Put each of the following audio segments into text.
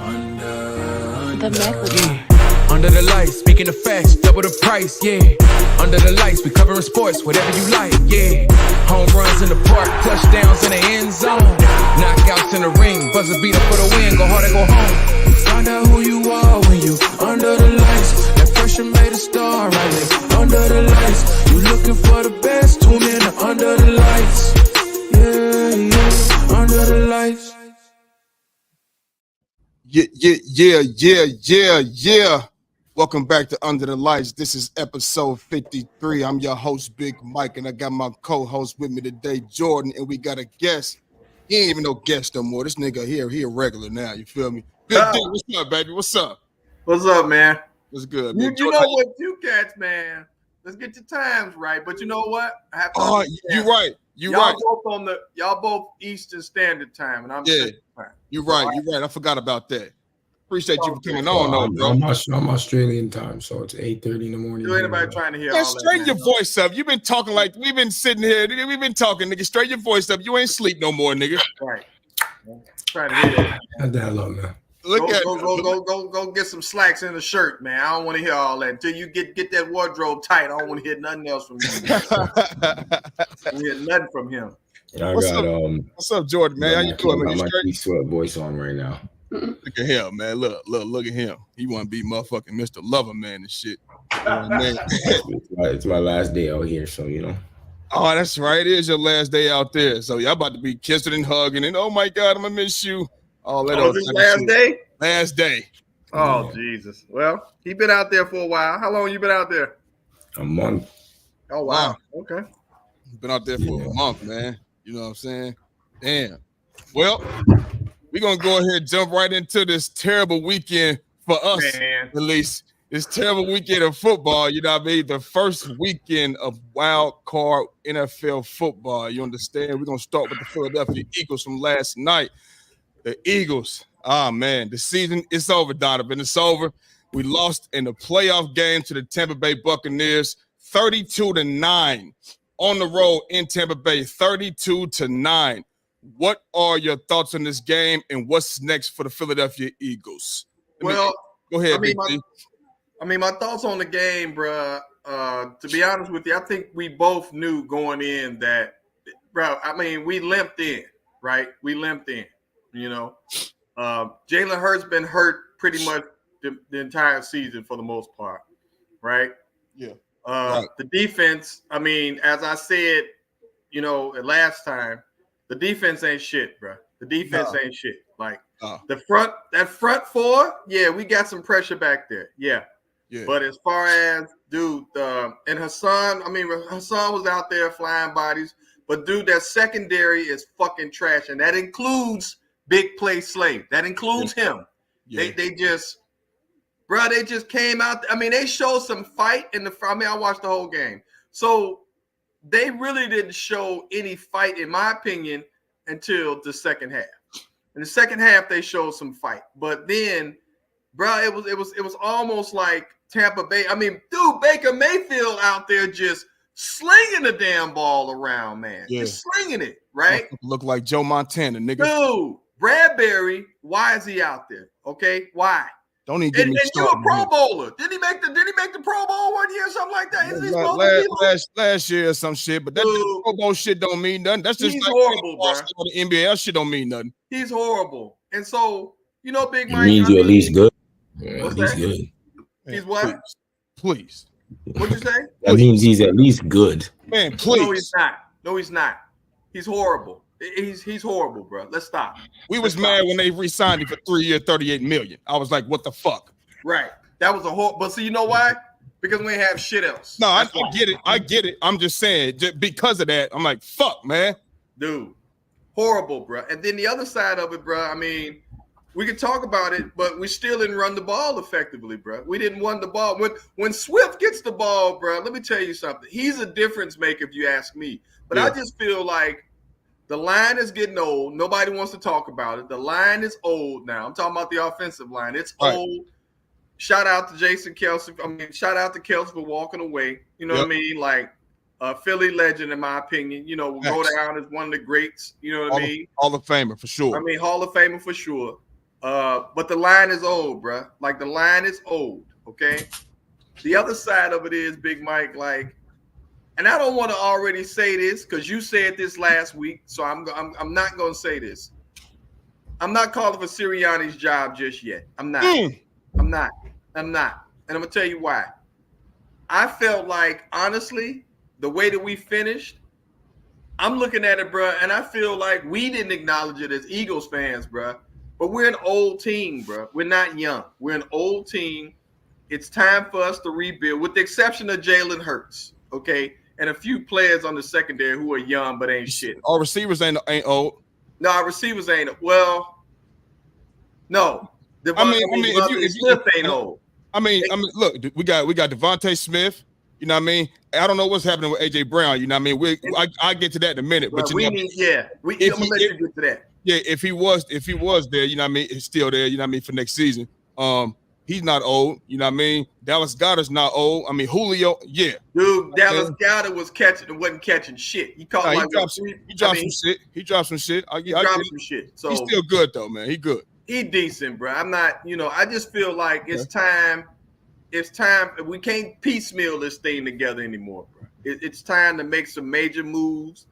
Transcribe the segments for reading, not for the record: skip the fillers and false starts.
The microphone. Under the lights, speaking of facts, double the price, yeah. Under the lights, we covering sports, whatever you like, yeah. Home runs in the park, touchdowns in the end zone. Knockouts in the ring, buzzer beater for the win, go hard or go home. Find out who you are when you under the lights. That pressure made a star, right there. Under the lights, you looking for the best, tune in to Under the Lights. Yeah, yeah, Under the Lights. Yeah. Welcome back to Under the Lights. This is episode 53. I'm your host, Big Mike, and I got my co-host with me today, Jordan, and we got a guest. He ain't even no guest no more. This nigga here, he a regular now, you feel me? Big D, what's up, baby? What's up? What's up, man? What's good, You Jordan, know what, you cats, man. Let's get your times right. But you know what? I have to you're right. Y'all both Eastern Standard Time, and I'm Central Time. You're right. I forgot about that. Appreciate you for coming on, though, bro. I'm Australian time, so it's 8:30 in the morning. You ain't anybody trying to hear Man, all straighten that, your voice up. You've been talking like we've been sitting here. We've been talking, nigga. Straighten your voice up. You ain't sleep no more, nigga. Right. Trying to hear that. Not that long now. Go get some slacks in the shirt, man. I don't want to hear all that. Until you get that wardrobe tight, I don't want to hear nothing else from you. I don't hear nothing from him. What's up, Jordan, man? How you doing, man? I got my sweat voice on right now. Look at him, man. Look at him. He want to be motherfucking Mr. Lover, man, and shit. You know what I mean? It's my last day out here, so you know. Oh, that's right. It is your last day out there. So y'all about to be kissing and hugging, and oh my God, I'm gonna miss you. All that. Oh, this last day? Last day. Oh, yeah. Jesus. Well, he been out there for a while. How long you been out there? A month. Oh, wow. Okay. Been out there for a month, man. You know what I'm saying? Damn. Well, we're going to go ahead and jump right into this terrible weekend for us, Man. at least. This terrible weekend of football, you know what I mean? The first weekend of wild card NFL football. You understand? We're going to start with the Philadelphia Eagles from last night. The Eagles, man, the season is over, Donovan. It's over. We lost in the playoff game to the Tampa Bay Buccaneers, 32-9 on the road in Tampa Bay, 32-9. What are your thoughts on this game, and what's next for the Philadelphia Eagles? Go ahead, my thoughts on the game, bro. To be honest with you, I think we both knew going in that, bro. I mean, we limped in, right? We limped in. You know, Jalen Hurts been hurt pretty much the entire season for the most part, right? Yeah. Right. The defense, I mean, as I said, you know, last time, the defense ain't shit, bro. The defense ain't shit. Like that front four, yeah, we got some pressure back there, yeah. But as far as and Hassan, I mean, Hassan was out there flying bodies, but dude, that secondary is fucking trash, and that includes Big Play Slave. That includes him. Yeah. They just came out. I mean, they showed some fight I watched the whole game. So they really didn't show any fight, in my opinion, until the second half. In the second half, they showed some fight. But then, bro, it was almost like Tampa Bay. I mean, dude, Baker Mayfield out there just slinging the damn ball around, man. Yeah. Just slinging it, right? Look like Joe Montana, nigga. Dude. Bradbury, why is he out there? Okay, why? Don't even get me started. And you a Pro Bowler? Did he make the Pro Bowl 1 year or something like that? Last year or some shit, but that Pro Bowl shit don't mean nothing. That's just like horrible, bro. The NBA. That shit don't mean nothing. He's horrible, and so you know, Big Mike. It means you're at least good. Yeah, at least good. He's what? Please. What'd you say? That means he's at least good. Man, please. No, he's not. He's horrible. He's horrible, bro. Let's stop. We was mad when they re-signed him for 3 years, $38 million. I was like, what the fuck? Right. That was a horrible. But see, you know why? Because we ain't have shit else. No, I get it. I get it. I'm just saying, because of that, I'm like, fuck, man. Dude, horrible, bro. And then the other side of it, bro, I mean, we could talk about it, but we still didn't run the ball effectively, bro. We didn't run the ball. When Swift gets the ball, bro, let me tell you something. He's a difference maker if you ask me. But I just feel like the line is getting old. Nobody wants to talk about it. The line is old now. I'm talking about the offensive line. It's old. Shout out to Jason Kelce. I mean, shout out to Kelce for walking away. You know what I mean? Like a Philly legend, in my opinion. You know, will go down as one of the greats. You know what I mean? Hall of Famer for sure. I mean, Hall of Famer for sure. But the line is old, bro. Like the line is old. Okay. The other side of it is Big Mike, like, and I don't want to already say this because you said this last week, so I'm not going to say this. I'm not calling for Sirianni's job just yet. I'm not. I'm not. And I'm going to tell you why. I felt like, honestly, the way that we finished, I'm looking at it, bro, and I feel like we didn't acknowledge it as Eagles fans, bro. But we're an old team, bro. We're not young. We're an old team. It's time for us to rebuild, with the exception of Jalen Hurts, okay, and a few players on the secondary who are young but ain't shit. Our receivers ain't old. No, our receivers ain't. Well, no. If Smith ain't old. Look, we got Devontae Smith. You know what I mean? I don't know what's happening with AJ Brown. You know what I mean? I get to that in a minute. Bro, but I'm gonna let you get to that. Yeah, if he was there, you know what I mean, it's still there, you know what I mean, for next season. He's not old, you know what I mean? Dallas Goedert's not old. I mean, Julio, yeah. Dude, Dallas Goedert wasn't catching shit. He caught he dropped some shit. He dropped some shit. He dropped some shit. So he's still good though, man. He good. He decent, bro. I'm not, I just feel like it's time. It's time. We can't piecemeal this thing together anymore, bro. It's time to make some major moves.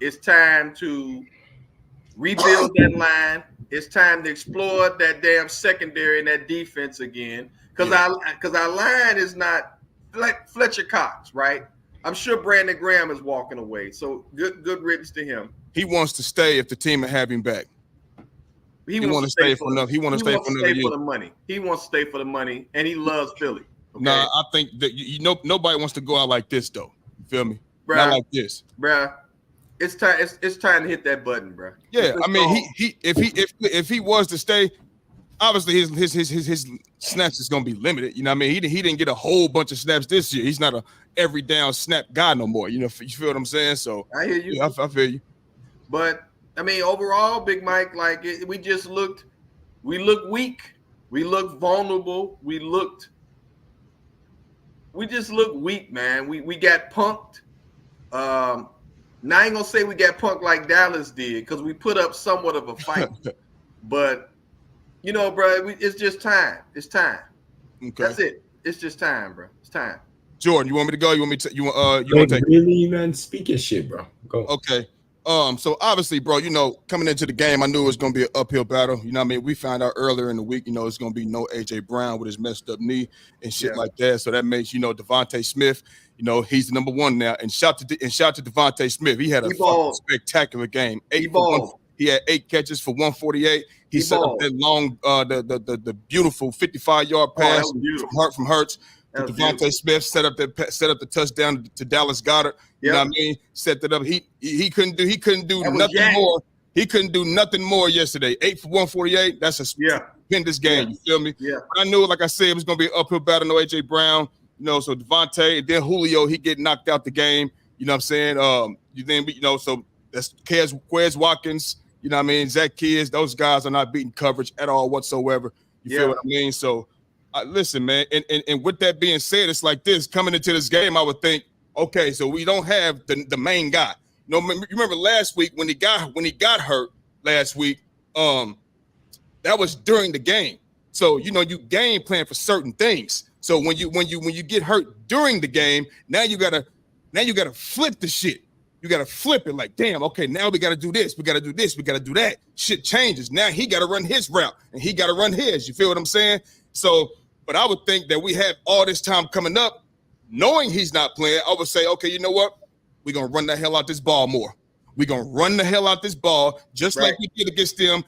It's time to rebuild that line. It's time to explore that damn secondary and that defense again. Because our line is not like Fletcher Cox, right? I'm sure Brandon Graham is walking away. So good riddance to him. He wants to stay if the team will have him back. He wants to stay for another. He wants to stay for another year. For the money. He wants to stay for the money, and he loves Philly. Okay? Nah, I think that nobody wants to go out like this though. You feel me? Bruh, not like this, bruh. It's time. It's time to hit that button, bruh. Yeah, I mean, if he was to stay, obviously his snaps is gonna be limited. You know what I mean? He didn't get a whole bunch of snaps this year. He's not a every down snap guy no more. You know, you feel what I'm saying? So I hear you. Yeah, I feel you. But I mean, overall, Big Mike, like we looked weak. We looked vulnerable. We just looked weak, man. We got punked. Now I ain't gonna say we got punked like Dallas did because we put up somewhat of a fight. But bro, it's just time. It's time. Okay. That's it. It's just time, bro. It's time. Jordan, you want me to go? You want me to? You want to take? Really, man? Speaking shit, bro. Go. Okay. So obviously, bro, coming into the game, I knew it was going to be an uphill battle. You know what I mean? We found out earlier in the week, it's going to be no AJ Brown with his messed up knee and shit like that. So that makes, Devontae Smith, he's the number one now. And shout to Devontae Smith. He had a fucking spectacular game. He had 8 catches for 148. He set up that long, the beautiful 55-yard pass from Hurts. Devontae Smith set up the touchdown to Dallas Goedert. You know what I mean? Set that up. He couldn't do nothing more. He couldn't do nothing more yesterday. 8 for 148. That's a stupendous game. You feel me? Yeah. But I knew, like I said, it was gonna be an uphill battle. No AJ Brown. So Devontae and then Julio, he get knocked out the game. You know what I'm saying? So that's Quez Watkins. You know what I mean? Zach Kids. Those guys are not beating coverage at all whatsoever. You feel what I mean? So. Listen, man, and with that being said, it's like this. Coming into this game, I would think, okay, so we don't have the main guy. You remember last week when he got hurt last week, that was during the game. So you game plan for certain things. So when you get hurt during the game, now you gotta flip the shit. You gotta flip it like, damn, okay, now we gotta do this, we gotta do this, we gotta do that. Shit changes. Now he gotta run his route and he gotta run his. You feel what I'm saying? So. But I would think that we have all this time coming up, knowing he's not playing. I would say, okay, you know what? We're going to run the hell out this ball more. We're going to run the hell out this ball, just like we did against them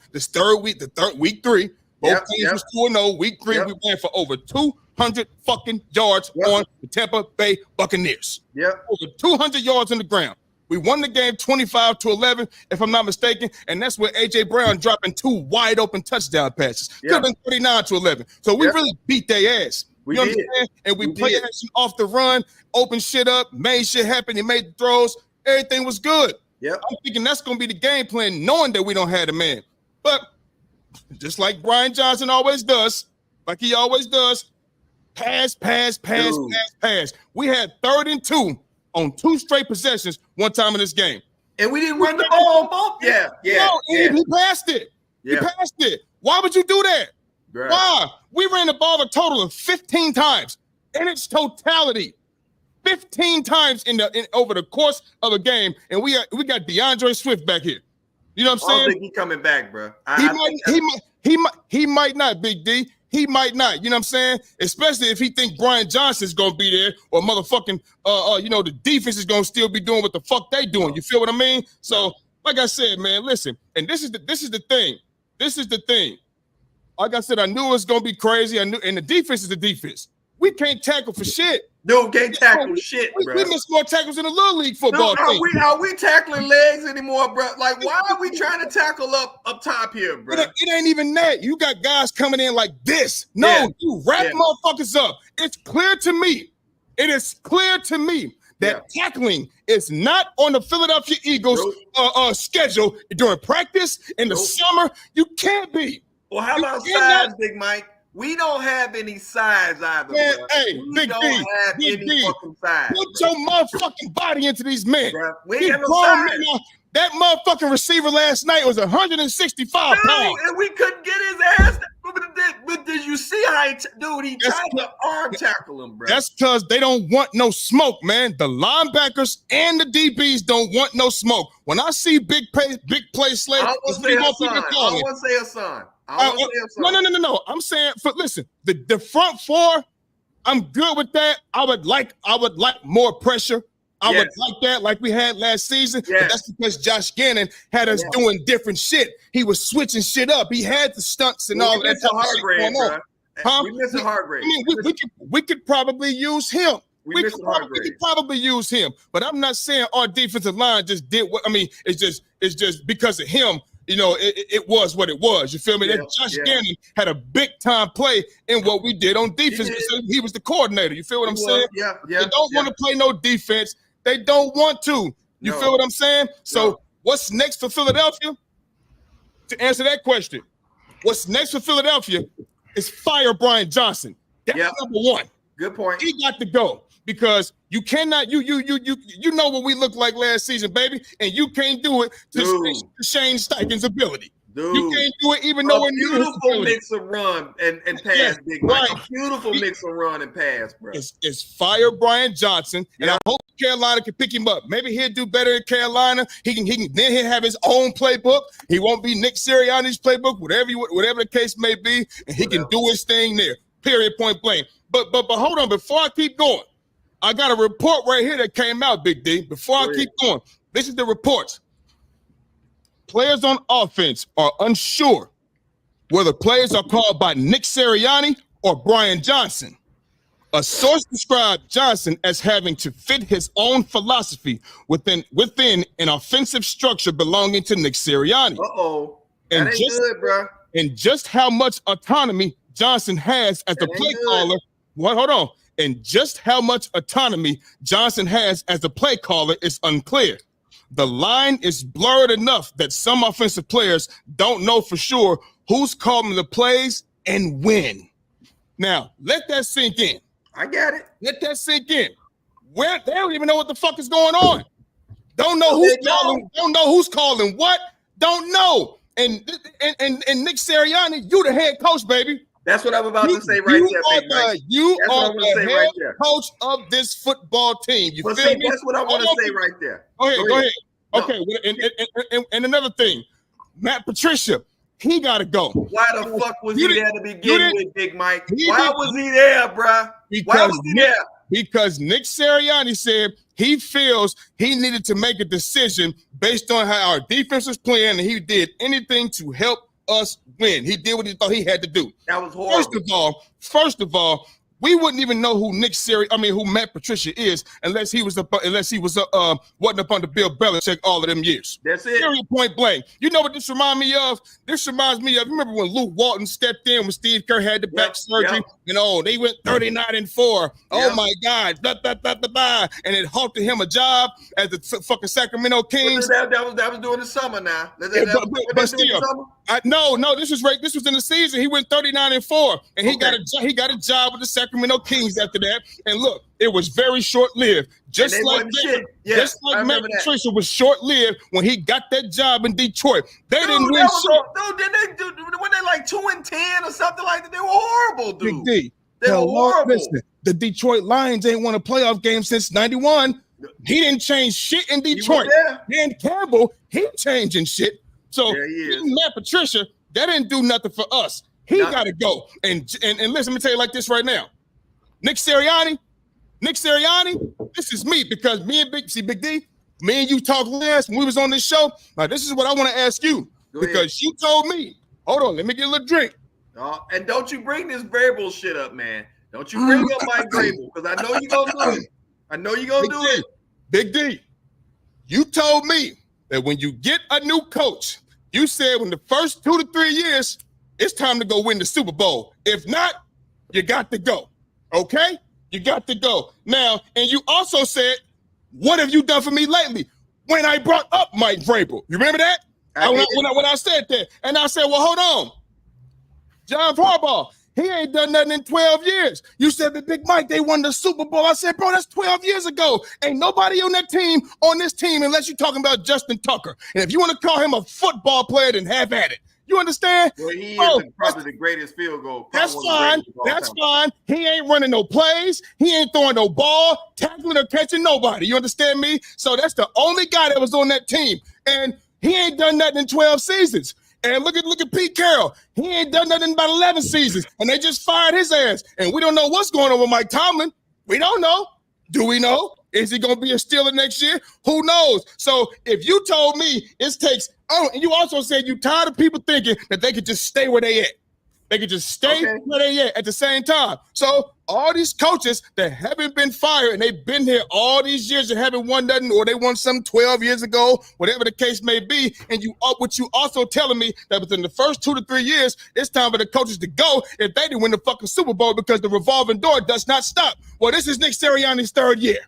week 3. Both teams was 2-0. Week 3, we ran for over 200 fucking yards on the Tampa Bay Buccaneers. Over 200 yards on the ground. We won the game 25-11, if I'm not mistaken, and that's where AJ Brown dropping 2 wide open touchdown passes. Could have been 39-11. So we really beat their ass. You know what I'm saying? And we played action off the run, opened shit up, made shit happen. He made the throws. Everything was good. I'm thinking that's going to be the game plan, knowing that we don't have the man. But just like Brian Johnson always does, pass. We had 3rd and 2. On 2 straight possessions one time in this game. And we didn't run the ball both. He passed it. He passed it. Why would you do that? Right. Why? We ran the ball a total of 15 times in its totality. 15 times over the course of a game, and we got DeAndre Swift back here. You know what I'm saying? I don't think he's coming back, bro. He might not, Big D. He might not. You know what I'm saying? Especially if he think Brian Johnson's gonna be there, or motherfucking the defense is gonna still be doing what the fuck they doing. You feel what I mean? So, like I said, man, listen, and this is the thing. This is the thing. Like I said, I knew it was gonna be crazy. And the defense is the defense. We can't tackle for shit. Dude, can't tackle shit, bro. We miss more tackles in the Little League football team. Are we tackling legs anymore, bro? Like, why are we trying to tackle up top here, bro? It ain't even that. You got guys coming in like this. No, you wrap motherfuckers up. It's clear to me. It is clear to me that tackling is not on the Philadelphia Eagles schedule during practice in the summer. You can't be. Well, how about size, Big Mike? We don't have any size either. Man, bro. hey, we Big don't D, have Big any D, fucking size. put your motherfucking body into these men. Bro, we ain't got no size. That motherfucking receiver last night was 165 pounds. And we couldn't get his ass. But did you see how he tried to arm tackle him, bro? That's because they don't want no smoke, man. The linebackers and the DBs don't want no smoke. When I see big play slave, I don't want to say a son. No. I'm saying, listen, the front four, I'm good with that. I would like more pressure. I would like that, like we had last season. But that's because Josh Gannon had us doing different shit. He was switching shit up. He had the stunts and all that. We missing Hargrave. I mean, we could probably use him. We could probably use him. But I'm not saying our defensive line just did what. I mean, it's just because of him. You know, it was what it was. You feel me? That Josh Gannon had a big time play in what we did on defense because he was the coordinator. You feel what I'm saying? They don't want to play no defense. They don't want to. You feel what I'm saying? So what's next for Philadelphia? To answer that question, what's next for Philadelphia is fire Brian Johnson. That's number one. Good point. He got to go. Because you cannot, you know what we looked like last season, baby, and you can't do it to Shane Steichen's ability. Dude. You can't do it even though beautiful mix of run and pass, Big Mike. A beautiful mix of run and pass, bro. It's fire Brian Johnson, and I hope Carolina can pick him up. Maybe he'll do better in Carolina. He can then he'll have his own playbook. He won't be Nick Sirianni's playbook, whatever the case may be, and he can do his thing there. Period. Point blank. But hold on, before I keep going. I got a report right here that came out, Big D. Before I keep going, this is the reports. Players on offense are unsure whether players are called by Nick Sirianni or Brian Johnson. A source described Johnson as having to fit his own philosophy within an offensive structure belonging to Nick Sirianni. That ain't good, bro. And just how much autonomy Johnson has as the play caller. Hold on. And just how much autonomy Johnson has as a play caller is unclear. The line is blurred enough that some offensive players don't know for sure who's calling the plays and when. Now, let that sink in. I get it. Let that sink in. They don't even know what the fuck is going on. Don't know who's calling. Don't know who's calling what. Don't know. And Nick Sirianni, you the head coach, baby. That's what I'm about to say right there. You are the head coach of this football team. You feel me? That's what I want to say right there. Go ahead. Okay, and another thing, Matt Patricia, he got to go. Why the fuck was he there to begin with, Big Mike? Why was he there, bruh? Why was he there? Because Nick Sirianni said he feels he needed to make a decision based on how our defense was playing, and he did anything to help us win. He did what he thought he had to do. That was horrible. First of all, we wouldn't even know who who Matt Patricia is unless he was wasn't up under Bill Belichick all of them years. That's it. Period, point blank. You know what this reminds me of? This reminds me of, remember when Luke Walton stepped in when Steve Kerr had the back surgery? You know, they went 39-4. Oh my God. And it halted him a job as the fucking Sacramento Kings. That was during the summer now. But still, no, this was in the season. He went 39-4, and he got a job with the Sacramento Kings after that. And look, it was very short-lived. Just like Matt Patricia was short-lived when he got that job in Detroit. They didn't win shit. When they like 2-10 or something like that, they were horrible, dude. Big D. They were horrible. Listen, the Detroit Lions ain't won a playoff game since 91. He didn't change shit in Detroit. Dan Campbell, he changing shit. So Matt Patricia, that didn't do nothing for us. He got to go. And listen, let me tell you like this right now. Nick Sirianni, this is me because me and Big D, me and you talked last when we was on this show. Now, this is what I want to ask you because you told me, hold on, let me get a little drink. And don't you bring this Vrabel shit up, man. Don't you bring up Mike Vrabel because I know you're going to do it. I know you're going to do it. Big D, you told me that when you get a new coach, you said when the first 2 to 3 years, it's time to go win the Super Bowl. If not, you got to go. Okay? You got to go. Now, and you also said, what have you done for me lately? When I brought up Mike Vrabel. You remember that? When I said that. And I said, well, hold on. John Harbaugh, he ain't done nothing in 12 years. You said that Big Mike, they won the Super Bowl. I said, bro, that's 12 years ago. Ain't nobody on this team, unless you're talking about Justin Tucker. And if you want to call him a football player, then have at it. You understand? Well, he is probably the greatest field goal. That's fine. That's fine. He ain't running no plays. He ain't throwing no ball, tackling or catching nobody. You understand me? So that's the only guy that was on that team. And he ain't done nothing in 12 seasons. And look at Pete Carroll. He ain't done nothing in about 11 seasons. And they just fired his ass. And we don't know what's going on with Mike Tomlin. We don't know. Do we know? Is he going to be a Steeler next year? Who knows? So if you told me it takes – and you also said you tired of people thinking that they could just stay where they at. They could just stay where they at the same time. So all these coaches that haven't been fired and they've been here all these years and haven't won nothing, or they won something 12 years ago, whatever the case may be, and what you also telling me that within the first 2 to 3 years, it's time for the coaches to go if they didn't win the fucking Super Bowl because the revolving door does not stop. Well, this is Nick Sirianni's 3rd year.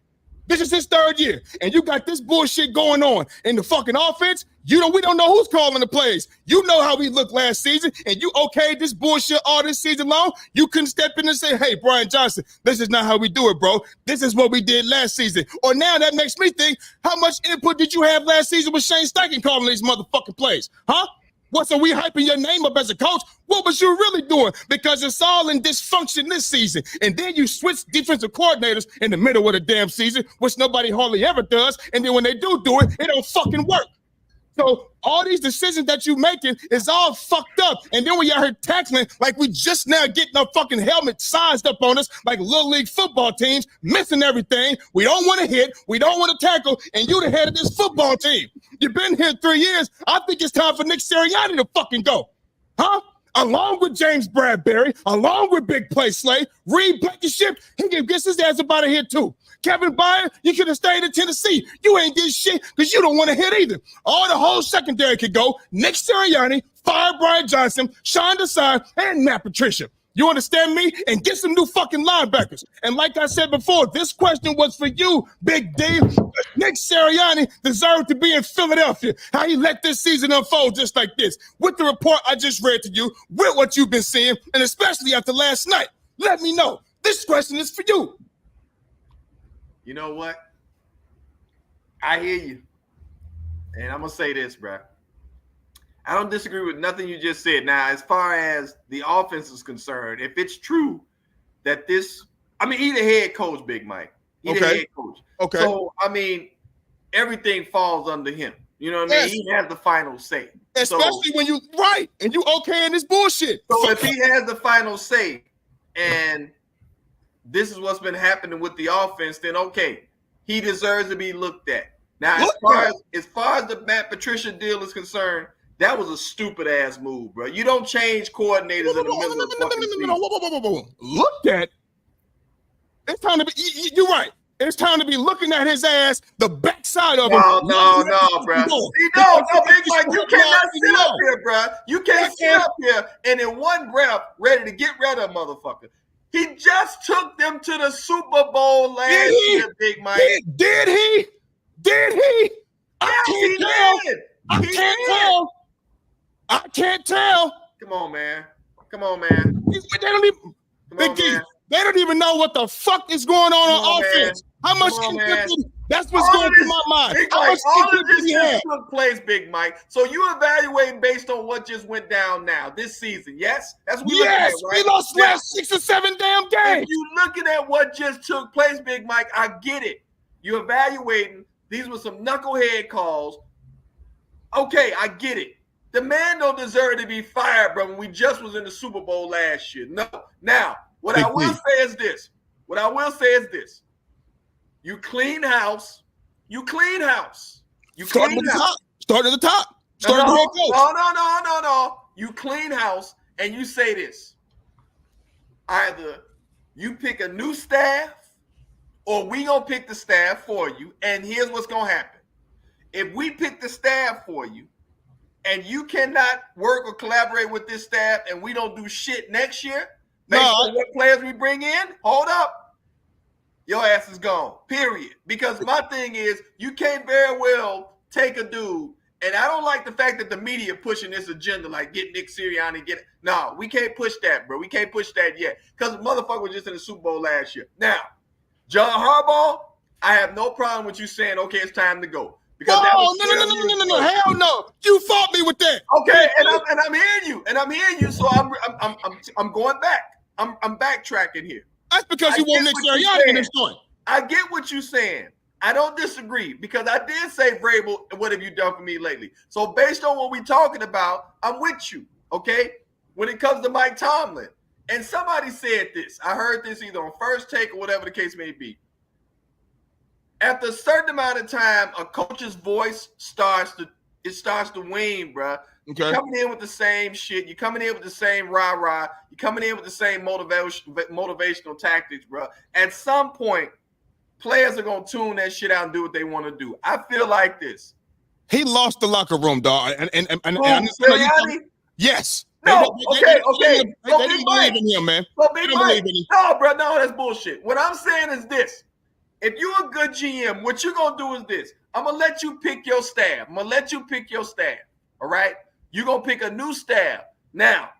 This is his 3rd year, and you got this bullshit going on in the fucking offense. We don't know who's calling the plays. You know how we looked last season, and you okayed this bullshit all this season long. You couldn't step in and say, hey, Brian Johnson, this is not how we do it, bro. This is what we did last season. Or now that makes me think, how much input did you have last season with Shane Steichen calling these motherfucking plays? Huh? What, so we hyping your name up as a coach? What was you really doing? Because it's all in dysfunction this season. And then you switch defensive coordinators in the middle of the damn season, which nobody hardly ever does. And then when they do it, it don't fucking work. So all these decisions that you making is all fucked up. And then when y'all heard tackling, like we just now getting our fucking helmet sized up on us, like little league football teams, missing everything. We don't want to hit. We don't want to tackle. And you the head of this football team. You've been here 3 years. I think it's time for Nick Sirianni to fucking go. Huh? Along with James Bradbury, along with Big Play Slay, Reed Blankenship, he can get his ass up out of here too. Kevin Byard, you could have stayed in Tennessee. You ain't did shit because you don't want to hit either. All the whole secondary could go. Nick Sirianni, fire Brian Johnson, Sean Desai, and Matt Patricia. You understand me? And get some new fucking linebackers. And like I said before, this question was for you, Big D. Nick Sirianni deserved to be in Philadelphia. How he let this season unfold just like this. With the report I just read to you, with what you've been seeing, and especially after last night. Let me know. This question is for you. You know what? I hear you. And I'm going to say this, bro. I don't disagree with nothing you just said. Now, as far as the offense is concerned, if it's true that he's the head coach, Big Mike. He's the head coach. Okay. So, everything falls under him. You know what I mean? He has the final say. Especially when and you okay in this bullshit. So if he has the final say and this is what's been happening with the offense, then okay, he deserves to be looked at. Now, as far as the Matt Patricia deal is concerned, that was a stupid ass move, bro. You don't change coordinators in the middle of the fucking season. Look at. It's time to be. You're right. It's time to be looking at his ass, the backside of him. No, bro. No, Big Mike, you cannot sit up here, bro. You can't sit up here and in one breath ready to get rid of a motherfucker. He just took them to the Super Bowl last year, Big Mike. Did he? I can't tell. Come on, man. They don't even. Big D, They don't even know what the fuck is going on offense. How much? That's what's going through my mind. How much all of this just took place, Big Mike. So you evaluating based on what just went down now this season? Yes, that's what we're looking at, right? We lost last 6 or 7 damn games. If you looking at what just took place, Big Mike, I get it. You're evaluating. These were some knucklehead calls. Okay, I get it. The man don't deserve to be fired, bro. When we just was in the Super Bowl last year. No. Now, what I will say is this. You clean house. Start at the top. No. You clean house and you say this. Either you pick a new staff or we gonna pick the staff for you. And here's what's gonna happen. If we pick the staff for you and you cannot work or collaborate with this staff and we don't do shit next year based on what players we bring in, hold up. Your ass is gone, period. Because my thing is, you can't very well take a dude, and I don't like the fact that the media pushing this agenda, like get Nick Sirianni, get it. No, we can't push that, bro. We can't push that yet. Because the motherfucker was just in the Super Bowl last year. Now, John Harbaugh, I have no problem with you saying, okay, it's time to go. Because no, hell no. You fought me with that. Okay, and I'm hearing you, so I'm going back. I'm backtracking here. That's because you want Nick Sirianni in this joint. I get what you're saying. I don't disagree because I did say, Vrabel, what have you done for me lately? So based on what we're talking about, I'm with you, okay? When it comes to Mike Tomlin. And somebody said this. I heard this either on First Take or whatever the case may be. After a certain amount of time, a coach's voice starts to wane, bro. Okay. You're coming in with the same shit. You're coming in with the same rah-rah. You're coming in with the same motivational tactics, bro. At some point, players are going to tune that shit out and do what they want to do. I feel like this. He lost the locker room, dog. Yes. No, okay. They didn't believe in him, man. So Big Mike, no, bro, no, that's bullshit. What I'm saying is this. If you're a good GM, what you're going to do is this. I'm going to let you pick your staff. All right? You're going to pick a new staff. Now,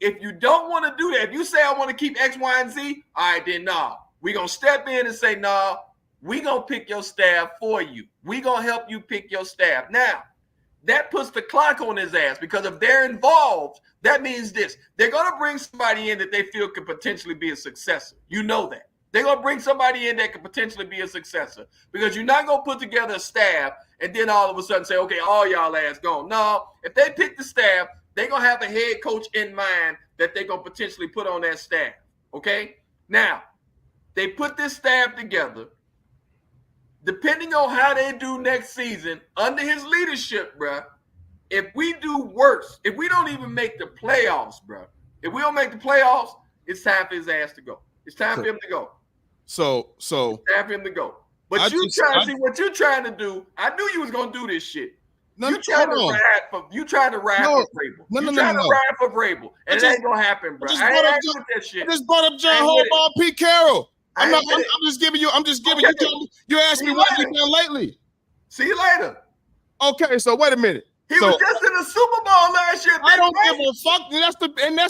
if you don't want to do that, if you say I want to keep X, Y, and Z, all right, then nah. We're going to step in and say, nah, we're going to pick your staff for you. We're going to help you pick your staff. Now, that puts the clock on his ass because if they're involved, that means this. They're going to bring somebody in that they feel could potentially be a successor. You know that. They're going to bring somebody in that could potentially be a successor because you're not going to put together a staff and then all of a sudden say, okay, all y'all ass gone. No, if they pick the staff, they're going to have a head coach in mind that they're going to potentially put on that staff, okay? Now, they put this staff together. Depending on how they do next season, under his leadership, bro, if we do worse, if we don't even make the playoffs, bro, if we don't make the playoffs, it's time for his ass to go. It's time for him to go. So it's time for him to go. But what you're trying to do. I knew you was gonna do this shit. You trying to ride for Vrabel. You trying to ride for Vrabel, and it ain't gonna happen, bro. I ain't with that shit. I just brought up John Harbaugh, Pete Carroll. I'm just giving you. You asked me what you've done lately. See you later. Okay, so wait a minute. He was just in the Super Bowl last year. I don't give a fuck. That's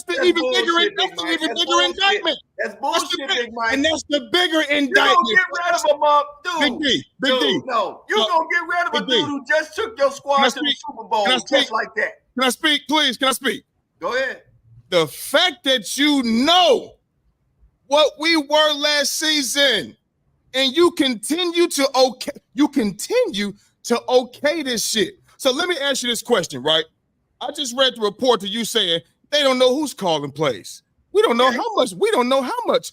the even bigger indictment. That's bullshit, Big Mike. And that's the bigger indictment. You gonna get rid of him up, dude. Big D. No, you gonna get rid of a dude who just took your squad to the Super Bowl just like that. Can I speak, please? Can I speak? Go ahead. The fact that you know what we were last season, and you continue to okay this shit. So let me ask you this question, right? I just read the report to you saying they don't know who's calling plays. We don't know how much. We don't know how much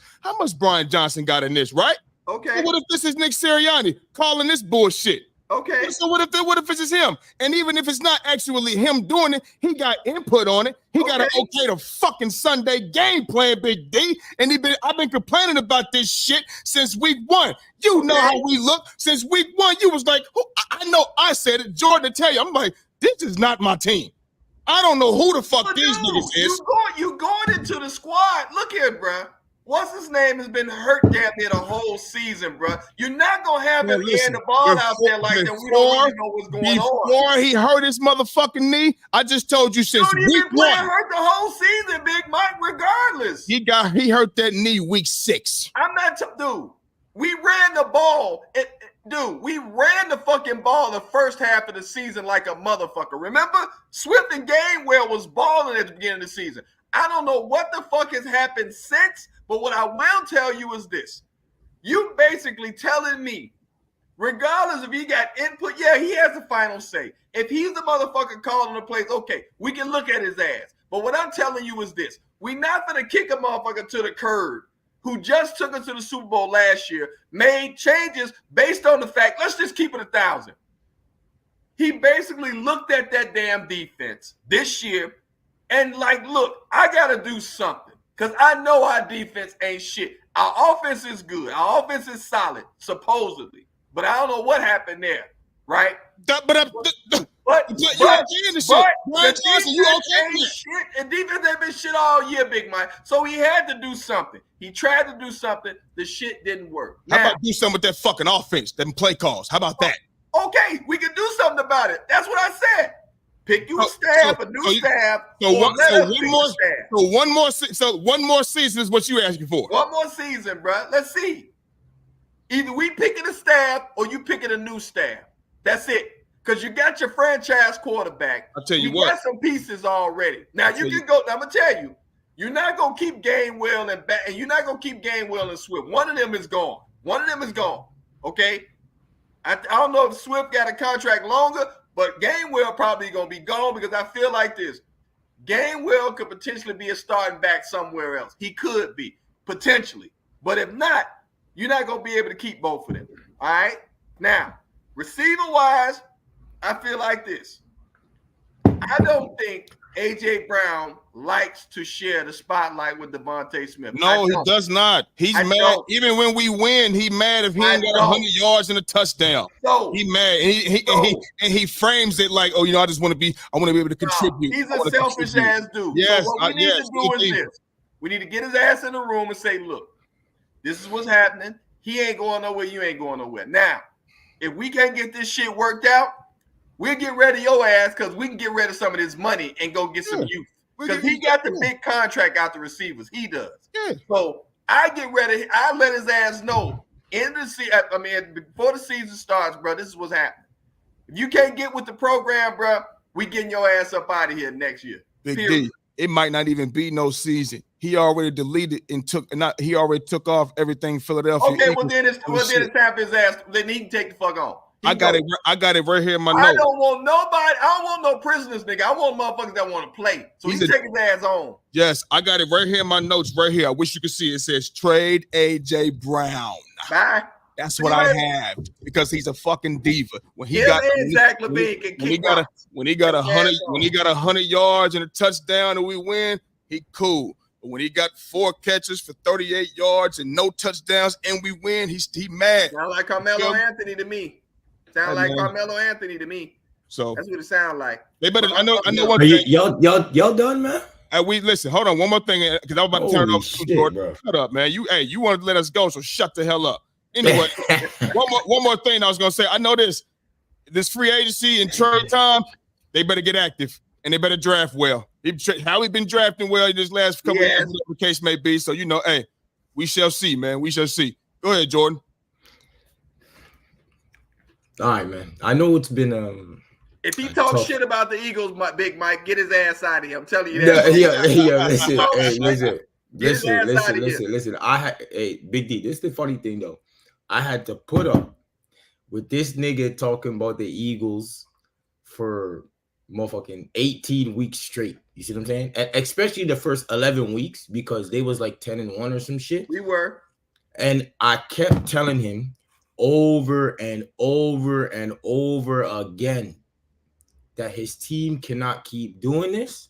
Brian Johnson got in this, right? Okay. So what if this is Nick Sirianni calling this bullshit? Okay. So what if it's him? And even if it's not actually him doing it, he got input on it. He got to okay the fucking Sunday game plan, Big D. And I've been complaining about this shit since week 1. You know how we look. Since week 1, you was like, I know I said it. Jordan to tell you, I'm like, this is not my team. I don't know who the fuck these niggas is. You going into the squad. Look here, bro. What's his name has been hurt damn near the whole season, bro. You're not going to have him getting the ball out there like that. We don't really know what's going on. Before he hurt his motherfucking knee, I just told you since week 1. Hurt the whole season, Big Mike, regardless. regardless. He hurt that knee week 6. I'm not, dude. We ran the ball. Dude, we ran the fucking ball the first half of the season like a motherfucker. Remember? Swift and Gainwell was balling at the beginning of the season. I don't know what the fuck has happened since, but what I will tell you is this. You basically telling me, regardless if he got input, yeah, he has the final say. If he's the motherfucker calling the plays, okay, we can look at his ass. But what I'm telling you is this. We're not going to kick a motherfucker to the curb who just took us to the Super Bowl last year, made changes based on the fact, let's just keep it 1,000. He basically looked at that damn defense this year and like, look, I got to do something because I know our defense ain't shit. Our offense is good. Our offense is solid, supposedly. But I don't know what happened there, right? But you okay in the shit. Brian Johnson, you okay in the shit? And defense ain't been shit all year, Big Mike. So he had to do something. He tried to do something. The shit didn't work. How about do something with that fucking offense, them play calls? How about that? Okay, we can do something about it. That's what I said. Pick you a staff, a new staff. One more season is what you asking for. One more season, bro. Let's see. Either we picking a staff or you picking a new staff. That's it. Because you got your franchise quarterback. I'll tell you what. You got some pieces already. Now you can go. I'm gonna tell you, you're not gonna keep Gainwell and you're not gonna keep Gainwell and Swift. One of them is gone. Okay. I don't know if Swift got a contract longer, but Gainwell probably gonna be gone because I feel like this. Gainwell could potentially be a starting back somewhere else. He could be potentially, but if not, you're not gonna be able to keep both of them. All right. Now, receiver wise, I feel like this. I don't think A.J. Brown likes to share the spotlight with Devontae Smith. No, he does not. He's mad. Even when we win, he mad if he ain't got 100 yards and a touchdown. He mad. And he frames it like, oh, I just want to be able to contribute. He's a selfish ass dude. Yes, so what we need to do is this. We need to get his ass in the room and say, look, this is what's happening. He ain't going nowhere. You ain't going nowhere. Now, if we can't get this shit worked out, we'll get rid of your ass because we can get rid of some of this money and go get some youth. Because he got the big contract out the receivers. He does. Yeah. So I let his ass know before the season starts, bro, this is what's happening. If you can't get with the program, bro, we getting your ass up out of here next year. Big D, it might not even be no season. He already deleted and he already took off everything Philadelphia. Okay, then it's time for his ass. Then he can take the fuck on. I got it right here in my notes. I don't want nobody. I don't want no prisoners, nigga. I want motherfuckers that want to play. So he take his ass on. Yes, I got it right here in my notes right here. I wish you could see it. It says trade A.J. Brown. Bye. That's what I have because he's a fucking diva. When he got 100 yards and a touchdown and we win, he cool. But when he got 4 catches for 38 yards and no touchdowns and we win, he mad. Sound like Carmelo Anthony to me. Carmelo Anthony to me. So that's what it sounds like. They better. I know what. Y'all done, man? We listen. Hold on, one more thing, because I was about to turn it over to Jordan. Bro. Shut up, man. You wanted to let us go, so shut the hell up. Anyway, one more thing I was gonna say. I know this free agency and trade time. They better get active and they better draft well. How he been drafting well in this last couple of years, whatever the case may be. So we shall see, man. We shall see. Go ahead, Jordan. All right, man. I know it's been if he talks shit about the Eagles, Big Mike, get his ass out of here. I'm telling you that. Listen. Big D. This is the funny thing though. I had to put up with this nigga talking about the Eagles for motherfucking 18 weeks straight. You see what I'm saying? Especially the first 11 weeks because they was like 10-1 or some shit. We were. And I kept telling him over and over and over again that his team cannot keep doing this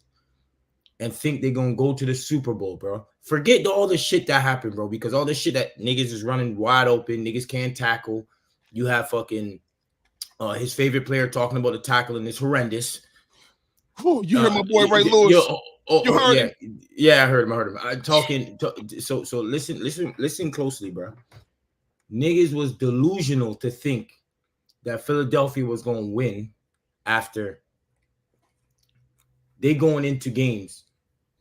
and think they're gonna go to the Super Bowl, bro. Forget all the shit that happened, bro, because all the shit that niggas is running wide open, niggas can't tackle. You have fucking his favorite player talking about the tackling is horrendous. Oh, you heard my boy Ray Lewis. You heard him? Yeah, I heard him. I'm talking. So listen closely, bro. Niggas was delusional to think that Philadelphia was going to win after they going into games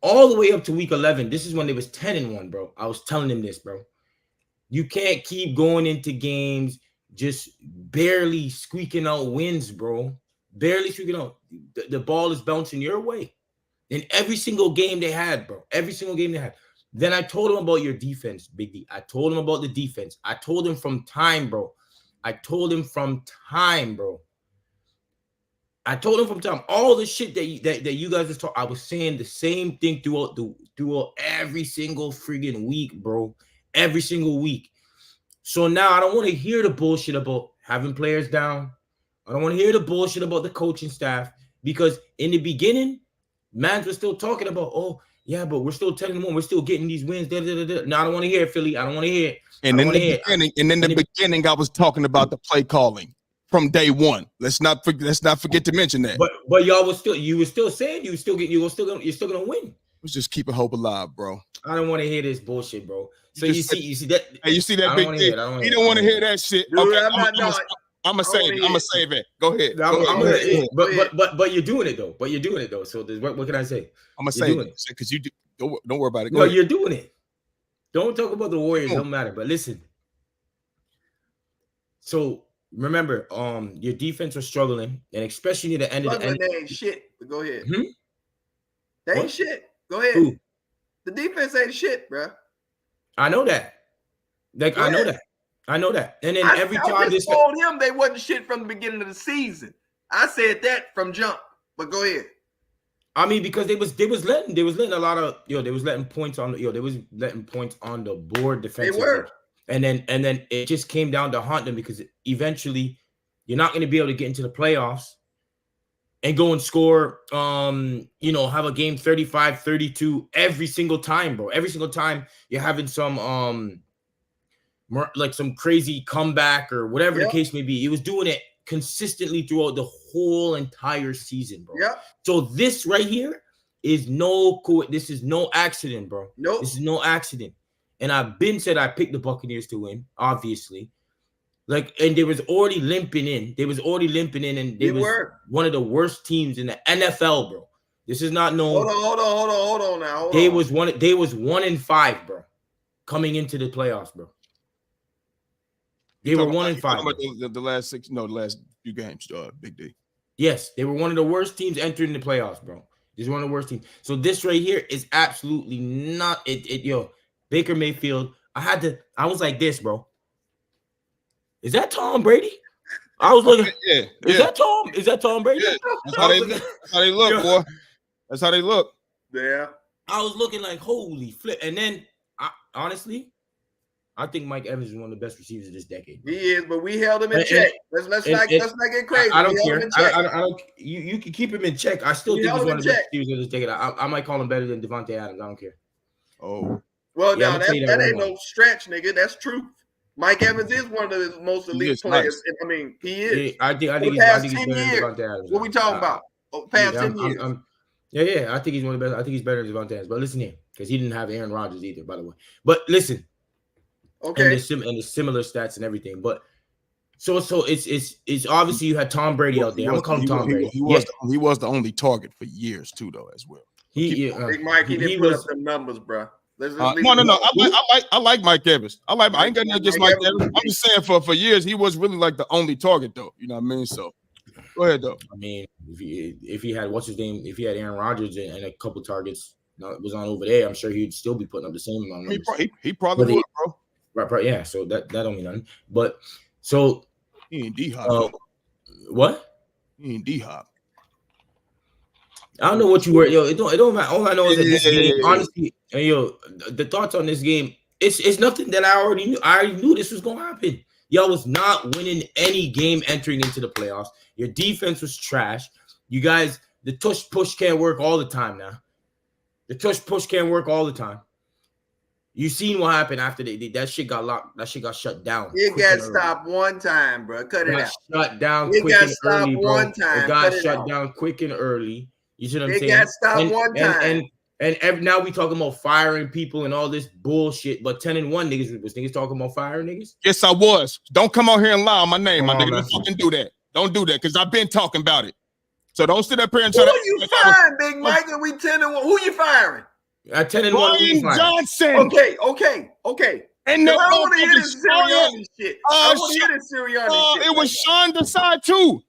all the way up to week 11. This is when they was 10-1, bro. I was telling them this, bro. You can't keep going into games just barely squeaking out wins, bro. Barely squeaking out. The ball is bouncing your way. In every single game they had, bro. Every single game they had. Then I told him about your defense, Big D. I told him about the defense. I told him from time, bro. I told him from time, bro. I told him from time. All the shit that you guys just talk. I was saying the same thing throughout every single friggin' week, bro. Every single week. So now I don't want to hear the bullshit about having players down. I don't want to hear the bullshit about the coaching staff, because in the beginning, mans were still talking about, oh, yeah, but we're still 10-1. We're still getting these wins. No, I don't want to hear it, Philly. I don't want to hear it. And in the beginning, I was talking about the play calling from day one. Let's not forget to mention that. But y'all was still saying you're still gonna win. Let's just keep hope alive, bro. I don't want to hear this bullshit, bro. So you see that? Hey, you see that big thing? He don't want to hear that shit. Dude, okay, I'm gonna save it. Go ahead. But you're doing it though. So what can I say? I'm gonna say it because you do. Don't worry about it. Go ahead. You're doing it. Don't talk about the Warriors. Don't matter. But listen. So remember, your defense was struggling, and especially near the end of the end. They ain't shit. But go ahead. Hmm? They ain't shit. Go ahead. Who? The defense ain't shit, bro. I know that. I know that. And then every time this told him they wasn't shit from the beginning of the season. I said that from jump. But go ahead. I mean, because they was letting a lot of they was letting points on the board defensively. They were. And then it just came down to haunt them, because eventually you're not going to be able to get into the playoffs and go and score, have a game 35-32 every single time, bro. Every single time you're having some some crazy comeback or whatever the case may be. He was doing it consistently throughout the whole entire season, bro. Yeah. So this right here is this is no accident, bro. Nope. This is no accident. And I've been said I picked the Buccaneers to win, obviously. And they was already limping in. And they were one of the worst teams in the NFL, bro. This is not known. Hold on now. They was 1-5, bro, coming into the playoffs, bro. They were 1-5. The last few games, Big D. Yes, they were one of the worst teams entering the playoffs, bro. This is one of the worst teams. So this right here is absolutely not it. Baker Mayfield. I was like this, bro. Is that Tom Brady? I was looking. Yeah. Is that Tom Brady? Yeah. That's how they look, boy. That's how they look. Yeah. I was looking like, holy flip. And then, honestly, I think Mike Evans is one of the best receivers of this decade. He is, but we held him in check. Let's not get crazy. I don't care. I don't. You can keep him in check. I still think he's one of the best receivers of this decade. I might call him better than Devontae Adams. I don't care. Oh. Well, yeah, that ain't no stretch, nigga. That's truth. Mike Evans is one of the most elite players. Nice. I mean, he is. I think he's better than Devontae Adams. What we talking about? Past 10 years. Yeah. I think he's one of the best. I think he's better than Devontae Adams. But listen here, because he didn't have Aaron Rodgers either, by the way. But listen. Okay. And the similar stats and everything. But so it's obviously you had Tom Brady out there. I'm gonna call him Tom Brady. He was the only target for years too, though, as well. Big Mike, he didn't put up them numbers, bro. No. I like Mike Evans. I ain't got nothing against Mike Evans. I'm just saying for years he was really like the only target, though. You know what I mean? So go ahead, though. I mean, if he had if he had Aaron Rodgers and a couple targets was on over there, I'm sure he'd still be putting up the same amount of numbers. He probably would, bro. Right. Yeah. So that don't mean nothing. But so he ain't D-Hop. What? He ain't D-Hop. I don't know what you were, It don't matter. All I know is that this game, honestly, the thoughts on this game, it's nothing that I already knew. I already knew this was gonna happen. Y'all was not winning any game entering into the playoffs. Your defense was trash. You guys, the tush push can't work all the time now. The tush push can't work all the time. You seen what happened after that shit got locked. That shit got shut down. It got stopped one time, bro. Cut it out. Shut down quick and early, bro. It got shut down quick and early. You see what I'm saying? It got stopped one time. And now we talking about firing people and all this bullshit. But 10-1 niggas talking about firing niggas? Yes, I was. Don't come out here and lie on my name, my nigga. Don't fucking do that. Don't do that, because I've been talking about it. So don't sit up here and try to. Who you firing, Big Mike? And we 10-1. Who you firing? At 10-1, Brian Johnson. Okay. And I don't want to hear this Sirianni shit. I don't want to hear this Sirianni shit. It was Sean Desai too.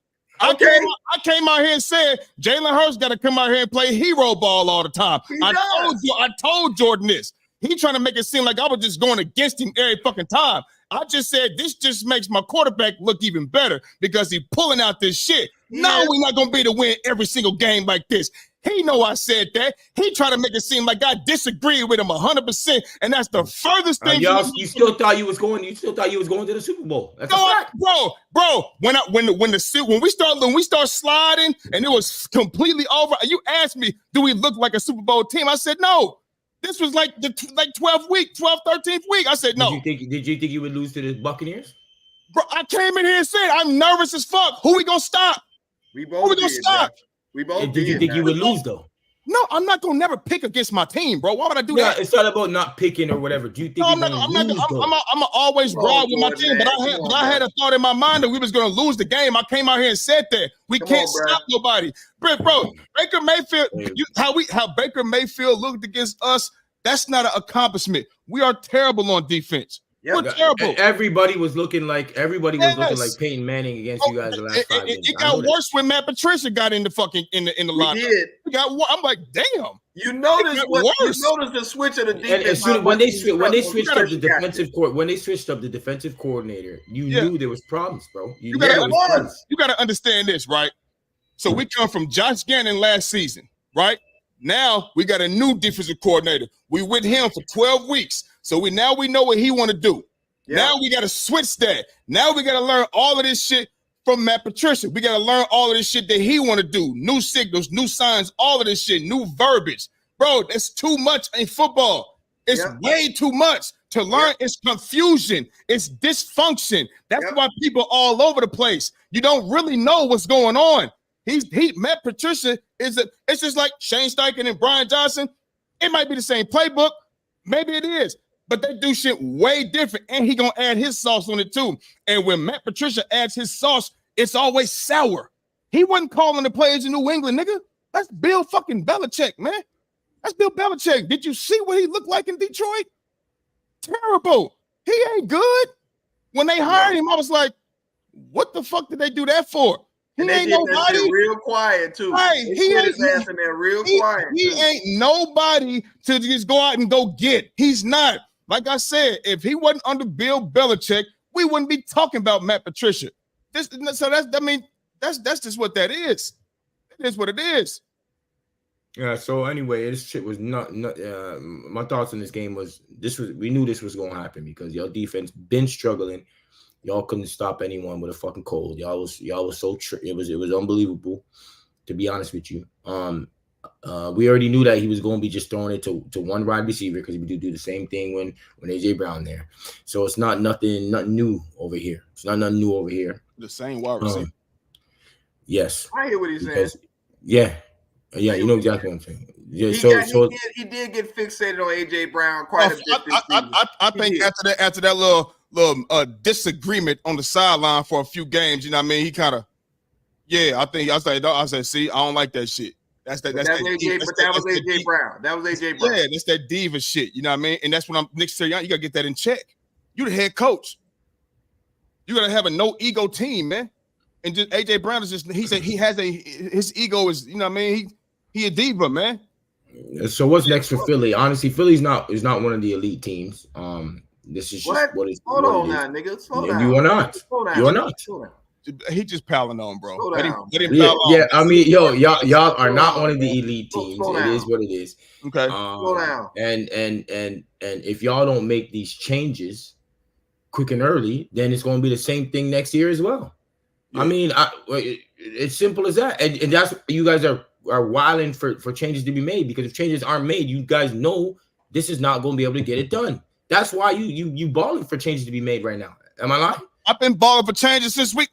Okay. I came out here and said Jalen Hurts got to come out here and play hero ball all the time. I told Jordan this. He trying to make it seem like I was just going against him every fucking time. I just said this just makes my quarterback look even better because he pulling out this shit. Yeah. No, we're not gonna be able to win every single game like this. He know I said that. He tried to make it seem like I disagreed with him 100%, and that's the furthest thing. You still thought you was going to the Super Bowl. That's a fact. Bro. When we start sliding and it was completely over, you asked me, do we look like a Super Bowl team? I said no. This was like the 12th, 13th week. I said no. Did you think you would lose to the Buccaneers? Bro, I came in here and said I'm nervous as fuck. Who we gonna stop? We both did you think you would lose though? No, I'm not gonna never pick against my team, bro. Why would I do that? It's not about not picking or whatever. Do you think I'm always ride with my team, but I had a thought in my mind that we was gonna lose the game. I came out here and said that we can't stop nobody, bro. Baker Mayfield, how Baker Mayfield looked against us. That's not an accomplishment. We are terrible on defense. We're terrible. Everybody was looking like Peyton Manning against you guys the last 5 minutes. It got worse when Matt Patricia got in the fucking in the lineup. I'm like, damn. You notice the switch of the defense. And when they switched up the defensive coordinator, you knew there was problems, bro. You got to understand this, right? So we come from Josh Gannon last season, right? Now we got a new defensive coordinator. We with him for 12 weeks. So we know what he want to do. Yeah. Now we got to switch that. Now we got to learn all of this shit from Matt Patricia. We got to learn all of this shit that he want to do. New signals, new signs, all of this shit, new verbiage. Bro, that's too much in football. It's way too much to learn. It's confusion. It's dysfunction. That's why people all over the place. You don't really know what's going on. Matt Patricia it's just like Shane Steichen and Brian Johnson. It might be the same playbook. Maybe it is. But they do shit way different, and he gonna add his sauce on it too. And when Matt Patricia adds his sauce, it's always sour. He wasn't calling the plays in New England, nigga. That's Bill fucking Belichick, man. That's Bill Belichick. Did you see what he looked like in Detroit? Terrible. He ain't good. When they hired him, I was like, what the fuck did they do that for? He ain't nobody. Real quiet too. Right. He ain't his ass in there real quiet. He ain't nobody to just go out and go get. He's not. Like I said, if he wasn't under Bill Belichick, we wouldn't be talking about Matt Patricia. That's just what that is. It is what it is. Yeah. So anyway, this shit was not. My thoughts on this game was we knew this was gonna happen because your defense been struggling. Y'all couldn't stop anyone with a fucking cold. Y'all was so it was unbelievable, to be honest with you. We already knew that he was going to be just throwing it to one wide receiver because he would do the same thing when AJ Brown there. So it's not nothing new over here. It's not nothing new over here. The same wide receiver. Yes. I hear what he's saying. Yeah, you know exactly what I'm saying. Yeah, he did get fixated on AJ Brown quite a bit. I think after that little disagreement on the sideline for a few games, you know what I mean? He kind of, I said, see, I don't like that shit. That was AJ Brown. That was AJ Brown. Yeah, that's that diva shit. You know what I mean? And that's when Nick Sirianni, you gotta get that in check. You the head coach. You gotta have a no ego team, man. And just AJ Brown is just his ego is, you know what I mean? He a diva, man. So what's next for Philly? Honestly, Philly's not one of the elite teams. This is just what is. Hold on now, nigga. Slow down. You are not. You are not. He just piling on, bro. Let him on. I mean, y'all are not one of the elite teams. It is what it is. Okay. Slow down. And if y'all don't make these changes quick and early, then it's going to be the same thing next year as well. Yeah. I mean, it's simple as that. And that's you guys are wilding for changes to be made, because if changes aren't made, you guys know this is not going to be able to get it done. That's why you balling for changes to be made right now. Am I lying? I've been balling for changes since week.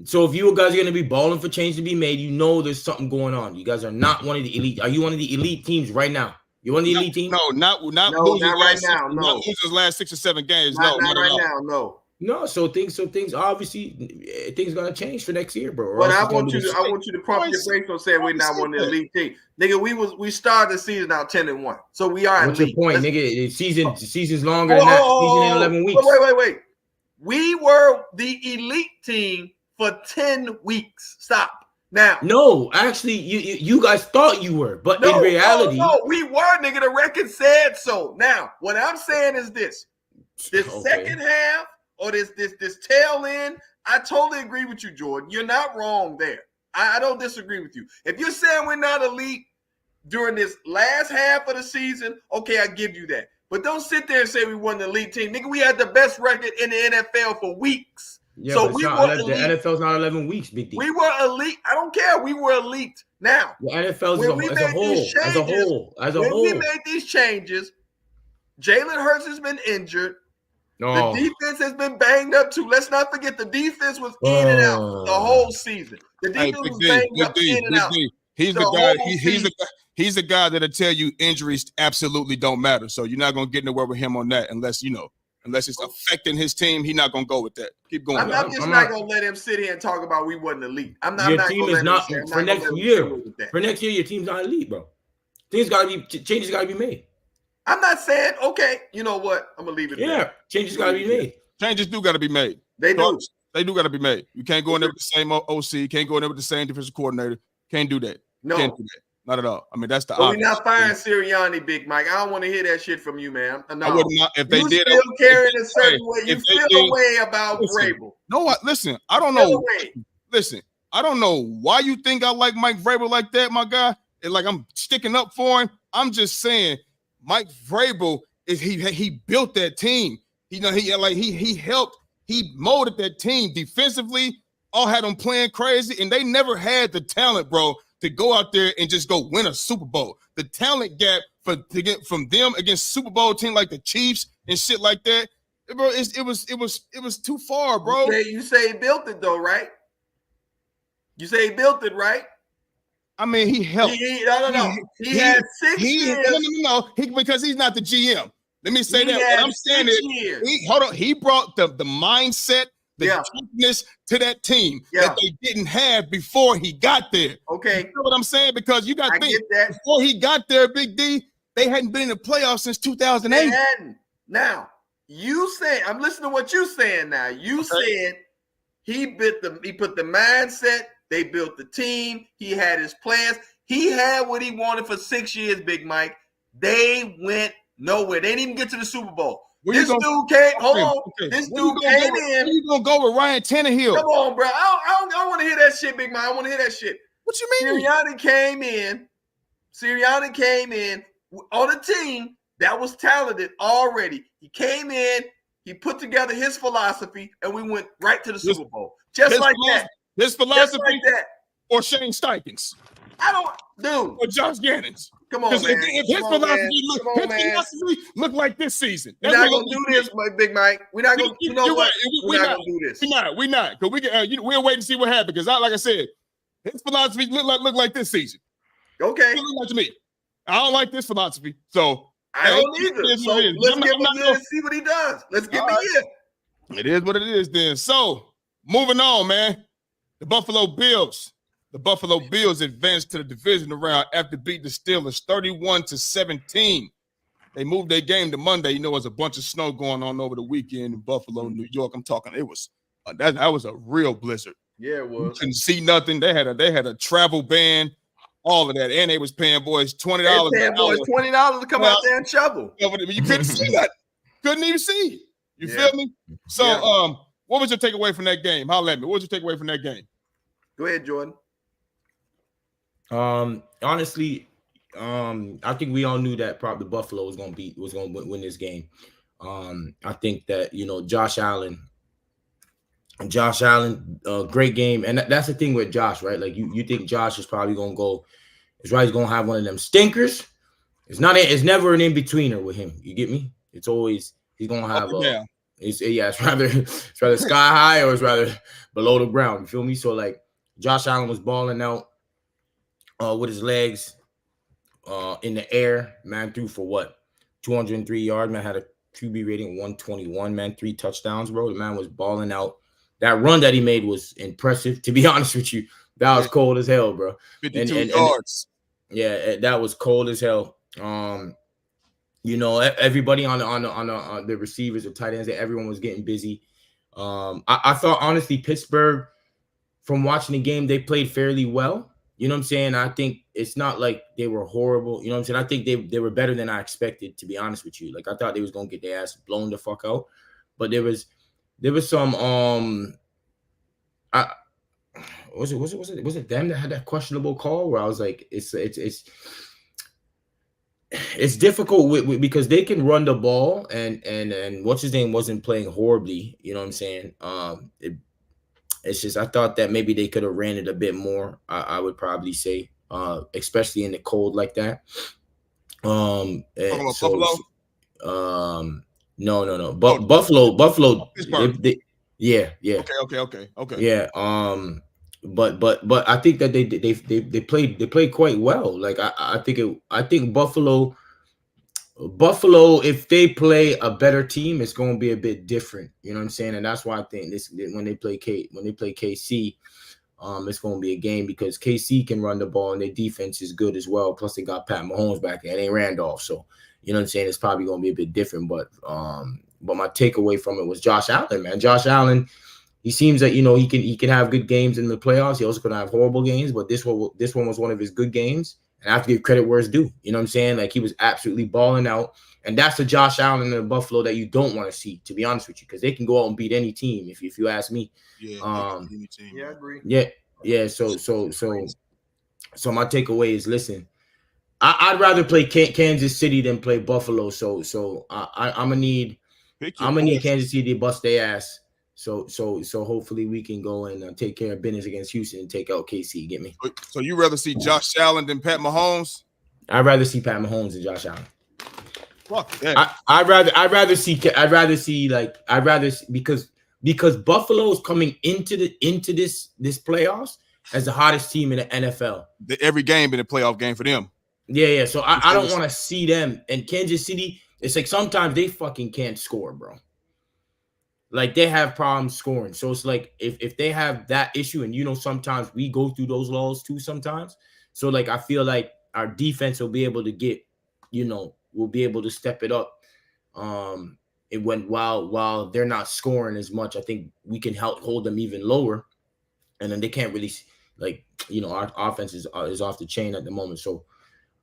So if you guys are going to be balling for change to be made, you know there's something going on. You guys are not one of the elite. Are you one of the elite teams right now? You one of the elite teams? No, not right now. No, not losing last 6 or 7 games. Not right now. No. No, so things obviously things gonna change for next year, bro. Or But else I it's gonna want be you the to pump your brakes on saying we're not one of the elite team. Nigga, we started the season out 10-1. So we are What's elite. your point, Let's, nigga? The season's longer than that. Season in 11 weeks. Wait. We were the elite team for 10 weeks. Stop. Now. No, actually, you guys thought you were, but in reality. No, we were, nigga. The record said so. Now, what I'm saying is this. This second half or this tail end, I totally agree with you, Jordan. You're not wrong there. I don't disagree with you. If you're saying we're not elite during this last half of the season, okay, I give you that. But don't sit there and say we won the elite team. Nigga, we had the best record in the NFL for weeks. Yeah, so but we were elite. The NFL's not 11 weeks, Big D. We were elite. I don't care. We were elite. Now, the NFL as a whole. When we made these changes, Jalen Hurts has been injured. No. The defense has been banged up too. Let's not forget the defense was in and out the whole season. The defense was banged up in and out. He's the guy. He's the guy that'll tell you injuries absolutely don't matter. So you're not gonna get nowhere with him on that unless it's affecting his team. He's not gonna go with that. Keep going. I'm just not gonna let him sit here and talk about we wasn't elite. Your team is not for next year. For next year, your team's not elite, bro. Changes gotta be made. I'm not saying, okay, you know what? I'm gonna leave it there. Changes gotta be made. Changes do gotta be made. They do. They do gotta be made. You can't go in there with the same OC. Can't go in there with the same defensive coordinator. Can't do that. No. Can't do that. Not at all. I mean, that's the obvious. We're not firing Sirianni, Big Mike. I don't want to hear that shit from you, man. No. I would not. If they did, still carrying a certain way. You feel a way about Vrabel. No, listen. I don't know. Listen, I don't know why you think I like Mike Vrabel like that, my guy. And like I'm sticking up for him. I'm just saying, Mike Vrabel is he built that team. He helped. He molded that team defensively. All had them playing crazy, and they never had the talent, bro, to go out there and just go win a Super Bowl. The talent gap to get from them against Super Bowl team like the Chiefs and shit like that, bro. It was too far, bro. You say he built it though, right? You say he built it, right? I mean, he helped. No. He had 6 years. No. Because he's not the GM. Let me say that. What I'm saying is, he brought the mindset, the toughness to that team that they didn't have before he got there. Okay. You know what I'm saying? Because you got to think, before he got there, Big D, they hadn't been in the playoffs since 2008. They hadn't. Now, you say, I'm listening to what you're saying now. You said he put the mindset, they built the team, he had his plans. He had what he wanted for 6 years, Big Mike. They went nowhere. They didn't even get to the Super Bowl. This dude came in. Where you gonna go with Ryan Tannehill? Come on, bro. I don't want to hear that shit, Big Mike. I want to hear that shit. What you mean? Sirianni came in on a team that was talented already. He came in, he put together his philosophy, and we went right to the Super Bowl. Just like that. His philosophy, just like that. Or Shane Steichen's. Dude. Or Josh Gannon's. Come on, man. If his philosophy look like this season. We're not gonna do this, Big Mike. We're not gonna. You know what? We're not gonna do this. We're not. Because we'll wait and see what happens. Because like I said, his philosophy look like this season. Okay. Look like to me. I don't like this philosophy. So I don't either. So let's give him a year and see what he does. Let's give him a year. It is what it is then. So moving on, man. The Buffalo Bills advanced to the divisional round after beating the Steelers 31-17. They moved their game to Monday. You know, there's a bunch of snow going on over the weekend in Buffalo, New York. I'm talking, it was that was a real blizzard. Yeah, it was. You couldn't see nothing. They had a travel ban, all of that, and they was paying boys $20. Paying boys $20 to come out there and shovel. You couldn't see that. Couldn't even see. You feel me? So, what was your takeaway from that game? Holla at me. What was your takeaway from that game? Go ahead, Jordan. Honestly, I think we all knew that probably Buffalo was going to win this game. I think that, Josh Allen, great game. And that's the thing with Josh, right? Like you think Josh is probably going to go, he's going to have one of them stinkers. It's never an in-betweener with him. You get me? It's always, he's going to have it's rather sky high or it's rather below the ground. You feel me? So like Josh Allen was balling out with his legs in the air. Man threw for 203 yards. Man had a QB rating 121, man. 3 touchdowns, bro. The man was balling out. That run that he made was impressive, to be honest with you. That was cold as hell, bro. 52 yards. Yeah, that was cold as hell. Everybody on the receivers or tight ends, everyone was getting busy. I thought honestly Pittsburgh, from watching the game, they played fairly well. You know what I'm saying? I think it's not like they were horrible. You know what I'm saying? I think they were better than I expected, to be honest with you. Like I thought they was gonna get their ass blown the fuck out, but there was some was it them that had that questionable call where I was like, it's difficult because they can run the ball and what's his name wasn't playing horribly. You know what I'm saying? It's just I thought that maybe they could have ran it a bit more. I would probably say, especially in the cold like that. No. But Buffalo. Yeah. Okay. Yeah. But I think that they played quite well. Like I think Buffalo, if they play a better team, it's going to be a bit different. You know what I'm saying? And that's why I think when they play KC, it's going to be a game because KC can run the ball and their defense is good as well. Plus they got Pat Mahomes back there and ain't Randolph. So, you know what I'm saying? It's probably going to be a bit different. But my takeaway from it was Josh Allen, man. Josh Allen, he seems that, he can have good games in the playoffs. He also could have horrible games, but this one was one of his good games. And I have to give credit where it's due. You know what I'm saying? Like he was absolutely balling out. And that's the Josh Allen in Buffalo that you don't want to see, to be honest with you, because they can go out and beat any team if you ask me. Yeah, any team. Yeah, I agree. Yeah. So my takeaway is, listen, I'd rather play Kansas City than play Buffalo. So I'm gonna need Kansas City to bust their ass. So hopefully we can go and take care of business against Houston and take out KC. Get me? So you rather see Josh Allen than Pat Mahomes? I'd rather see Pat Mahomes than Josh Allen. Fuck that. I'd rather see because Buffalo is coming into this playoffs as the hottest team in the NFL. Every game been a playoff game for them. Yeah. So I don't want to see them. And Kansas City, it's like sometimes they fucking can't score, bro. Like they have problems scoring. So it's like if they have that issue, and sometimes we go through those laws too sometimes. So like I feel like our defense will be able to get, we'll be able to step it up. It went while they're not scoring as much. I think we can help hold them even lower. And then they can't really our offense is off the chain at the moment. So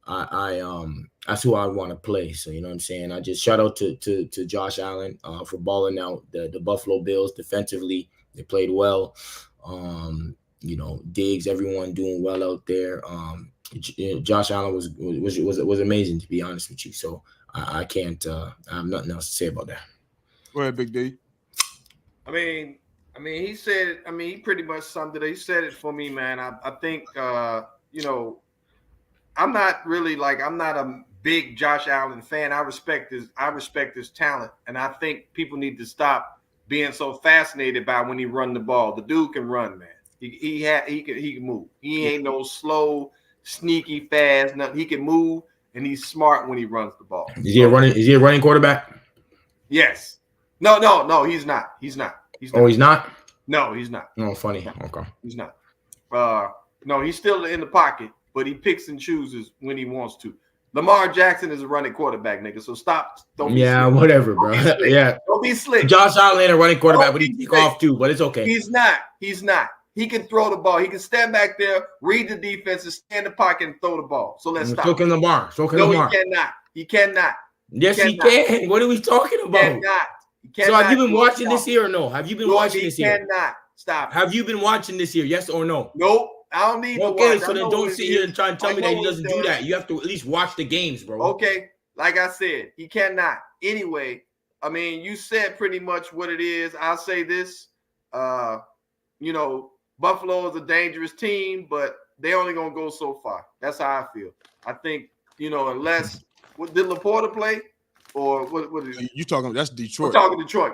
that's who I want to play. So you know what I'm saying? I just shout out to Josh Allen for balling out. The Buffalo Bills defensively, they played well. Diggs, everyone doing well out there. Josh Allen was amazing, to be honest with you. So I can't I have nothing else to say about that. Go ahead, Big D. I mean, he said it. I mean, he pretty much summed it up. He said it for me, man. I think I'm not a big Josh Allen fan. I respect his talent, and I think people need to stop being so fascinated by when he run the ball. The dude can run, man. He can move. He ain't no slow, sneaky, fast. Nothing. He can move, and he's smart when he runs the ball. Is he a running quarterback? Yes. No. He's not. Oh, he's not. No, he's not. Oh, funny. Okay. He's not. No, he's still in the pocket, but he picks and chooses when he wants to. Lamar Jackson is a running quarterback, nigga. So stop. Don't be slick. Whatever, bro. Yeah. Don't be slick. Josh Allen ain't a running quarterback, but he kick off too, but it's okay. He's not. He can throw the ball. He can stand back there, read the defense, and stand in the pocket and throw the ball. So let's stop. So can Lamar. He cannot. Yes, he can. What are we talking about? He cannot. So have you been watching this year or no? Have you been watching this year? He cannot. Stop. Have you been watching this year? Yes or no? Nope. I don't need to watch. Okay, so then don't sit here and try and tell me that he doesn't do that. You have to at least watch the games, bro. Okay. Like I said, he cannot. Anyway, I mean, you said pretty much what it is. I'll say this. Buffalo is a dangerous team, but they only going to go so far. That's how I feel. I think, unless – did Laporta play? Or what is it? You talking – that's Detroit. Talking Detroit.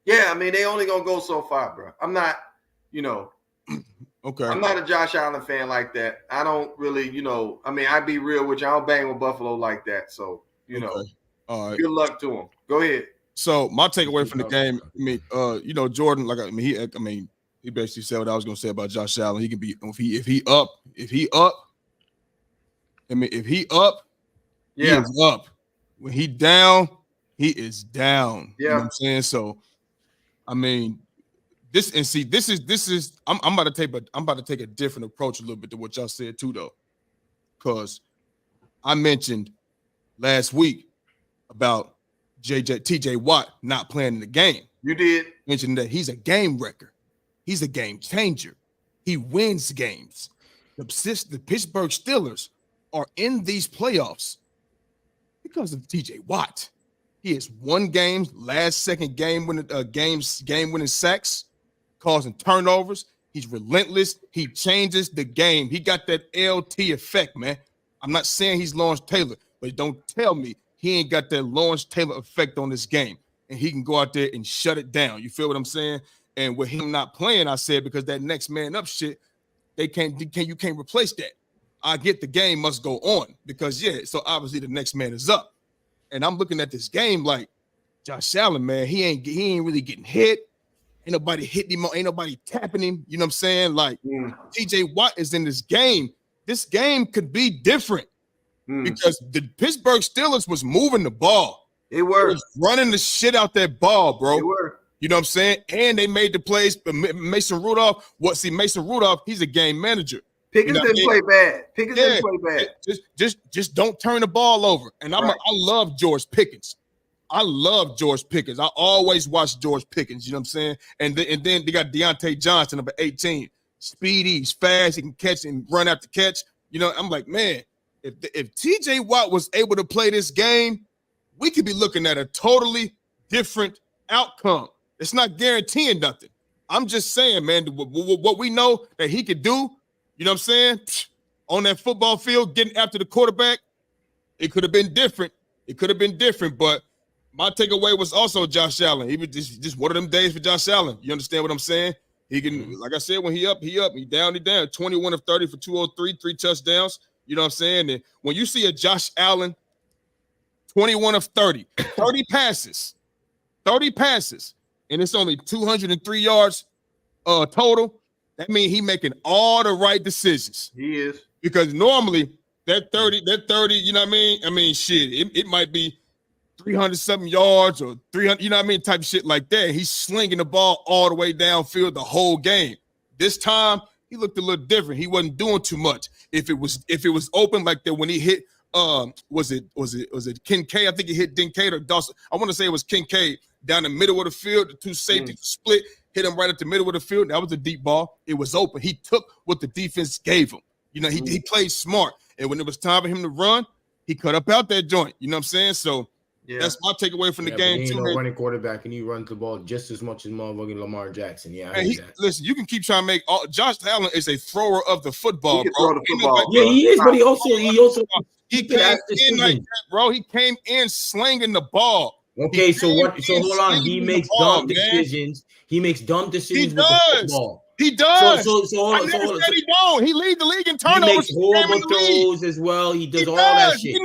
Yeah, I mean, they only going to go so far, bro. I'm not – okay. I'm not a Josh Allen fan like that. I don't really, I'd be real with you. I don't bang with Buffalo like that. So, Okay. All right. Good luck to him. Go ahead. So my takeaway from the game, Jordan, he basically said what I was gonna say about Josh Allen. He can be if he up, he is up. When he down, he is down. Yeah. You know what I'm saying? So, I mean, this is I'm about to take a different approach a little bit to what y'all said too, though. Because I mentioned last week about TJ Watt not playing in the game. You did. Mentioned that he's a game wrecker. He's a game changer. He wins games. The Pittsburgh Steelers are in these playoffs because of TJ Watt. He has won games, second game winning sacks, causing turnovers. He's relentless. He changes the game. He got that LT effect, man. I'm not saying he's Lawrence Taylor, but don't tell me he ain't got that Lawrence Taylor effect on this game. And he can go out there and shut it down. You feel what I'm saying? And with him not playing, I said, because that next man up shit, you can't replace that. I get the game must go on because, so obviously the next man is up. And I'm looking at this game like Josh Allen, man, he ain't really getting hit. Ain't nobody hitting him. Ain't nobody tapping him. You know what I'm saying? Like TJ Watt is in this game. This game could be different because the Pittsburgh Steelers was moving the ball. They were running the shit out that ball, bro. They were. You know what I'm saying? And they made the plays. But Mason Rudolph, Mason Rudolph, he's a game manager. Pickens didn't play bad. Pickens didn't play bad. Just don't turn the ball over. And I love George Pickens. I love George Pickens. I always watch George Pickens. You know what I'm saying? And then they got Deontay Johnson, number 18. Speedy, he's fast. He can catch and run after catch. You know, I'm like, man, if TJ Watt was able to play this game, we could be looking at a totally different outcome. It's not guaranteeing nothing. I'm just saying, man, what we know that he could do, you know what I'm saying? On that football field, getting after the quarterback, it could have been different. But my takeaway was also Josh Allen. He was just one of them days for Josh Allen. You understand what I'm saying? He can, like I said, when he up. He down. 21 of 30 for 203, 3 touchdowns. You know what I'm saying? And when you see a Josh Allen, 21 of 30, 30 passes, and it's only 203 yards total, that means he making all the right decisions. He is. Because normally that 30, you know what I mean? I mean, shit, it might be 300-something yards or 300, you know what I mean, type of shit like that. He's slinging the ball all the way downfield the whole game. This time, he looked a little different. He wasn't doing too much. If it was open like that when he hit, was it Kincaid? I think he hit Kincaid or Dawson. I want to say it was Kincaid down the middle of the field. The two safeties split, hit him right at the middle of the field. That was a deep ball. It was open. He took what the defense gave him. You know, he played smart. And when it was time for him to run, he cut up out that joint. You know what I'm saying? So that's my takeaway from the game. He too. ain't no running quarterback, and he runs the ball just as much as motherfucking Lamar Jackson. Yeah, listen, you can keep trying to make Josh Allen is a thrower of the football, he bro. Throw the football, yeah, he is, but he also he came in like that, bro. He came in slinging the ball. Okay, so hold on. He makes dumb decisions. He makes dumb decisions with the football. He does. So I never said he don't. He leads the league in turnovers. He makes horrible throws as well. He does all that shit.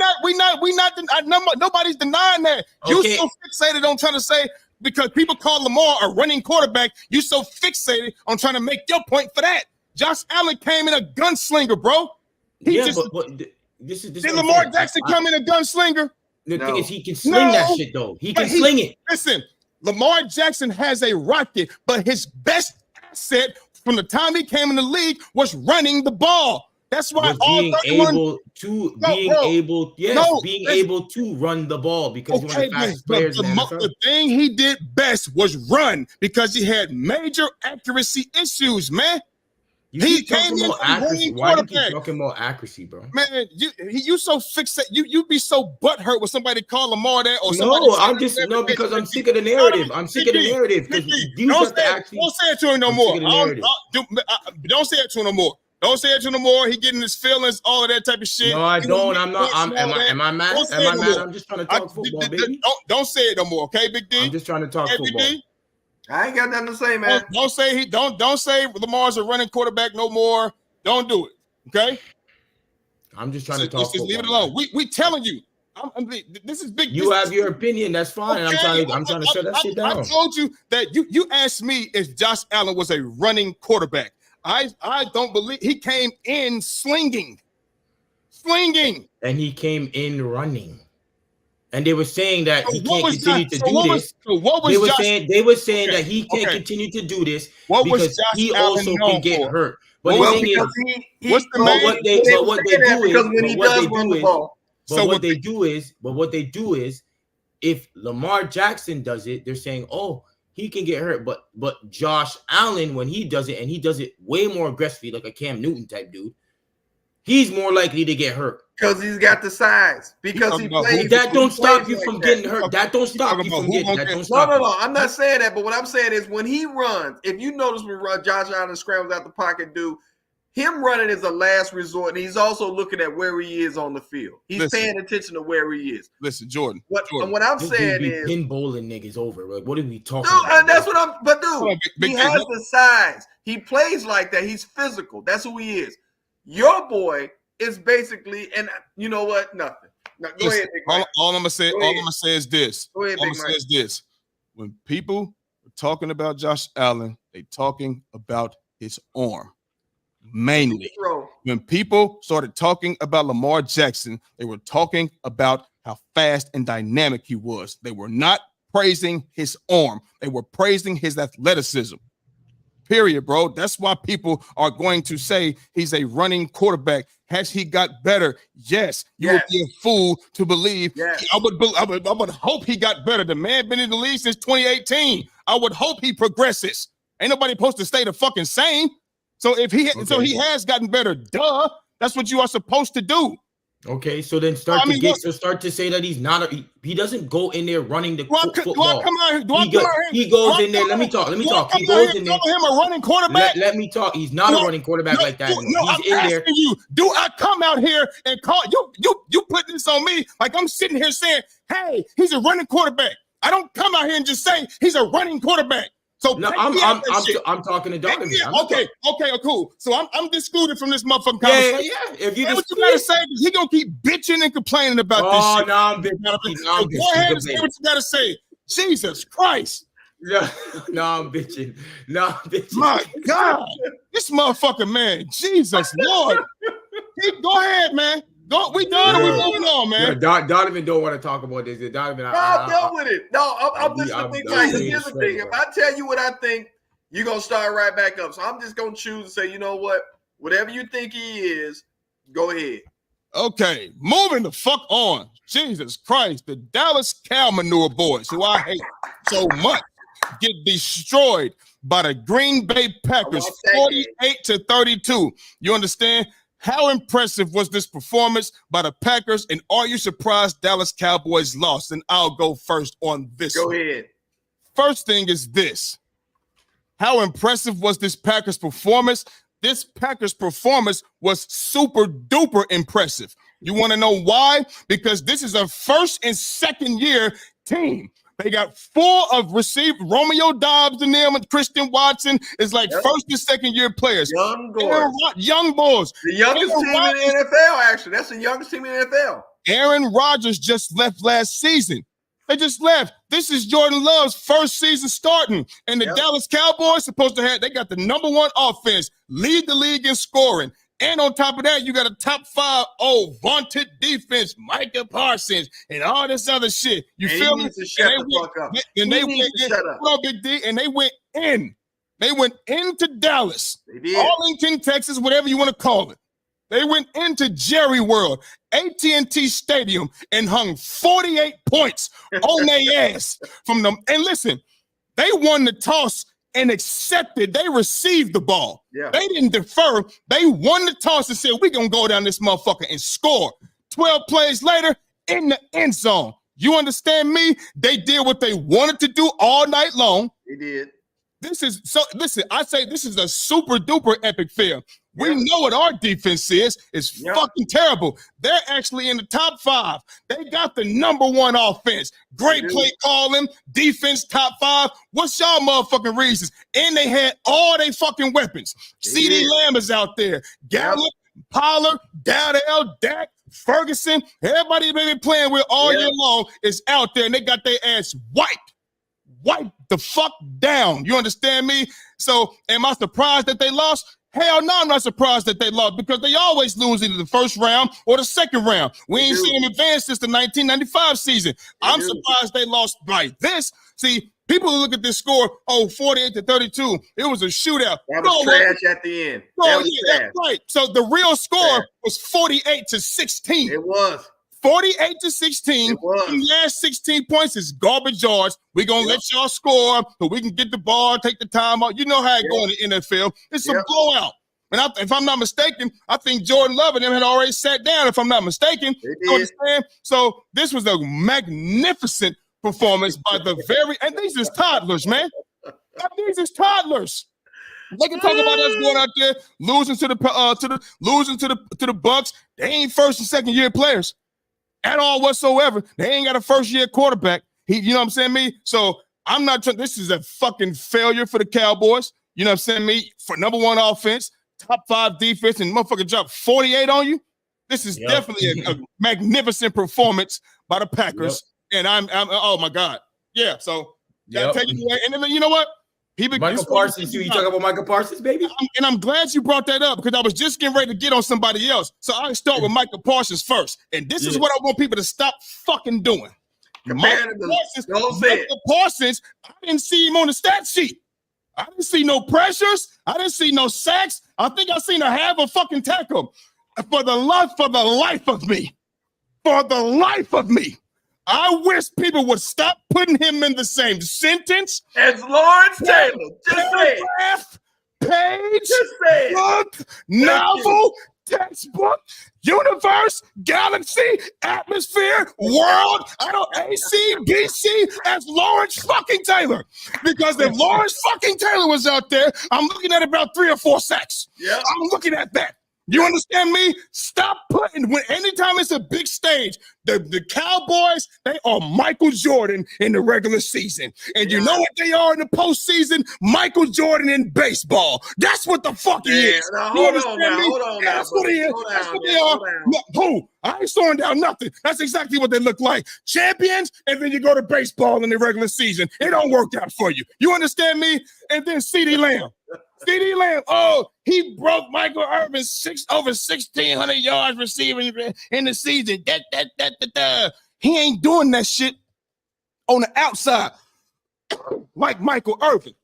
Nobody's denying that. Okay. You so fixated on trying to say because people call Lamar a running quarterback. You so fixated on trying to make your point for that. Josh Allen came in a gunslinger, bro. Did Lamar Jackson come in a gunslinger? The thing is, he can sling that shit though. He can sling it. Listen, Lamar Jackson has a rocket, but his best asset from the time he came in the league was running the ball. That's why being able to run the ball because one of the fastest players in the NFL. The thing he did best was run because he had major accuracy issues, man. He came in accuracy. Why do you keep talking about accuracy, bro? Man, you so fixated. You be so butthurt when somebody call Lamar that or somebody. Because I'm sick of the narrative. I'm sick of the narrative. Don't say it to him no more. Don't say it to him no more. Don't say it to him no more. He getting his feelings, all of that type of shit. No, I don't. I'm not. Am I mad? Am I mad? I'm just trying to talk football, baby. Don't say it no more, okay, Big D? I'm just trying to talk football. I ain't got nothing to say, man. Don't say Lamar's a running quarterback no more. Don't do it. Okay? I'm just trying to talk. Just leave it alone. We telling you, This is big. You have your opinion. That's fine. Okay. I'm trying to shut that shit down. I told you that you asked me if Josh Allen was a running quarterback. I don't believe he came in slinging, and he came in running. And they were saying that he can't continue to do this. They were saying that he can't continue to do this because he also can get hurt. But the thing is, what they do is, if Lamar Jackson does it, they're saying, oh, he can get hurt. But Josh Allen, when he does it, and he does it way more aggressively, like a Cam Newton type dude, he's more likely to get hurt. Because he's got the size. Because he plays. That don't stop you from getting hurt. That don't stop you from getting hurt. No. I'm not saying that. But what I'm saying is when he runs, if you notice when Josh Allen scrambles out the pocket, him running is a last resort. And he's also looking at where he is on the field. He's paying attention to where he is. Listen, Jordan. What I'm saying is pinballing niggas over. Like, what are we talking about? And that's what he has the size. He plays like that. He's physical. That's who he is. Your boy is basically, and you know what? Nothing. Now, go ahead, Big Mike. All I'm gonna say is this. Go ahead, Big Mike. When people are talking about Josh Allen, they talking about his arm. Mainly. When people started talking about Lamar Jackson, they were talking about how fast and dynamic he was. They were not praising his arm. They were praising his athleticism. Period, bro. That's why people are going to say he's a running quarterback. Has he got better? Yes. You would be a fool to believe. Yes. I would hope he got better. The man been in the league since 2018. I would hope he progresses. Ain't nobody supposed to stay the fucking same. So if he has gotten better, duh. That's what you are supposed to do. Okay, so then start to say that he's not he doesn't go in there running the football. He goes in there. Let me talk. He goes in there. Him a running quarterback. Let me talk. He's not a running quarterback like that. He's in there. You, do I come out here and call you put this on me like I'm sitting here saying, hey, he's a running quarterback. I don't come out here and just say he's a running quarterback. So no, I'm talking to Donovan. Okay, cool. So I'm excluded from this motherfucking conversation. Yeah. If you what you gotta say, he gonna keep bitching and complaining about this shit. No, I'm bitching. Go ahead and say what you gotta say. Jesus Christ. Yeah, no, I'm bitching. My God, this motherfucker, man. Jesus Lord. Go ahead, man. We done. We moving on, man. Donovan don't want to talk about this. Donovan, I'm done with it. No, I'm just thinking. Here's the thing. If I tell you what I think, you're gonna start right back up. So I'm just gonna choose to say, you know what? Whatever you think he is, go ahead. Okay, moving the fuck on. Jesus Christ, the Dallas Cow Manure Boys, who I hate so much, get destroyed by the Green Bay Packers, 48-32. You understand? How impressive was this performance by the Packers, and are you surprised Dallas Cowboys lost? And I'll go first on this. Go ahead. First thing is this. How impressive was this Packers performance? This Packers performance was super duper impressive. You want to know why? Because this is a first and second year team. They got full of received Romeo Dobbs and them, and Christian Watson is like first and second year players. Young boys. The youngest team in the NFL, actually. That's the youngest team in the NFL. Aaron Rodgers just left last season. They just left. This is Jordan Love's first season starting. And the Dallas Cowboys they got the #1 offense, lead the league in scoring. And on top of that, you got a top 5 vaunted defense, Micah Parsons, and all this other shit. You feel me? And they went in. They went into Dallas, Arlington, Texas, whatever you want to call it. They went into Jerry World, AT&T Stadium, and hung 48 points on their ass from them. And listen, they won the toss and accepted. They received the ball. Yeah. They didn't defer. They won the toss and said, we're going to go down this motherfucker and score. 12 plays later, in the end zone. You understand me? They did what they wanted to do all night long. They did. Listen, I say this is a super duper epic fail. We know what our defense is. It's fucking terrible. They're actually in the top 5. They got the #1 offense. Great play calling, defense top 5. What's y'all motherfucking reasons? And they had all they fucking weapons. CeeDee Lamb is out there. Gallup, Pollard, Dowdell, Dak, Ferguson, everybody they've been playing with all year long is out there, and they got their ass wiped the fuck down. You understand me? So am I surprised that they lost? Hell no, I'm not surprised that they lost because they always lose either the first round or the second round. We ain't seen them advance since the 1995 season. I'm surprised they lost by this. See, people look at this score, 48-32. It was a shootout. That was trash at the end. That's right. So the real score was 48-16. It was. 48-16. The last 16 points is garbage yards. We're going to let y'all score so we can get the ball, take the time out. You know how it goes in the NFL. It's a blowout. And if I'm not mistaken, I think Jordan Love and them had already sat down, if I'm not mistaken. You understand? So this was a magnificent performance by and these is toddlers, man. These is toddlers. They can talk about us going out there losing to the Bucks. They ain't first and second year players at all whatsoever. They ain't got a first year quarterback. You know what I'm saying, me? So I'm not trying. This is a fucking failure for the Cowboys. You know what I'm saying, me? For number one offense, top 5 defense, and motherfucker dropped 48 on you. This is definitely a magnificent performance by the Packers. And I'm oh my God. Yeah. So gotta take it away. And then you know what? Michael Parsons, you talk about Michael Parsons, baby? And I'm glad you brought that up because I was just getting ready to get on somebody else. So I'll start with Michael Parsons first. And this is what I want people to stop fucking doing. Michael Parsons, I didn't see him on the stat sheet. I didn't see no pressures. I didn't see no sacks. I think I seen a half a fucking tackle. For the life of me, I wish people would stop putting him in the same sentence as Lawrence Taylor. Just say it. Page, just say it. Book, novel, textbook, universe, galaxy, atmosphere, world. I don't AC, BC as Lawrence fucking Taylor. Because if Lawrence fucking Taylor was out there, I'm looking at about 3 or 4 sacks. Yeah, I'm looking at that. You understand me? Stop putting, anytime it's a big stage, the Cowboys, they are Michael Jordan in the regular season. And you know what they are in the postseason? Michael Jordan in baseball. That's what the fuck he is. Now, hold on now. That's what he is. That's what they are. Who? I ain't slowing down nothing. That's exactly what they look like. Champions, and then you go to baseball in the regular season. It don't work out for you. You understand me? And then CeeDee Lamb. CeeDee Lamb, he broke Michael Irvin's over 1,600 yards receiving in the season. He ain't doing that shit on the outside like Michael Irvin.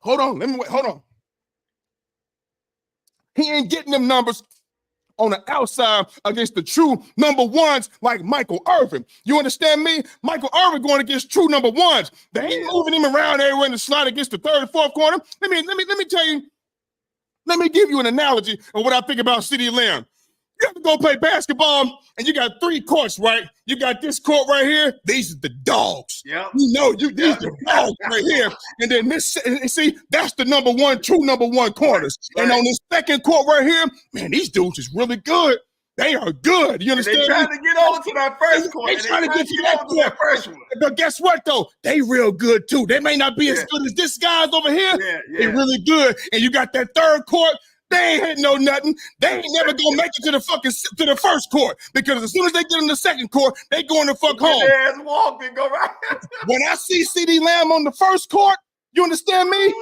Hold on. He ain't getting them numbers on the outside against the true number ones like Michael Irvin. You understand me? Michael Irvin going against true number ones. They ain't moving him around everywhere in the slot against the third and fourth corner. Let me tell you. Let me give you an analogy of what I think about CeeDee Lamb. You have to go play basketball, and you got 3 courts, right? You got this court right here. These are the dogs. Yeah. These are the dogs right here. And then this, see, that's the true number one corners. Right. And on this second court right here, man, these dudes is really good. They are good. You understand? They're trying to get over to that first court. They're trying to get to that first one. But guess what, though? They real good, too. They may not be as good as this guy's over here. They're really good. And you got that third court. They ain't hitting no nothing. They ain't never gonna make it to the first court because as soon as they get in the second court, they going to fuck home. Their ass walk and go right. When I see CeeDee Lamb on the first court, you understand me?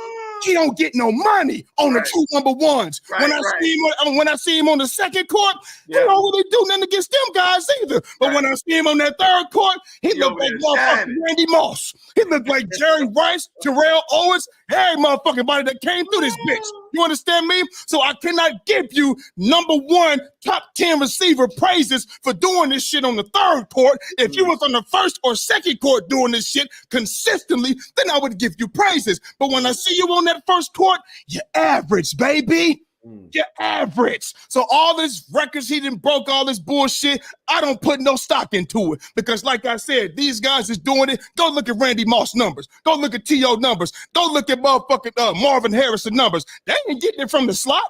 He don't get no money on the true number ones. When I see him on the second court, he don't really do nothing against them guys either. But when I see him on that third court, he look like motherfucking Randy Moss. He look like Jerry Rice, Terrell Owens, every motherfucking body that came through this bitch. You understand me? So I cannot give you number 1 top 10 receiver praises for doing this shit on the third court. If you was on the first or second court doing this shit consistently, then I would give you praises. But when I see you on that first court, you're average, baby. You're average. So all this records he done broke, all this bullshit, I don't put no stock into it. Because like I said, these guys is doing it. Go look at Randy Moss numbers. Go look at T.O. numbers. Go look at motherfucking Marvin Harrison numbers. They ain't getting it from the slot.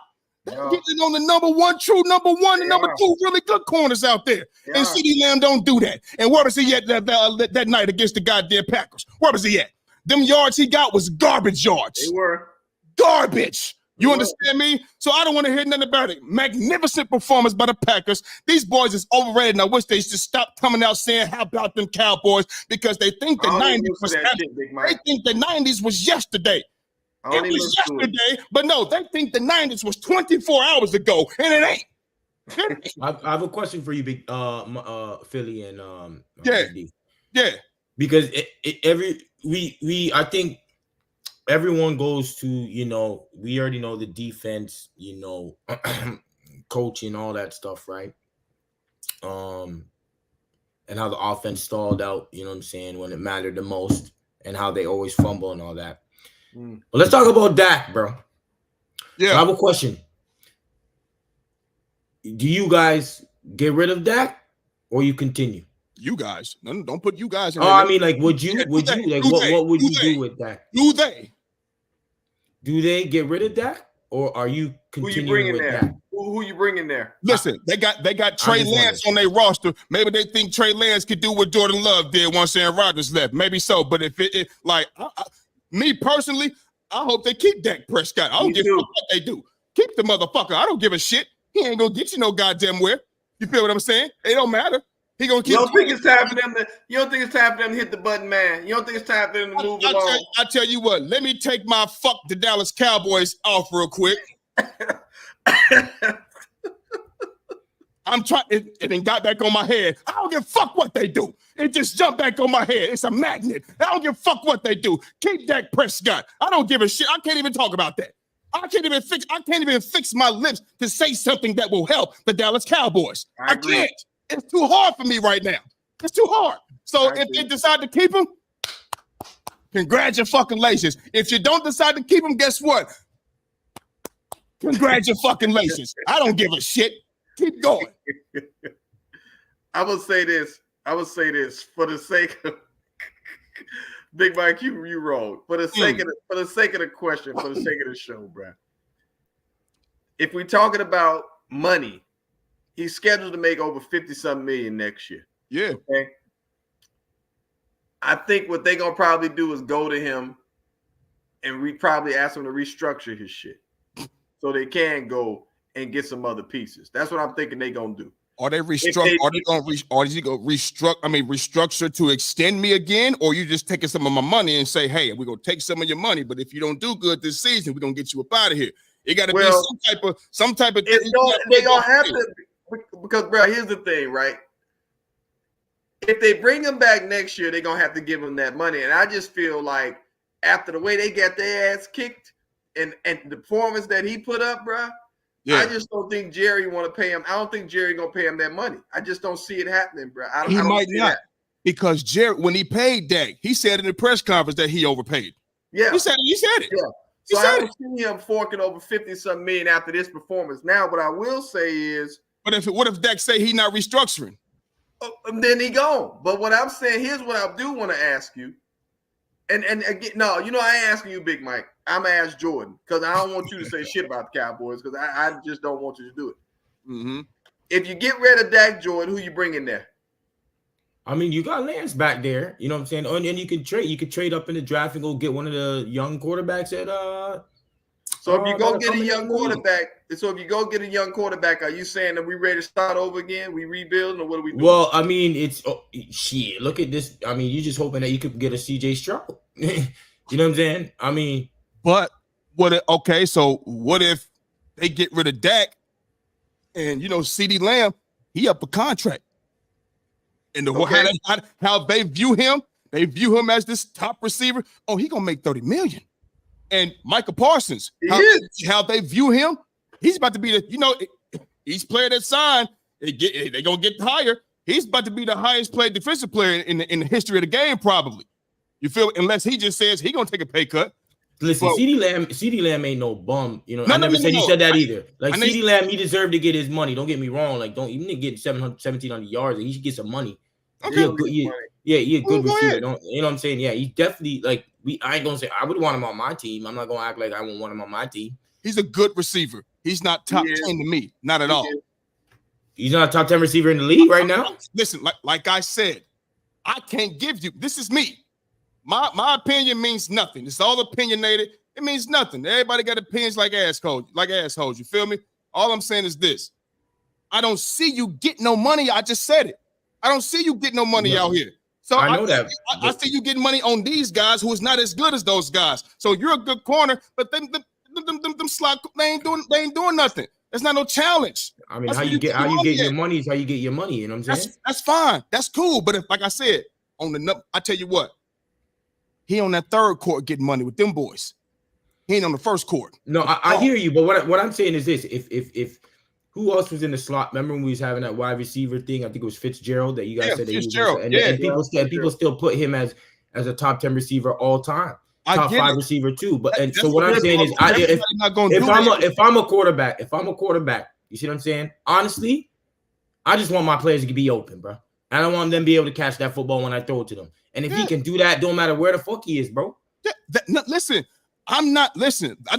They're getting it on the number 1, true number 1, and number 2 really good corners out there. And CeeDee Lamb don't do that. And where was he at that night against the goddamn Packers? Where was he at? Them yards he got was garbage yards. They were. Garbage. You understand me? So I don't want to hear nothing about it. Magnificent performance by the Packers. These boys is overrated, and I wish they should stop coming out saying, how about them Cowboys? Because they think the 90s was they think the 90s was yesterday. It was yesterday, but no, they think the 90s was 24 hours ago, and it ain't. I have a question for you, big Philly and yeah. Because I think everyone goes to, we already know the defense, coaching, all that stuff, right? And how the offense stalled out, you know what I'm saying, when it mattered the most, and how they always fumble and all that. But let's talk about Dak, bro. Yeah. So I have a question. Do you guys get rid of Dak, or you continue? You guys, no, don't put you guys in. Oh, I mean, like, would you like what would you do with Dak? Do they get rid of Dak, or are you continuing with Dak? Who you bringing there? Listen, they got Trey Lance on their roster. Maybe they think Trey Lance could do what Jordan Love did once Aaron Rodgers left. Maybe so, but if it me personally, I hope they keep Dak Prescott. I don't give a fuck what they do. Keep the motherfucker. I don't give a shit. He ain't gonna get you no goddamn where. You feel what I'm saying? It don't matter. He gonna keep. You don't think it's time for them to hit the button, man? You don't think it's time for them to move along? I tell you what. Let me take my fuck the Dallas Cowboys off real quick. I'm trying. It got back on my head. I don't give a fuck what they do. It just jumped back on my head. It's a magnet. I don't give a fuck what they do. Keep Dak Prescott. I don't give a shit. I can't even talk about that. I can't even fix my lips to say something that will help the Dallas Cowboys. I can't. It's too hard for me right now. It's too hard. So if they decide to keep him, congratulations. If you don't decide to keep him, guess what? Congratulations. I don't give a shit. Keep going. I will say this for the sake of Big Mike, you rolled. For the sake of the question, for the sake of the show, bro. If we're talking about money, he's scheduled to make over 50-something million next year. Yeah. Okay. I think what they're gonna probably do is go to him and we probably ask him to restructure his shit so they can go and get some other pieces. That's what I'm thinking they're gonna do. Are they restructure? Are is he gonna restructure to extend me again, or you just taking some of my money and say, hey, we're gonna take some of your money, but if you don't do good this season, we're gonna get you up out of here. It gotta be some type of they don't have to, because bro, here's the thing, right? If they bring him back next year, they're gonna have to give him that money. And I just feel like after the way they got their ass kicked and the performance that he put up, bro. Yeah. I just don't think Jerry want to pay him. I don't think Jerry gonna pay him that money. I just don't see it happening, bro. He might not, because Jerry, when he paid Dak, he said in the press conference that he overpaid. Yeah, he said it. Yeah. So I don't see him forking over 50-something million after this performance. Now, what I will say is, what if Dak say he not restructuring? Then he gone. But what I'm saying, here's what I do want to ask you. And again, no, I ain't asking you, Big Mike. I'm gonna ask Jordan because I don't want you to say shit about the Cowboys because I just don't want you to do it. Mm-hmm. If you get rid of Dak, Jordan, who you bring in there? I mean, you got Lance back there. You know what I'm saying? And you can trade. You could trade up in the draft and go get one of the young quarterbacks at. So if you go get a young quarterback, are you saying that we ready to start over again? We rebuilding, or what are we doing? Well, I mean, it's shit. Look at this. I mean, you just hoping that you could get a CJ Stroud. You know what I'm saying? I mean, but so what if they get rid of Dak and CeeDee Lamb, he up a contract, and how they view him as this top receiver. Oh, he gonna make $30 million. And Micah Parsons, how they view him, he's about to be each player that signed, they gonna get higher. He's about to be the highest paid defensive player in the history of the game, probably. You feel? Unless he just says he gonna take a pay cut. Listen, CeeDee Lamb ain't no bum. I never said you said that either. Like CeeDee Lamb, he deserved to get his money. Don't get me wrong. Like, don't even get 1,700 yards. He should get some money. Okay. He a good receiver. You know what I'm saying? Yeah, he's definitely I ain't gonna say I would want him on my team. I'm not gonna act like I won't want him on my team. He's a good receiver. He's not top 10 to me, not at all. He's not a top 10 receiver in the league right now. Listen, like I said, I can't give you. This is me. My opinion means nothing. It's all opinionated. It means nothing. Everybody got opinions like assholes. You feel me? All I'm saying is this. I don't see you get no money. I just said it. I don't see you get no money out here. So I know that. I see you getting money on these guys who is not as good as those guys. So you're a good corner, but them slot they ain't doing nothing. There's not no challenge. I mean, how you get your money is how you get your money. You know what I'm saying? That's fine. That's cool. But if, like I said, I tell you what, he on that third court getting money with them boys. He ain't on the first court. No, I hear you, but what I'm saying is this: if who else was in the slot? Remember when we was having that wide receiver thing? I think it was Fitzgerald that you guys said that Fitzgerald. And people still put him as a top 10 receiver all time, top 5 receiver too. But so what I'm saying is, if I'm a quarterback, you see what I'm saying? Honestly, I just want my players to be open, bro. I don't want them to be able to catch that football when I throw it to them. And if he can do that, don't matter where the fuck he is, bro. Listen,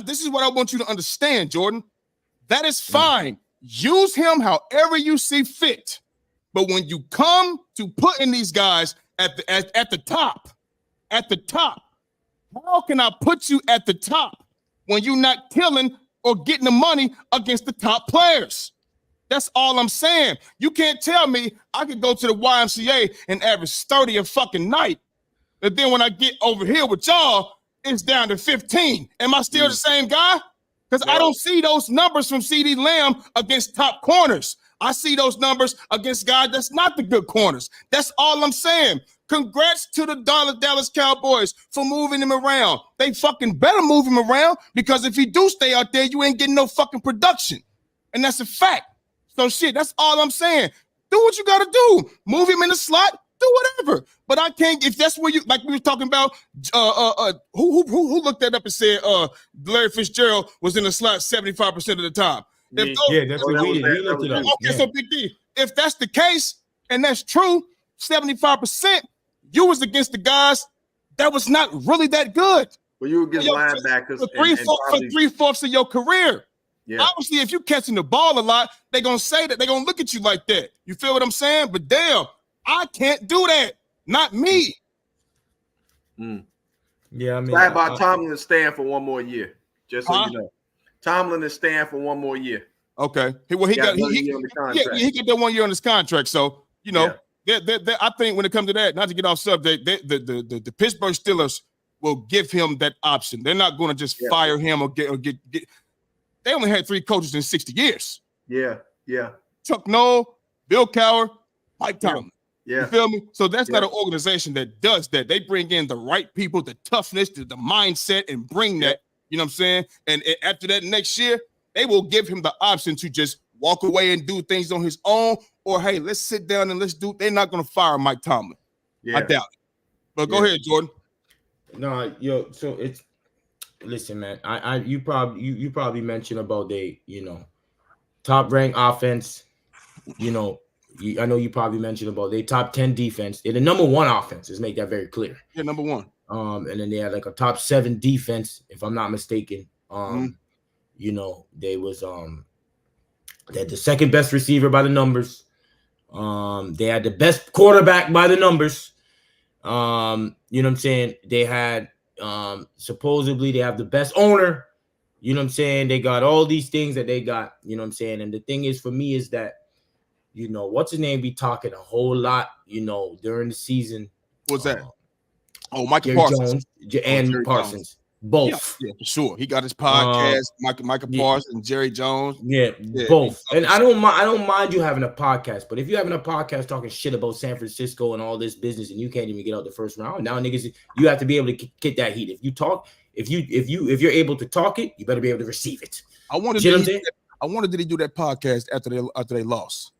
this is what I want you to understand, Jordan. That is fine. Use him however you see fit. But when you come to putting these guys at the top, how can I put you at the top when you're not killing or getting the money against the top players? That's all I'm saying. You can't tell me I could go to the YMCA and average 30 a fucking night. And then when I get over here with y'all, it's down to 15. Am I still the same guy? Because I don't see those numbers from CeeDee Lamb against top corners. I see those numbers against guys that's not the good corners. That's all I'm saying. Congrats to the Dallas Cowboys for moving him around. They fucking better move him around because if he do stay out there, you ain't getting no fucking production. And that's a fact. So shit, that's all I'm saying. Do what you got to do. Move him in the slot. Do whatever. But I can't, if that's where you, like we were talking about, who looked that up and said Larry Fitzgerald was in the slot 75% of the time. That's what we did. We looked it up. Okay, so Big D, if that's the case, and that's true, 75%, you was against the guys that was not really that good. Well, you were against linebackers for three-fourths of your career. Yeah. Obviously, if you're catching the ball a lot, they're going to say that. They're going to look at you like that. You feel what I'm saying? But damn, I can't do that. Not me. Yeah, I mean, how about Tomlin is staying for one more year? Just so you know, Tomlin is staying for one more year. Okay. He got that 1 year on his contract. So you know, I think when it comes to that, not to get off subject, the Pittsburgh Steelers will give him that option. They're not going to just fire him or get. They only had 3 coaches in 60 years. Yeah. Chuck Noll, Bill Cowher, Mike Tomlin. Yeah. You feel me? So that's not an organization that does that. They bring in the right people, the toughness, the mindset, and bring that. You know what I'm saying? And after that next year, they will give him the option to just walk away and do things on his own. Or, hey, let's sit down and let's do. They're not going to fire Mike Tomlin. I doubt it. But go ahead, Jordan. No, so it's. Listen, man. You probably mentioned about top ranked offense. I know you probably mentioned about they top 10 defense. They're the number 1 offense. Let's make that very clear. Yeah, number 1. And then they had like a top 7 defense, if I'm not mistaken. They had the second best receiver by the numbers. They had the best quarterback by the numbers. You know what I'm saying? They had supposedly they have the best owner. You know what I'm saying? They got all these things that they got. You know what I'm saying? And the thing is for me is that what's his name be talking a whole lot, during the season. What's that? Michael Parsons. And Parsons. Both. Yeah, for sure. He got his podcast, Michael Parsons and Jerry Jones. Yeah, both. And I don't mind you having a podcast, but if you're having a podcast talking shit about San Francisco and all this business and you can't even get out the first round, now niggas, you have to be able to get that heat. If you're able to talk it, you better be able to receive it. I wondered did he do that podcast after they lost.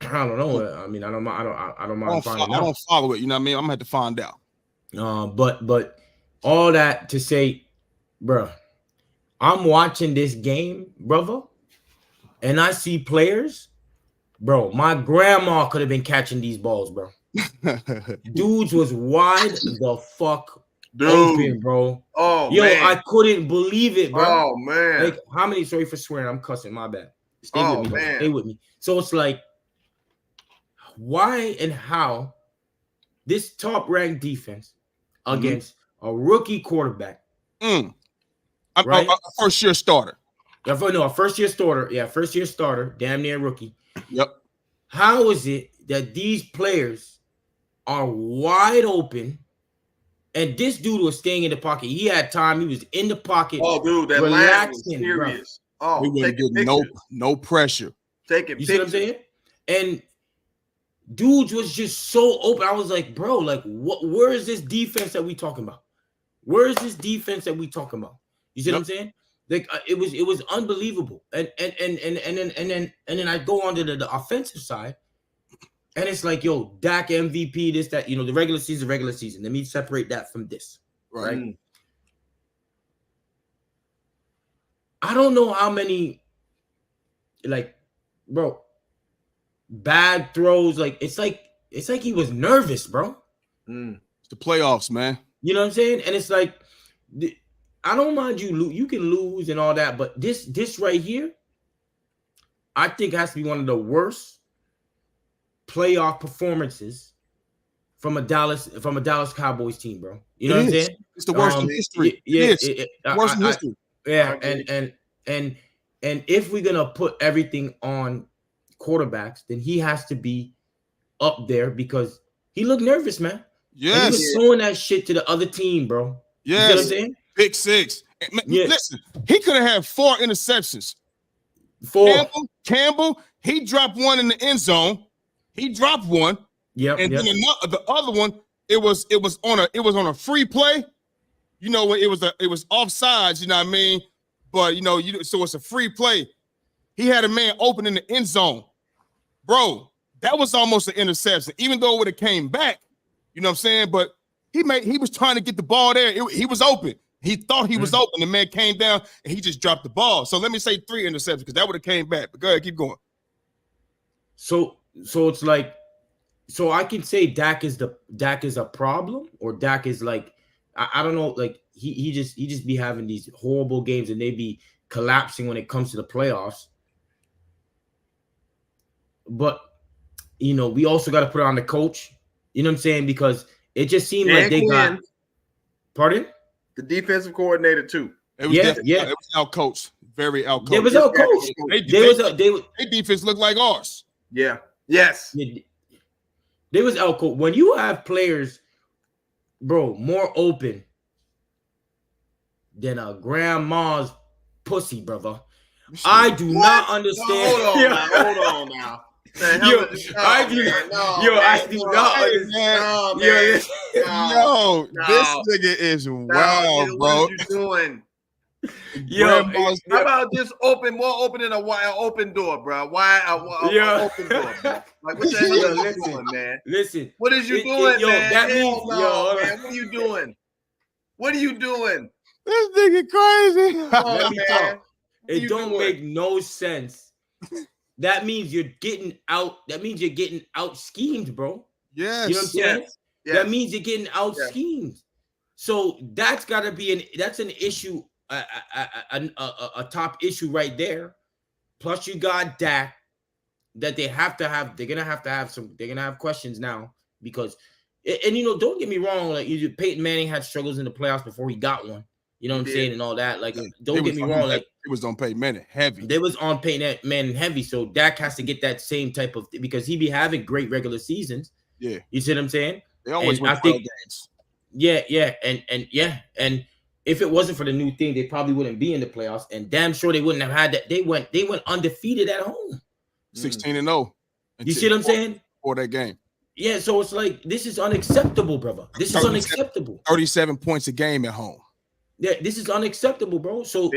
I don't know. I mean, I don't mind finding out. I don't follow it. You know what I mean? I'm gonna have to find out. But all that to say, bro, I'm watching this game, brother, and I see players, bro. My grandma could have been catching these balls, bro. Dudes was wide the fuck open, bro. Oh, man. I couldn't believe it, bro. Oh, man. Like, how many? Sorry for swearing. I'm cussing. My bad. Stay with me. So it's like, why and how this top-ranked defense against a rookie quarterback right? A first-year starter. A first-year starter. Yeah, first-year starter, damn near rookie. Yep. How is it that these players are wide open and this dude was staying in the pocket? He had time. He was in the pocket. Oh, dude, that line was serious. Oh, we wouldn't get no pressure. Taking pictures. See what I'm saying? And dudes was just so open. I was like, bro, like, where is this defense that we talking about? Where is this defense that we talking about? You see what I'm saying? Like, it was unbelievable. And then I go on to the offensive side, and it's like, yo, Dak MVP, this, that, the regular season. Let me separate that from this. Right? I don't know how many, like, bro, bad throws. Like, it's like he was nervous, bro. It's the playoffs, man. You know what I'm saying? And it's like, I don't mind you can lose and all that, but this right here, I think has to be one of the worst playoff performances from a Dallas Cowboys team, bro. You know what I'm saying? It's the worst in history. Worst in history. Yeah, and if we're gonna put everything on quarterbacks, then he has to be up there because he looked nervous, man. Yes, and he was throwing that shit to the other team, bro. Yes, you know what I'm saying? Pick six. Listen, he could have had 4 interceptions. 4. Campbell, he dropped one in the end zone. He dropped one. Yeah, and then the other one, it was on a free play. You know, it was offsides. You know what I mean? But so it's a free play. He had a man open in the end zone, bro. That was almost an interception, even though it would have came back. You know what I'm saying? But he was trying to get the ball there. He was open. He thought he was open. The man came down and he just dropped the ball. So let me say 3 interceptions because that would have came back. But go ahead, keep going. So it's like, so I can say Dak is a problem, or Dak is like, I don't know, like he just be having these horrible games and they be collapsing when it comes to the playoffs. But we also got to put on the coach. You know what I'm saying? Because it just seemed like they got. Pardon? The defensive coordinator too. It was out-coached. Very out-coached. It was out-coached. Their defense looked like ours. Yeah. Yes. They was out-coached. When you have players, bro, more open than a grandma's pussy, brother. I do not understand. No, hold on now. I do not understand. This nigga is wild, bro. What you doing? How about just more open than an open door, bro? Open door, bro? Like, what the hell are you doing, man? Listen, what is you doing, man? That means, man, what are you doing? What are you doing? This nigga crazy. Man. It don't make no sense. That means you're getting out. That means you're getting out schemed, bro. Yes. You know what I'm saying? Yes. That means you're getting out schemed. So that's got to be an issue, a top issue right there. Plus you got Dak that they have to have. They're gonna have to have some. They're gonna have questions now because, and don't get me wrong. Like Peyton Manning had struggles in the playoffs before he got one. You know what I'm saying, and all that. Like, don't get me wrong. Like, it was on Peyton Manning heavy. They was on Peyton Manning heavy. So Dak has to get that same type of, because he be having great regular seasons. Yeah, you see what I'm saying? They always win games. Yeah, and if it wasn't for the new thing, they probably wouldn't be in the playoffs. And damn sure they wouldn't have had that. They went undefeated at home, 16-0. You see what I'm saying? For that game. Yeah, so it's like, this is unacceptable, brother. This is unacceptable. 37 points a game at home. Yeah, this is unacceptable, bro. So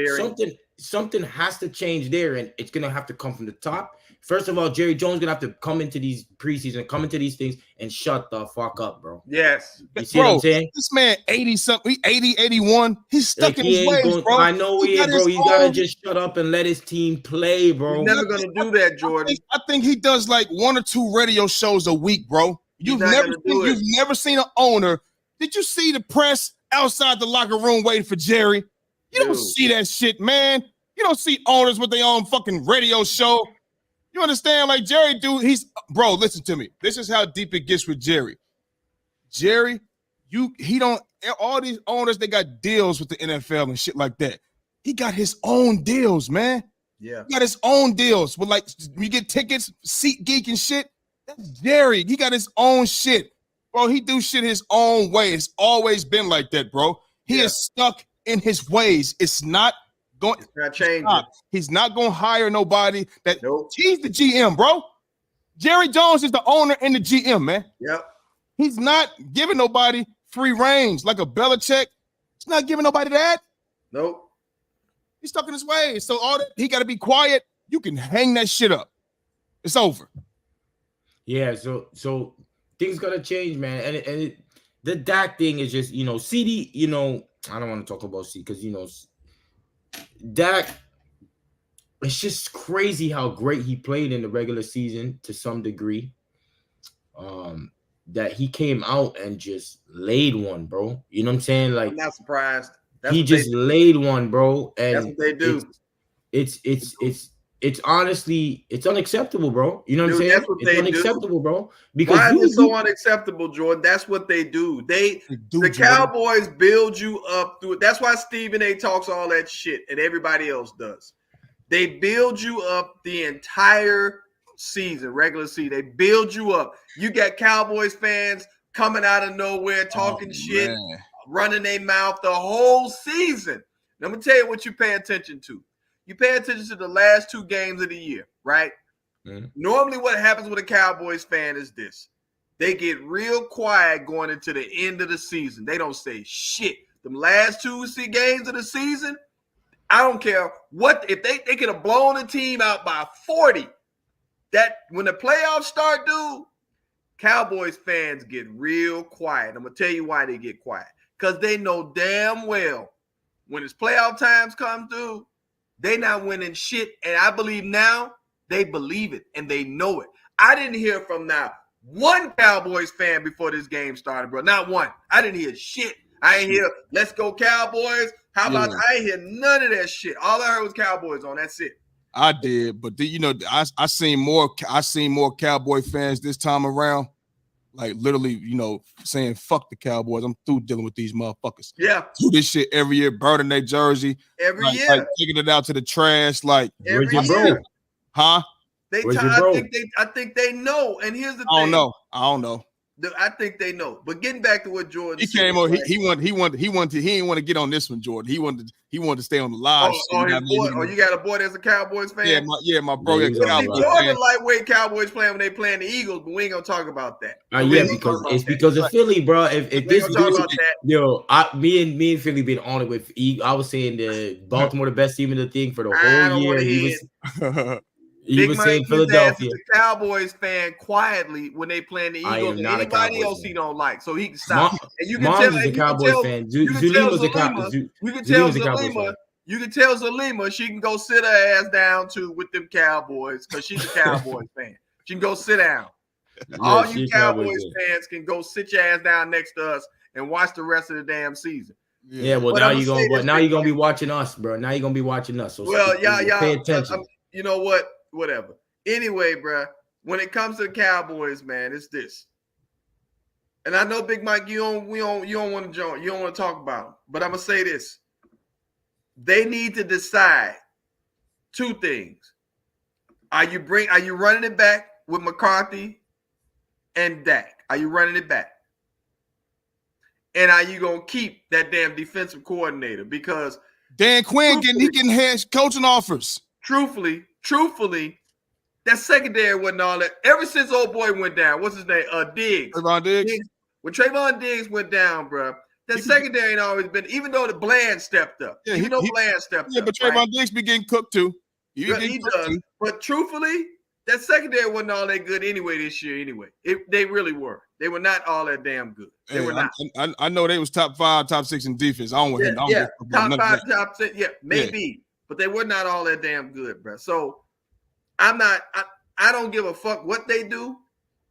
something has to change there, and it's gonna have to come from the top. First of all, Jerry Jones gonna have to come into these preseason, come into these things, and shut the fuck up, bro. Yes. You see what I'm saying? This man 80-something, 81. He's stuck in his ways, bro. I know he is, bro. He's gotta just shut up and let his team play, bro. He's never gonna do that, Jordan. I think he does like 1 or 2 radio shows a week, bro. You've never seen an owner. Did you see the press outside the locker room waiting for Jerry? You don't see that shit, man. You don't see owners with their own fucking radio show. You understand? Like, Jerry, dude, bro, listen to me. This is how deep it gets with Jerry. Jerry, all these owners, they got deals with the NFL and shit like that. he got his own deals, man. Yeah. He got his own deals with, like, you get tickets, SeatGeek and shit. That's Jerry. He got his own shit. Bro, he do shit his own way. It's always been like that, bro. He is stuck in his ways. It's not going to change. He's not going to hire nobody that nope. He's the GM, bro. Jerry Jones is the owner and the GM, man. Yep. He's not giving nobody free range like a Belichick. He's not giving nobody that. Nope. He's stuck in his ways. So all that, he got to be quiet. You can hang that shit up. It's over. Yeah, so things gotta change, man. And the Dak thing is just, CD, I don't want to talk about CD because Dak, it's just crazy how great he played in the regular season to some degree. That he came out and just laid one, bro. You know what I'm saying? Like, I'm not surprised. He just laid one, bro. And that's what they do. It's honestly, it's unacceptable, bro. You know what I'm saying? That's what it's unacceptable, bro. Because why is it so unacceptable, Jordan? That's what they do. The Cowboys build you up through it. That's why Stephen A talks all that shit and everybody else does. They build you up the entire season, regular season. They build you up. You got Cowboys fans coming out of nowhere talking shit, running their mouth the whole season. Now, I'm going to tell you what you pay attention to. You pay attention to the last 2 games of the year, right? Mm-hmm. Normally what happens with a Cowboys fan is this. They get real quiet going into the end of the season. They don't say shit. Them last 2 games of the season, I don't care what. If they could have blown the team out by 40, that when the playoffs start, dude, Cowboys fans get real quiet. I'm going to tell you why they get quiet. Because they know damn well when it's playoff times come through, they not winning shit. And I believe now they believe it and they know it. I didn't hear from now one Cowboys fan before this game started, bro. Not one. I didn't hear shit. I ain't hear, let's go Cowboys. How about, I ain't hear none of that shit. All I heard was Cowboys on. That's it. I did. But, I seen more Cowboy fans this time around. Like, literally, saying, fuck the Cowboys. I'm through dealing with these motherfuckers. Yeah. Do this shit every year, burning their jersey. Every year. Like, taking it out to the trash. Like, every year. Huh? I think they know. And here's the thing. I don't know. I think they know. But getting back to what Jordan said. He came over. He didn't want to get on this one, Jordan. He wanted to stay on the live. You got a boy that's a Cowboys fan? My bro. Jordan lightweight Cowboys playing when they playing the Eagles, but we ain't gonna talk about that. Because of Philly, bro. If this me and Philly been on it with I was saying the Baltimore the best team in the thing for the whole year. He was saying Philadelphia. The Cowboys fan quietly when they playing the Eagles. And anybody else he don't like, so he can stop. And you can tell he's a Cowboys fan. Zulima's a Cowboys. You can tell Zulima. You can tell Zulima she can go sit her ass down too with them Cowboys because she's a Cowboys fan. She can go sit down. All you Cowboys fans can go sit your ass down next to us and watch the rest of the damn season. Yeah, well, now you're gonna be watching us, bro. Now you're gonna be watching us. So pay attention. You know what? Whatever. Anyway, bro, when it comes to the Cowboys, man, it's this. And I know, Big Mike, you don't want to join. You don't want to talk about them. But I'm gonna say this: they need to decide 2 things. Are you running it back with McCarthy and Dak? Are you running it back? And are you gonna keep that damn defensive coordinator? Because Dan Quinn getting head coaching offers. Truthfully, that secondary wasn't all that. Ever since old boy went down, what's his name? Diggs. Trayvon Diggs. When Trayvon Diggs went down, bro, that secondary ain't always been. Even though the Bland stepped up, Bland stepped up. Yeah, but Trayvon Diggs be getting cooked too. He does. But truthfully, that secondary wasn't all that good anyway this year. Anyway, they really were. They were not all that damn good. They were not. I know they was top 5, top 6 in defense. I don't want him. Top 5, top 6. Yeah, maybe. Yeah. But they were not all that damn good, bro. So I don't give a fuck what they do,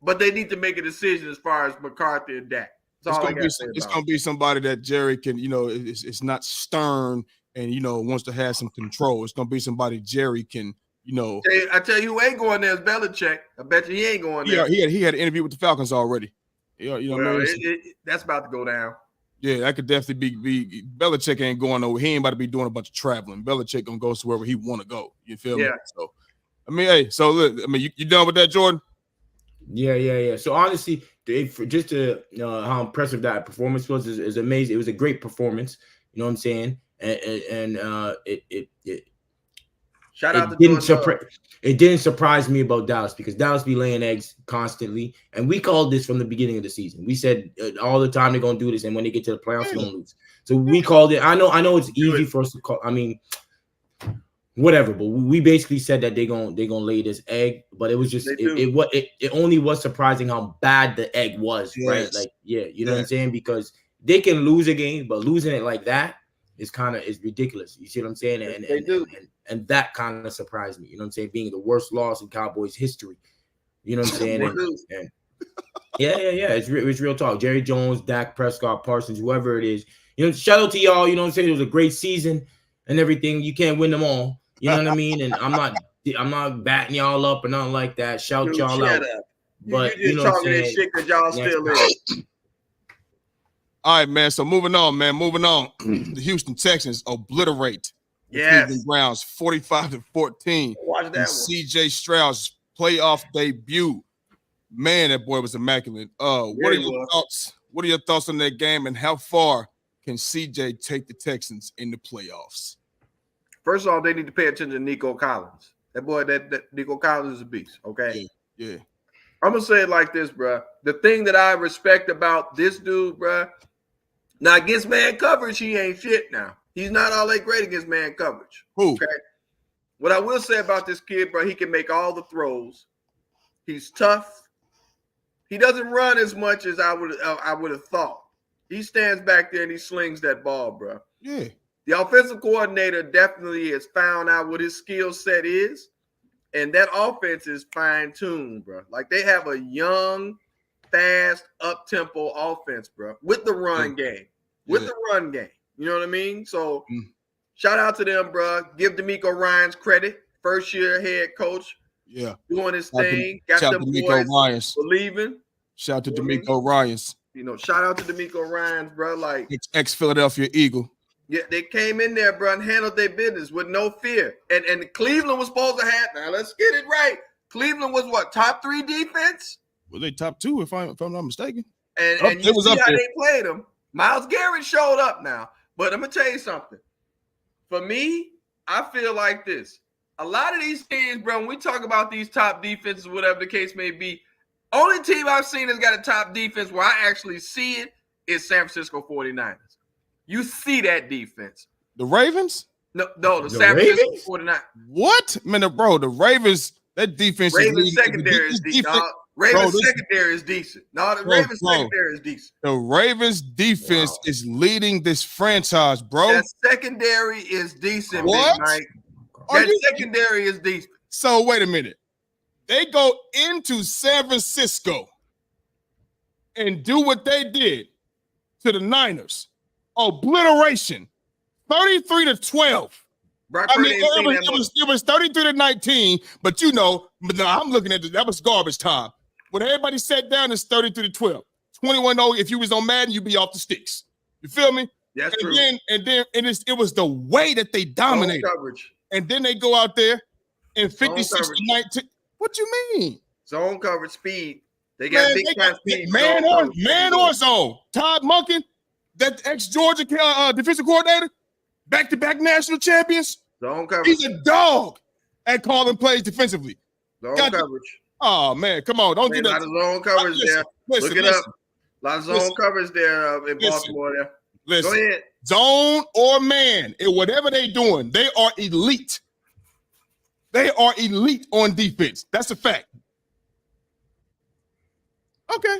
but they need to make a decision as far as McCarthy and Dak. It's gonna be somebody that Jerry can, it's not stern and wants to have some control. It's gonna be somebody Jerry can, I tell you who ain't going there is Belichick. I bet you he ain't going there. Yeah, he had an interview with the Falcons already. That's about to go down. Yeah, that could definitely be Belichick ain't going nowhere. He ain't about to be doing a bunch of traveling. Belichick gonna go to wherever he want to go. You feel me? So, I mean, hey, so look, I mean, you done with that, Jordan? Yeah. So honestly, just to how impressive that performance was is amazing. It was a great performance. You know what I'm saying? And it shout out to Jordan. It didn't surprise me about Dallas because Dallas be laying eggs constantly, and we called this from the beginning of the season. We said all the time they're gonna do this, and when they get to the playoffs, they're gonna lose. So we called it. I know it's easy for us to call. I mean, whatever, but we basically said that they're gonna lay this egg, but it was just it only was surprising how bad the egg was, right? Like, you know what I'm saying? Because they can lose a game, but losing it like that is ridiculous. You see what I'm saying? And that kind of surprised me. You know what I'm saying? Being the worst loss in Cowboys history. You know what I'm saying? And yeah. It's real talk. Jerry Jones, Dak Prescott, Parsons, whoever it is. You know, shout out to y'all. You know what I'm saying? It was a great season and everything. You can't win them all. You know what I mean? And I'm not batting y'all up or nothing like that. Shout y'all out. But you just talking this shit because y'all still in. All right, man. So moving on. The Houston Texans obliterate the Cleveland Browns 45-14. Watch that one. CJ Stroud's playoff debut. Man, that boy was immaculate. What are your thoughts? What are your thoughts on that game, and how far can CJ take the Texans in the playoffs? First of all, they need to pay attention to Nico Collins. That boy, that Nico Collins is a beast. Okay. Yeah. I'm gonna say it like this, bro. The thing that I respect about this dude, bro. Now against man coverage, he ain't shit. Now he's not all that great against man coverage. Okay. What I will say about this kid, bro, he can make all the throws. He's tough. He doesn't run as much as I would have thought. He stands back there and he slings that ball, bro. Yeah. The offensive coordinator definitely has found out what his skill set is, and that offense is fine-tuned, bro. Like, they have a young, fast, up-tempo offense, bro, with the run game. The run game. You know what I mean? So, shout out to them, bro. Give DeMeco Ryans credit. First-year head coach. Yeah. Doing his thing. Got them boys believing. Shout out to DeMeco Ryans. You know, shout out to DeMeco Ryans, bro. Like, ex-Philadelphia Eagle. Yeah, they came in there, bro, and handled their business with no fear. And Cleveland was supposed to have. Now let's get it right. Cleveland was what, top 3 defense? Well, they top 2 if I'm not mistaken. And you see how they played them. Myles Garrett showed up now. But I'm gonna tell you something. For me, I feel like this. A lot of these teams, bro, when we talk about these top defenses, whatever the case may be, only team I've seen that's got a top defense where I actually see it is San Francisco 49ers. You see that defense. The Ravens? No, the San Francisco 49ers. What? Man, bro, the Ravens, that defense Ravens secondary is decent. Ravens secondary is decent. No, the Ravens secondary is decent. The Ravens defense is leading this franchise, bro. That secondary is decent, Big Mike. That secondary is decent. So wait a minute. They go into San Francisco and do what they did to the Niners. Obliteration. 33-12. I mean, it was 33-19, but you know, I'm looking at that was garbage time. When everybody sat down, it's 33-12. 21-0, if you was on Madden, you'd be off the sticks. You feel me? That's true. It was the way that they dominated. And then they go out there and 56-19. What you mean? Zone coverage speed. They got big time speed. Man or zone. Todd Monken, that ex-Georgia defensive coordinator, back-to-back national champions. Zone coverage. He's a dog at calling plays defensively. Zone coverage. Oh, man, come on. Don't do that. A lot of zone coverage there. Look it up. A lot of zone coverage there in Baltimore there. Listen, go ahead. Zone or man, whatever they're doing, they are elite. They are elite on defense. That's a fact. Okay.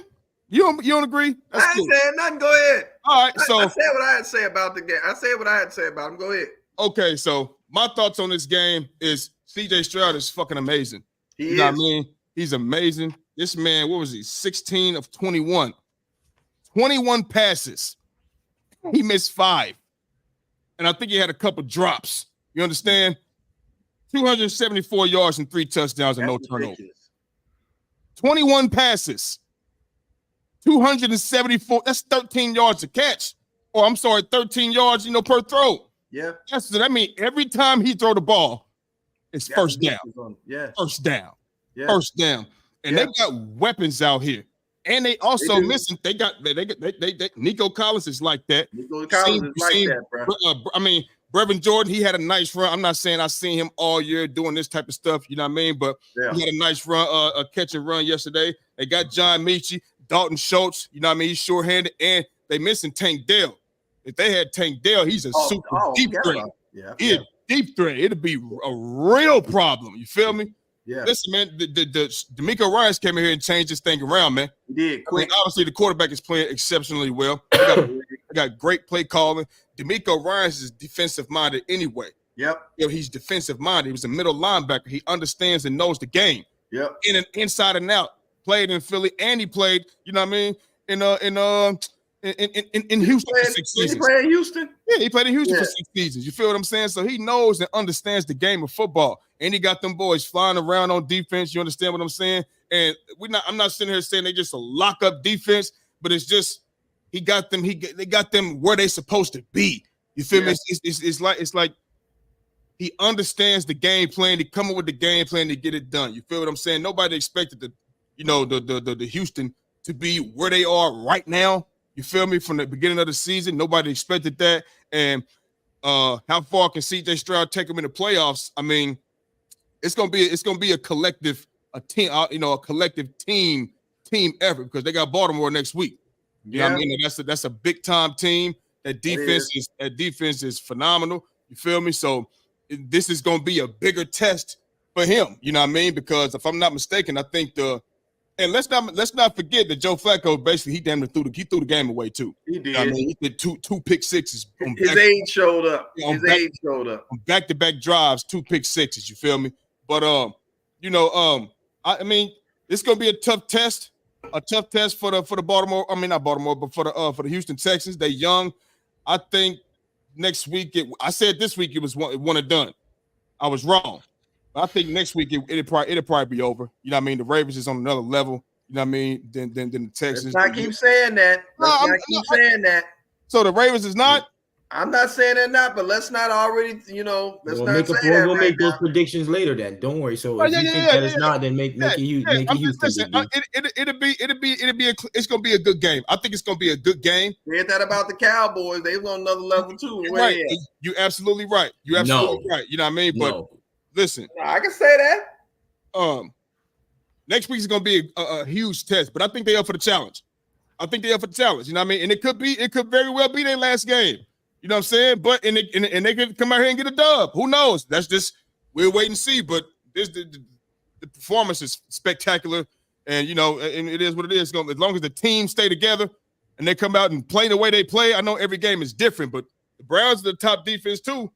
You don't agree? That's I ain't saying nothing. Go ahead. All right. So I said what I had to say about the game. I said what I had to say about him. Go ahead. Okay. So my thoughts on this game is CJ Stroud is fucking amazing. You know what I mean? He's amazing. This man, what was he? 16 of 21. 21 passes. He missed 5. And I think he had a couple drops. You understand? 274 yards and 3 touchdowns and no turnovers. 21 passes. 274. That's 13 yards a catch. or I'm sorry, 13 yards, per throw. Yeah. That means every time he throw the ball, it's first down. Yeah. First down. Yeah. First down. And they got weapons out here. And they also missing. They Nico Collins is like that. Nico Collins is like that, bro. Brevin Jordan, he had a nice run. I'm not saying I've seen him all year doing this type of stuff, you know what I mean? But he had a nice run, a catch and run yesterday. They got John Mechie, Dalton Schultz, you know what I mean? He's short-handed, and they missing Tank Dell. If they had Tank Dell, he's a super deep threat. Yeah. Deep threat. It'll be a real problem. You feel me? Yeah. Listen, man, the D'Amico Ryans came in here and changed this thing around, man. He did. Obviously, the quarterback is playing exceptionally well. They got great play calling. D'Amico Ryans is defensive minded anyway. Yep. He's defensive minded. He was a middle linebacker. He understands and knows the game. Yep. In and inside and out. Played in Philly, and he played. You know what I mean? In Houston for 6 seasons. He played in Houston? Yeah, he played in Houston for 6 seasons. You feel what I'm saying? So he knows and understands the game of football. And he got them boys flying around on defense. You understand what I'm saying? And I'm not sitting here saying they just a lock up defense, but it's just they got them where they supposed to be. You feel me? It's like he understands the game plan. He come up with the game plan to get it done. You feel what I'm saying? Nobody expected the Houston to be where they are right now. You feel me? From the beginning of the season, nobody expected that. And how far can CJ Stroud take them in the playoffs? I mean, it's gonna be a collective team effort, because they got Baltimore next week. You know what I mean? That's a big time team. That defense is phenomenal. You feel me? So this is gonna be a bigger test for him. You know what I mean? Because if I'm not mistaken, I think and let's not forget that Joe Flacco basically he threw the game away too. He did. You know what I mean? He did two pick sixes. His age showed up. On back-to-back drives, 2 pick sixes. You feel me? But I mean, it's gonna be a tough test for the Baltimore. I mean, not Baltimore, but for the Houston Texans. They young. I think next week. I said this week it was one and done. I was wrong. I think next week it'll probably be over. You know what I mean? The Ravens is on another level. You know what I mean? Than the Texans. Let's not keep saying that. Saying that. So the Ravens is not. I'm not saying they're not, but let's not already. We'll make those predictions later. Then don't worry. So if you think that it's not, then make it Houston. It's gonna be a good game. I think it's gonna be a good game. We heard that about the Cowboys. They was on another level too. Right. You're absolutely right. You're absolutely right. You know what I mean? But listen, I can say that. Next week is going to be a huge test, but I think they're up for the challenge. You know what I mean? And it could very well be their last game. You know what I'm saying? But and they could come out here and get a dub. Who knows? That's just we'll wait and see. But the performance is spectacular, and and it is what it is. As long as the team stay together and they come out and play the way they play, I know every game is different, but the Browns are the top defense too.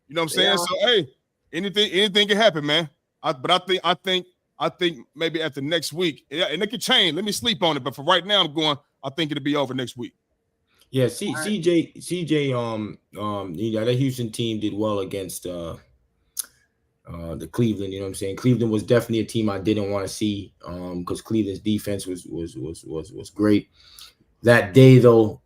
You know what I'm saying? So hey. Anything can happen, man. I think maybe after next week, and it could change. Let me sleep on it, but for right now, I think it'll be over next week. Yeah, CJ, that Houston team did well against the Cleveland. You know what I'm saying? Cleveland was definitely a team I didn't want to see because Cleveland's defense was great. That day, though,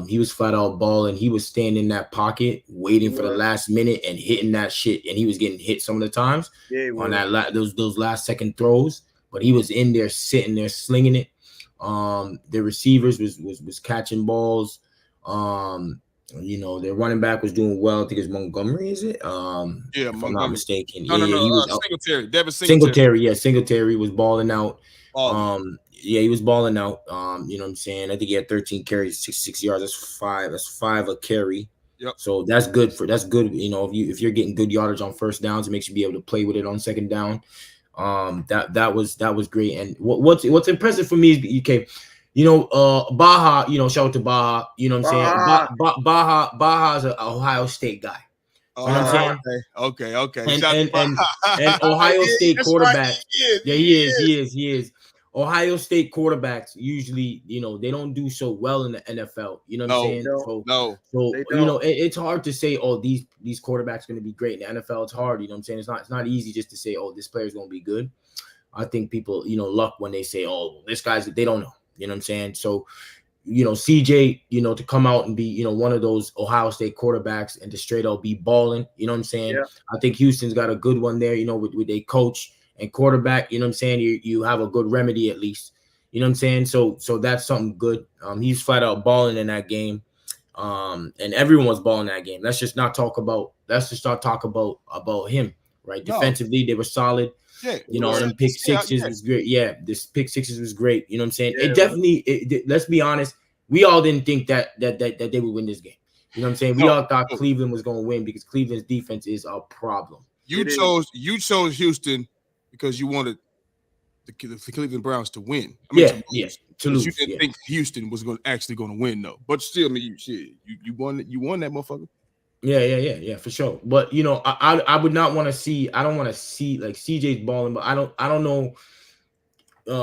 he was flat out balling. He was standing in that pocket, waiting for the last minute and hitting that shit. And he was getting hit some of the times on those last second throws. But he was in there, sitting there, slinging it. The receivers was catching balls. Their running back was doing well. I think it's Montgomery, is it? If I'm not mistaken. No. Singletary. Devin Singletary. Yeah, Singletary was balling out. Yeah, he was balling out. You know what I'm saying? I think he had 13 carries, 6 yards. That's five a carry. Yep. So that's good. If you're getting good yardage on first downs, it makes you be able to play with it on second down. That was great. And what's impressive for me is Baja. Shout out to Baja. You know what I'm saying? Baja's an Ohio State guy. You know what I'm saying? Okay. And Ohio State quarterback. Right. He is. Ohio State quarterbacks usually, they don't do so well in the NFL. You know what I'm saying? So it's hard to say, these quarterbacks are going to be great in the NFL. It's hard. You know what I'm saying? It's not easy just to say, this player's going to be good. I think people, luck when they say, this guy's, they don't know. You know what I'm saying? So, CJ, to come out and be, one of those Ohio State quarterbacks and to straight out be balling. You know what I'm saying? Yeah. I think Houston's got a good one there, with a coach and quarterback. You know what I'm saying? You have a good remedy at least. You know what I'm saying? So that's something good. He's flat out balling in that game. And everyone was balling that game. Let's just not talk about him, right? No. Defensively, they were solid. Yeah, and pick sixes was great. Yeah, this pick sixes was great. You know what I'm saying? It definitely. Let's be honest. We all didn't think that they would win this game. You know what I'm saying? We all thought Cleveland was going to win because Cleveland's defense is a problem. You chose Houston because you wanted the Cleveland Browns to win. To lose. You didn't think Houston was actually going to win though. But still, I mean, you won that motherfucker. Yeah, for sure. But I would not want to see. I don't want to see like CJ's balling, but I don't know.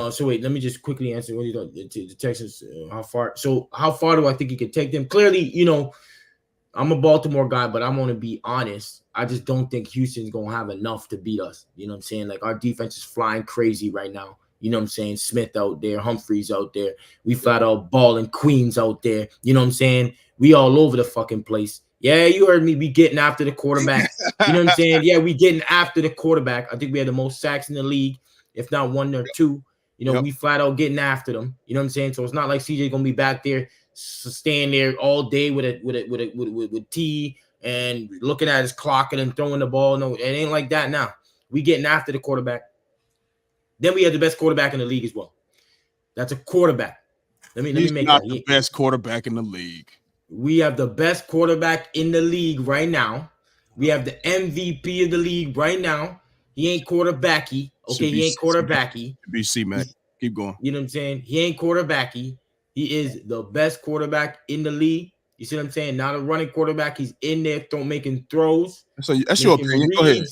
So wait, let me just quickly answer what the Texans. How far do I think he could take them? Clearly, I'm a Baltimore guy, but I'm going to be honest. I just don't think Houston's going to have enough to beat us. You know what I'm saying? Like, our defense is flying crazy right now. You know what I'm saying? Smith out there, Humphreys out there. We flat out balling, Queens out there. You know what I'm saying? We all over the fucking place. Yeah, you heard me. We getting after the quarterback. You know what I'm saying? Yeah, we getting after the quarterback. I think we had the most sacks in the league, if not one or two. We flat out getting after them. You know what I'm saying? So it's not like CJ gonna be back there, staying there all day with T and looking at his clock and then throwing the ball. No, it ain't like that now. We getting after the quarterback. Then we have the best quarterback in the league as well. That's a quarterback. Let me make not the best quarterback in the league. We have the best quarterback in the league right now. We have the MVP of the league right now. He ain't quarterbacky. Okay, he ain't quarterbacky. BC, man. Keep going. You know what I'm saying? He ain't quarterbacky. He is the best quarterback in the league. You see what I'm saying? Not a running quarterback. He's in there making throws. So that's your opinion. Go ahead.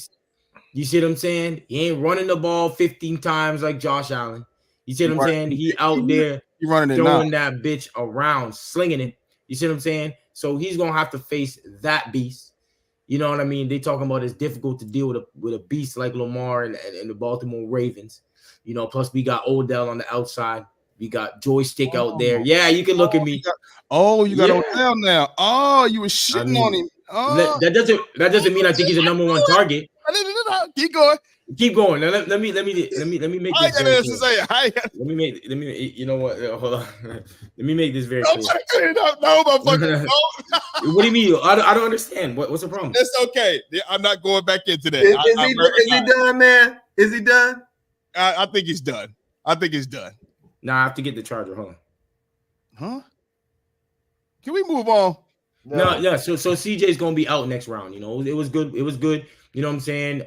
You see what I'm saying? He ain't running the ball 15 times like Josh Allen. You see what I'm saying? He out there throwing that bitch around, slinging it. You see what I'm saying? So he's going to have to face that beast. You know what I mean? They talking about it's difficult to deal with a beast like Lamar and the Baltimore Ravens. Plus we got Odell on the outside. We got Joystick out there. Yeah, you can look at me. You got Odell now. Oh, you were shitting on him. Oh. That doesn't mean I think he's a number one target. Keep going. Keep going. Now, let me make this. Let me you know what? Hold on. Let me make this very clear. No, motherfucker. What do you mean? I don't understand. What's the problem? It's okay. I'm not going back into that. Is he done, man? Is he done? I think he's done. Nah, I have to get the charger. Hold on. Huh? Can we move on? No. Yeah. So CJ's gonna be out next round. It was good. You know what I'm saying?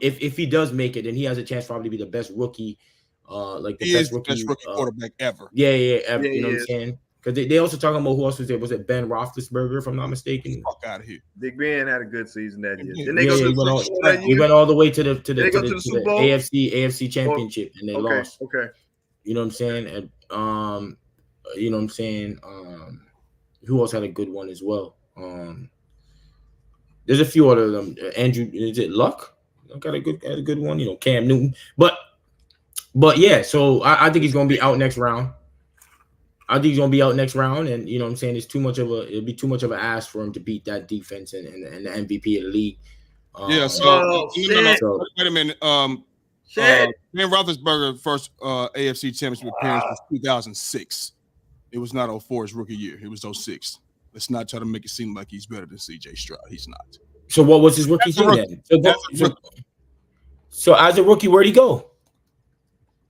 If he does make it, then he has a chance probably to be the best rookie, best rookie quarterback ever. Yeah, ever. You know what I'm saying? Because they also talking about who else was there. Was it Ben Roethlisberger, if I'm not mistaken? Fuck out of here. Big Ben had a good season that year. Then we went all the way to the AFC Championship, and they lost. Okay. You know what I'm saying? And you know what I'm saying? Who else had a good one as well? There's a few other of them. Andrew, is it Luck? Got a good one. Cam Newton. But yeah, so I think he's gonna be out next round. And you know what I'm saying? It'd be too much of an ask for him to beat that defense and the MVP of the league. Wait a minute. Ben Roethlisberger's first AFC Championship appearance was 2006. It was not 04 his rookie year. It was 06. Let's not try to make it seem like he's better than CJ Stroud. He's not. So what was his rookie thing then? So as a rookie, where'd he go?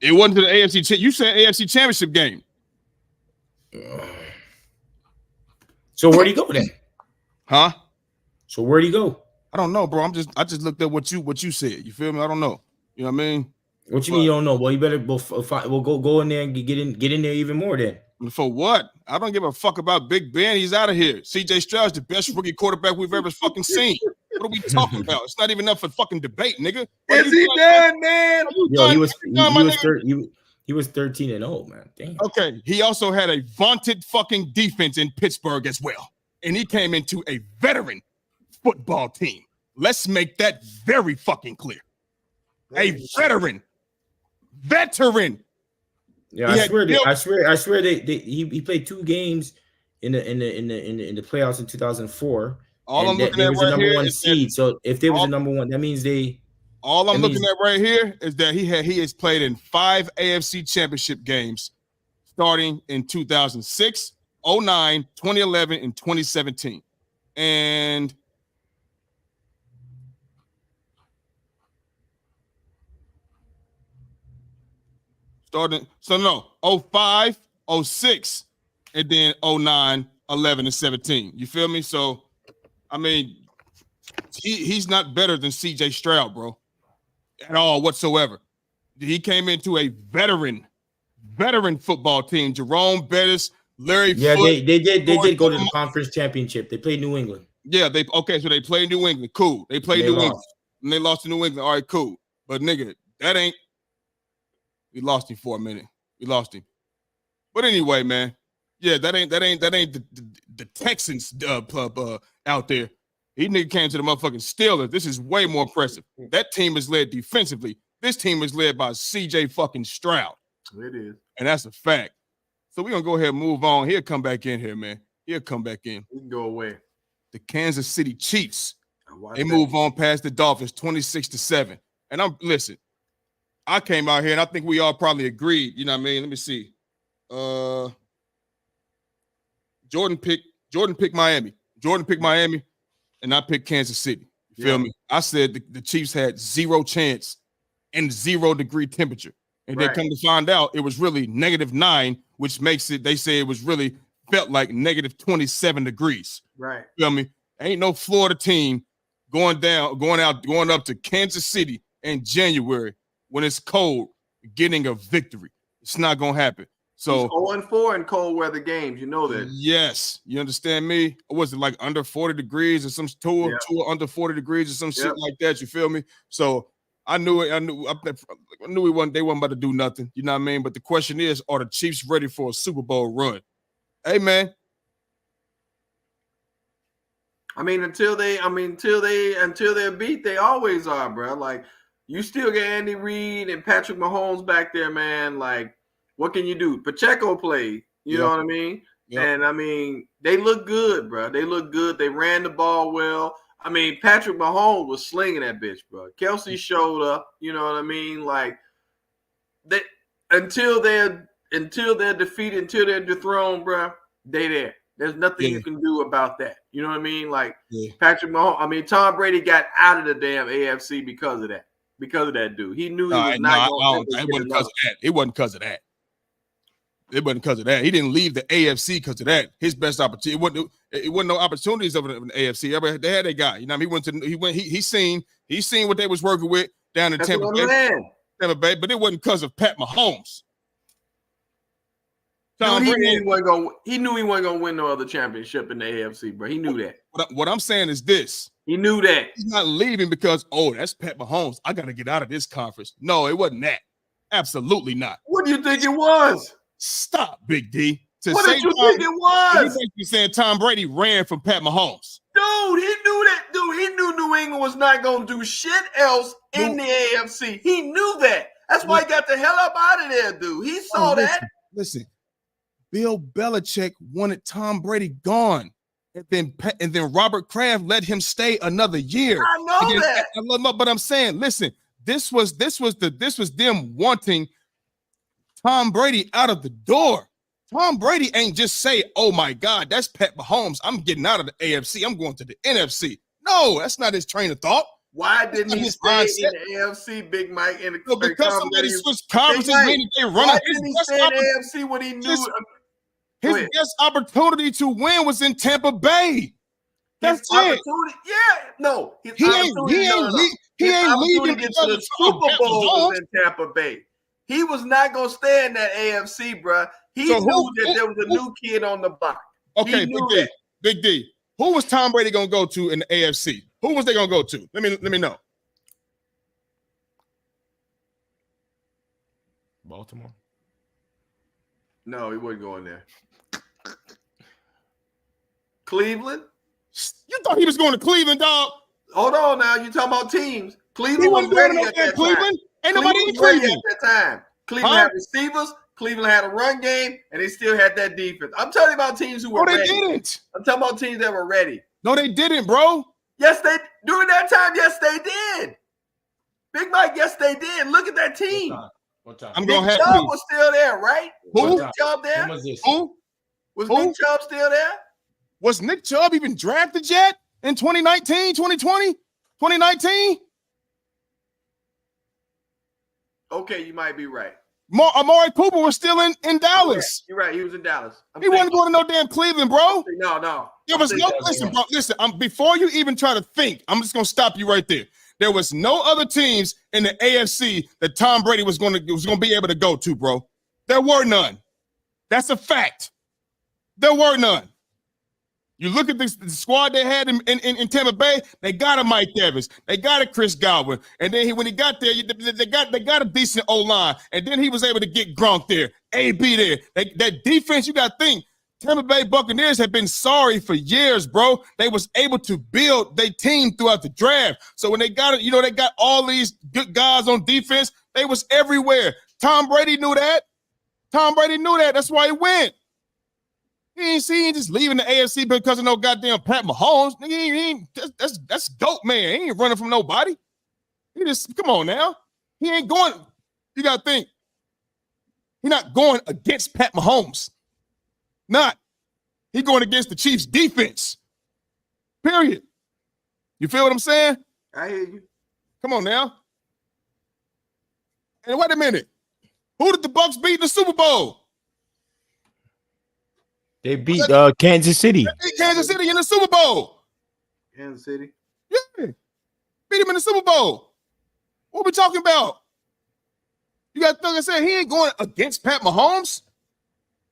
It wasn't to the AFC. You said AFC Championship game. So where'd he go then? Huh? So where'd he go? I don't know, bro. I just looked at what you said. You feel me? I don't know. You know what I mean? What you mean you don't know? Well, you better go in there and get in there even more then. For what? I don't give a fuck about Big Ben. He's out of here. CJ Stroud's the best rookie quarterback we've ever fucking seen. What are we talking about? It's not even up for fucking debate, nigga. Is he done, man? Yo, he was 13-0, man. Damn. Okay. He also had a vaunted fucking defense in Pittsburgh as well. And he came into a veteran football team. Let's make that very fucking clear. A veteran Yeah, I swear he played 2 games in the playoffs in 2004, All I'm and that looking they at was the right number here 1 is that seed. So if they was the number 1, that means all I'm looking at right here is that he has played in 5 AFC championship games starting in 2006, 09, 2011, and 2017. And starting, so no, 05, 06, and then 09, 11, and 17. You feel me? So, I mean, he's not better than CJ Stroud, bro, at all whatsoever. He came into a veteran football team. Jerome Bettis, Larry Foote. They did go to the conference championship. They played New England. Yeah, so they played New England. Cool. They played New England. And they lost to New England. All right, cool. But nigga, we lost him for a minute. We lost him. But anyway, man. Yeah, that ain't the Texans out there. He nigga came to the motherfucking Steelers. This is way more impressive. That team is led defensively. This team is led by CJ fucking Stroud. It is. And that's a fact. So we're gonna go ahead and move on. He'll come back in here, man. He'll come back in. He can go away. The Kansas City Chiefs. They move on past the Dolphins 26-7. And listen, I came out here and I think we all probably agreed. You know what I mean? Let me see. Jordan picked Miami. And I picked Kansas City. You feel me? I said the Chiefs had 0 chance and 0 degree temperature. And then come to find out it was really -9, which makes it, they say it was really felt like -27 degrees. Right. You feel me? Ain't no Florida team going up to Kansas City in January when it's cold, getting a victory. It's not gonna happen. So 0-4 in cold weather games, you know that. Yes, you understand me? Or was it like under 40 degrees or some two under 40 degrees or some shit like that? You feel me? So I knew they weren't about to do nothing. You know what I mean? But the question is, are the Chiefs ready for a Super Bowl run? Hey, man. Until they're beat, they always are, bro. Like, you still get Andy Reid and Patrick Mahomes back there, man. Like, what can you do? Pacheco played, you know what I mean? Yep. And they look good, bro. They look good. They ran the ball well. Patrick Mahomes was slinging that bitch, bro. Kelsey showed up, you know what I mean? Like, they until they're defeated, until they're dethroned, bro, they there. There's nothing you can do about that. You know what I mean? Like, Patrick Mahomes, Tom Brady got out of the damn AFC because of that. Because of that dude. He knew he was not going to it wasn't because of that. It wasn't because of that. It wasn't because of that. He didn't leave the AFC because of that. His best opportunity, it wasn't no opportunities over in the AFC. They had that guy. You know, he seen what they was working with down in Tampa Bay, but it wasn't because of Pat Mahomes. Dude, he knew he wasn't gonna win no other championship in the AFC, bro. He knew that. What I'm saying is this. He knew that. He's not leaving because, that's Pat Mahomes. I got to get out of this conference. No, it wasn't that. Absolutely not. What do you think it was? Stop, Big D. What did you think it was? You saying Tom Brady ran from Pat Mahomes. Dude, he knew that. Dude, he knew New England was not going to do shit else in the AFC. He knew that. That's why he got the hell up out of there, dude. He saw that. Listen, Bill Belichick wanted Tom Brady gone. And then Robert Kraft let him stay another year. I know that. But I'm saying, listen, this was them wanting Tom Brady out of the door. Tom Brady ain't just say, "Oh my God, that's Pat Mahomes. I'm getting out of the AFC. I'm going to the NFC." No, that's not his train of thought. Why didn't he stay in the AFC, Big Mike? Because somebody switched conferences. Why didn't he stay in the AFC when he knew? His best opportunity to win was in Tampa Bay. That's it. Yeah, no. He ain't leaving to get to the Super Bowl was in Tampa Bay. He was not going to stay in that AFC, bro. He knew that there was a new kid on the block. Okay, Big D. Who was Tom Brady going to go to in the AFC? Who was they going to go to? Let me know. Baltimore. No, he wasn't going there. Cleveland? You thought he was going to Cleveland, dog? Hold on now. You talking about teams. Cleveland was ready at that Cleveland? time. Ain't nobody in Cleveland at that time. Cleveland had receivers. Cleveland had a run game, and they still had that defense. I'm talking about teams who were ready. No, they didn't. I'm talking about teams that were ready. No, they didn't, bro. Yes, during that time, yes, they did. Big Mike, yes, they did. Look at that team. What time? I'm Nick gonna have Chubb to. was still there, right? Who? Was Nick Chubb there? When was this? Who? Was Who? Nick Chubb still there? Was Nick Chubb even drafted yet in 2019, 2020, 2019? Okay, you might be right. Amari Cooper was still in Dallas. You're right. He was in Dallas. He wasn't going to no damn Cleveland, bro. No. There was no listen, bro. Listen, before you even try to think, I'm just gonna stop you right there. There was no other teams in the AFC that Tom Brady was gonna be able to go to, bro. There were none. That's a fact. There were none. You look at the squad they had in Tampa Bay. They got a Mike Evans. They got a Chris Godwin. And then when he got there, they got a decent O-line. And then he was able to get Gronk there, AB there. That defense, you got to think. Tampa Bay Buccaneers have been sorry for years, bro. They was able to build their team throughout the draft. So when they got it, they got all these good guys on defense. They was everywhere. Tom Brady knew that. That's why he went. He ain't just leaving the AFC because of no goddamn Pat Mahomes. Nigga, that's dope, man. He ain't running from nobody. He just, come on now. He ain't going. You got to think. He's not going against Pat Mahomes. Not. He going against the Chiefs defense. Period. You feel what I'm saying? I hear you. Come on now. And wait a minute. Who did the Bucks beat in the Super Bowl? They beat Kansas City. They beat Kansas City in the Super Bowl. Kansas City. Yeah. Beat him in the Super Bowl. What we talking about? You got to think I said he ain't going against Pat Mahomes.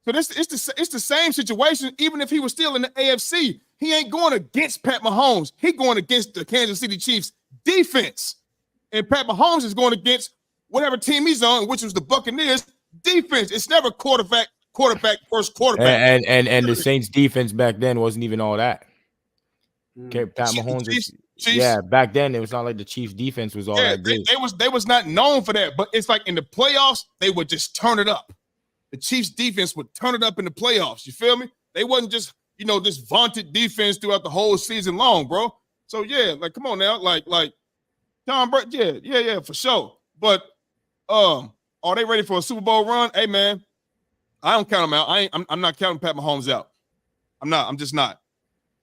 So it's the same situation. Even if he was still in the AFC, he ain't going against Pat Mahomes. He going against the Kansas City Chiefs defense. And Pat Mahomes is going against whatever team he's on, which was the Buccaneers defense. It's never quarterback, first quarterback. And the Saints defense back then wasn't even all that. Okay, Pat Mahomes. Chiefs, yeah, back then it was not like the Chiefs defense was all that good. They was not known for that, but it's like in the playoffs, they would just turn it up. The Chiefs defense would turn it up in the playoffs. You feel me? They wasn't just, this vaunted defense throughout the whole season long, bro. So yeah, like come on now, like Tom Brady, yeah, for sure. But are they ready for a Super Bowl run? Hey man, I don't count them out. I'm not counting Pat Mahomes out. I'm not. I'm just not.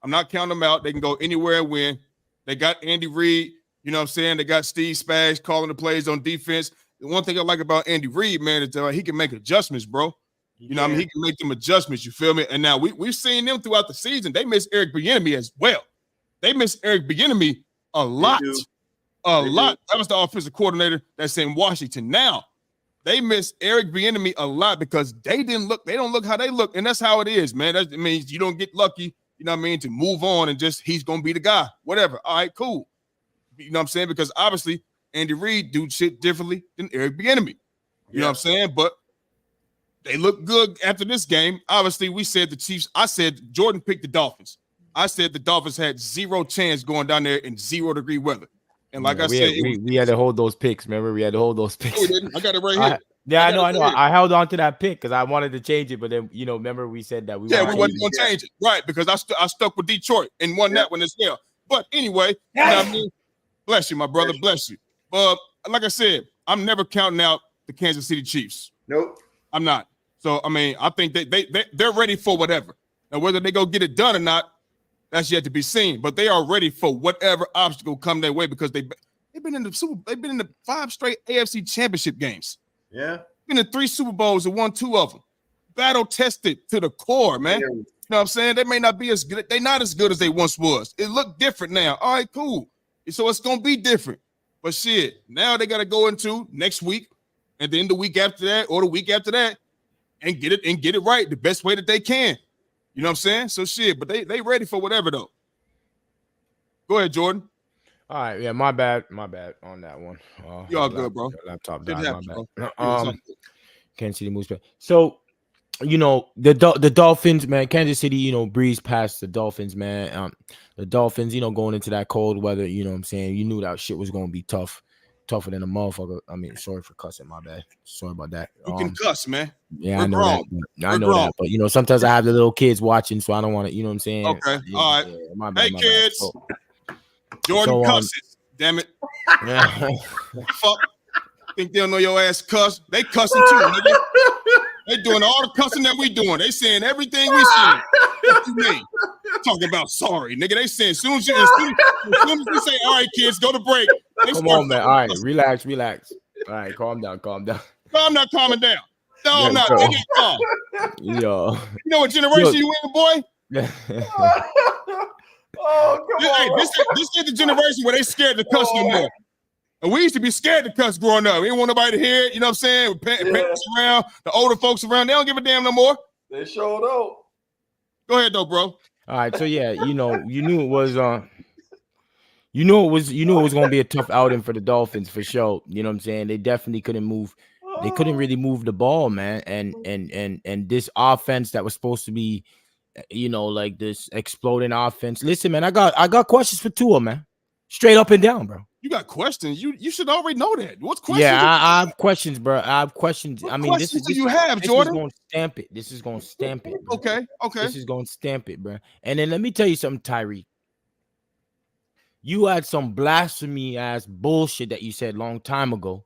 I'm not counting them out. They can go anywhere and win. They got Andy Reid. You know what I'm saying? They got Steve Spagnuolo calling the plays on defense. The one thing I like about Andy Reid, man, is that he can make adjustments, bro. You know what I mean? He can make them adjustments, you feel me? And now we've seen them throughout the season. They miss Eric Bieniemy as well. They miss Eric Bieniemy a lot. A lot. That was the offensive coordinator that's in Washington. Now, they miss Eric Bieniemy a lot because they don't look how they look. And that's how it is, man. That means you don't get lucky, you know what I mean, to move on and just he's going to be the guy. Whatever. All right, cool. You know what I'm saying? Because obviously Andy Reid do shit differently than Eric Bieniemy. You know what I'm saying? But they look good after this game. Obviously, we said the Chiefs. I said Jordan picked the Dolphins. I said the Dolphins had zero chance going down there in 0-degree weather. And like I said, we had to hold those picks. Remember, we had to hold those picks. No, we didn't. I got it right here. I know. I held on to that pick because I wanted to change it, but then remember we said that we wasn't going to change it, right? Because I stuck with Detroit and won that one as well. But anyway, you know what I mean? Bless you, my brother. Bless you. Like I said, I'm never counting out the Kansas City Chiefs. Nope, I'm not. So I mean, I think they're ready for whatever. Now, whether they go get it done or not, that's yet to be seen. But they are ready for whatever obstacle come their way because they've been in the 5 straight AFC Championship games. Yeah, been in 3 Super Bowls and won 2 of them. Battle tested to the core, man. Yeah. You know what I'm saying? They may not be as good. They're not as good as they once was. It looked different now. All right, cool. So it's gonna be different. But shit, now they got to go into next week and then the week after that or the week after that and get it right the best way that they can. You know what I'm saying? So shit, but they ready for whatever though. Go ahead, Jordan. All right, yeah, my bad on that one. You all good, bro. Laptop Didn't died, happen, my bad. Can't see the moves. So, the Dolphins, man, Kansas City, breezed past the Dolphins, man. The Dolphins, going into that cold weather, you know what I'm saying? You knew that shit was going to be tough. tougher than a motherfucker. I mean, sorry for cussing, my bad. Sorry about that. You can cuss, man. Yeah, We're I know grown. that. I know that, but you know, sometimes I have the little kids watching, so I don't want to. You know what I'm saying? Okay, Yeah, all right. Yeah, my bad, Hey, my kids. bad. Jordan cusses. Damn it. Fuck. Think they don't know your ass cuss? They cussing too, nigga. They doing all the cussing that we doing. They saying everything we saying. What you mean? Talking about sorry, nigga. They saying as soon as we say, all right, kids, go to break. Come on, man. All right, relax. All right, calm down. No, I'm not calming down. No, Yeah, I'm not. They get calm. Yo. You know what generation you in, boy? Oh, come on. This is the generation where they scared to cuss no more. And we used to be scared to cuss growing up. We didn't want nobody to hear it. You know what I'm saying? With parents around, the older folks around, they don't give a damn no more. They sure don't. Go ahead, though, bro. All right, so yeah, you know, you knew it was you knew it was gonna be a tough outing for the Dolphins for sure. You know what I'm saying? They definitely couldn't move. They couldn't really move the ball, man. And this offense that was supposed to be, you know, like this exploding offense. Listen, man, I got questions for Tua, man. Straight up and down, bro. You got questions. You should already know that. What's questions? Yeah, I have questions, bro. I have questions. What I mean, questions this do you have, Jordan? Is going to stamp it. This is going to stamp it. Bro. Okay. This is going to stamp it, bro. And then let me tell you something, Tyreek. You had some blasphemy ass bullshit that you said long time ago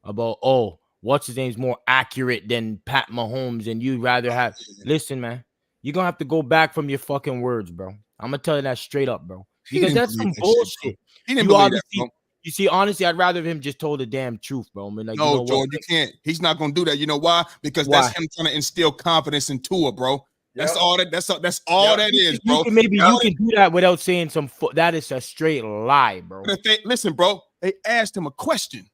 about, oh, what's his name's more accurate than Pat Mahomes, and you'd rather have. Listen, man, you're gonna have to go back from your fucking words, bro. I'm gonna tell you that straight up, bro. Because that's some bullshit. He didn't believe that, bro. You see, honestly, I'd rather him just told the damn truth, bro. I mean, like, no, you know George, you can't. He's not gonna do that. You know why? Because that's him trying to instill confidence in Tua, bro. That's all that. That's all that is, bro. Maybe you can do that without saying some. That is a straight lie, bro. But if listen, bro, they asked him a question.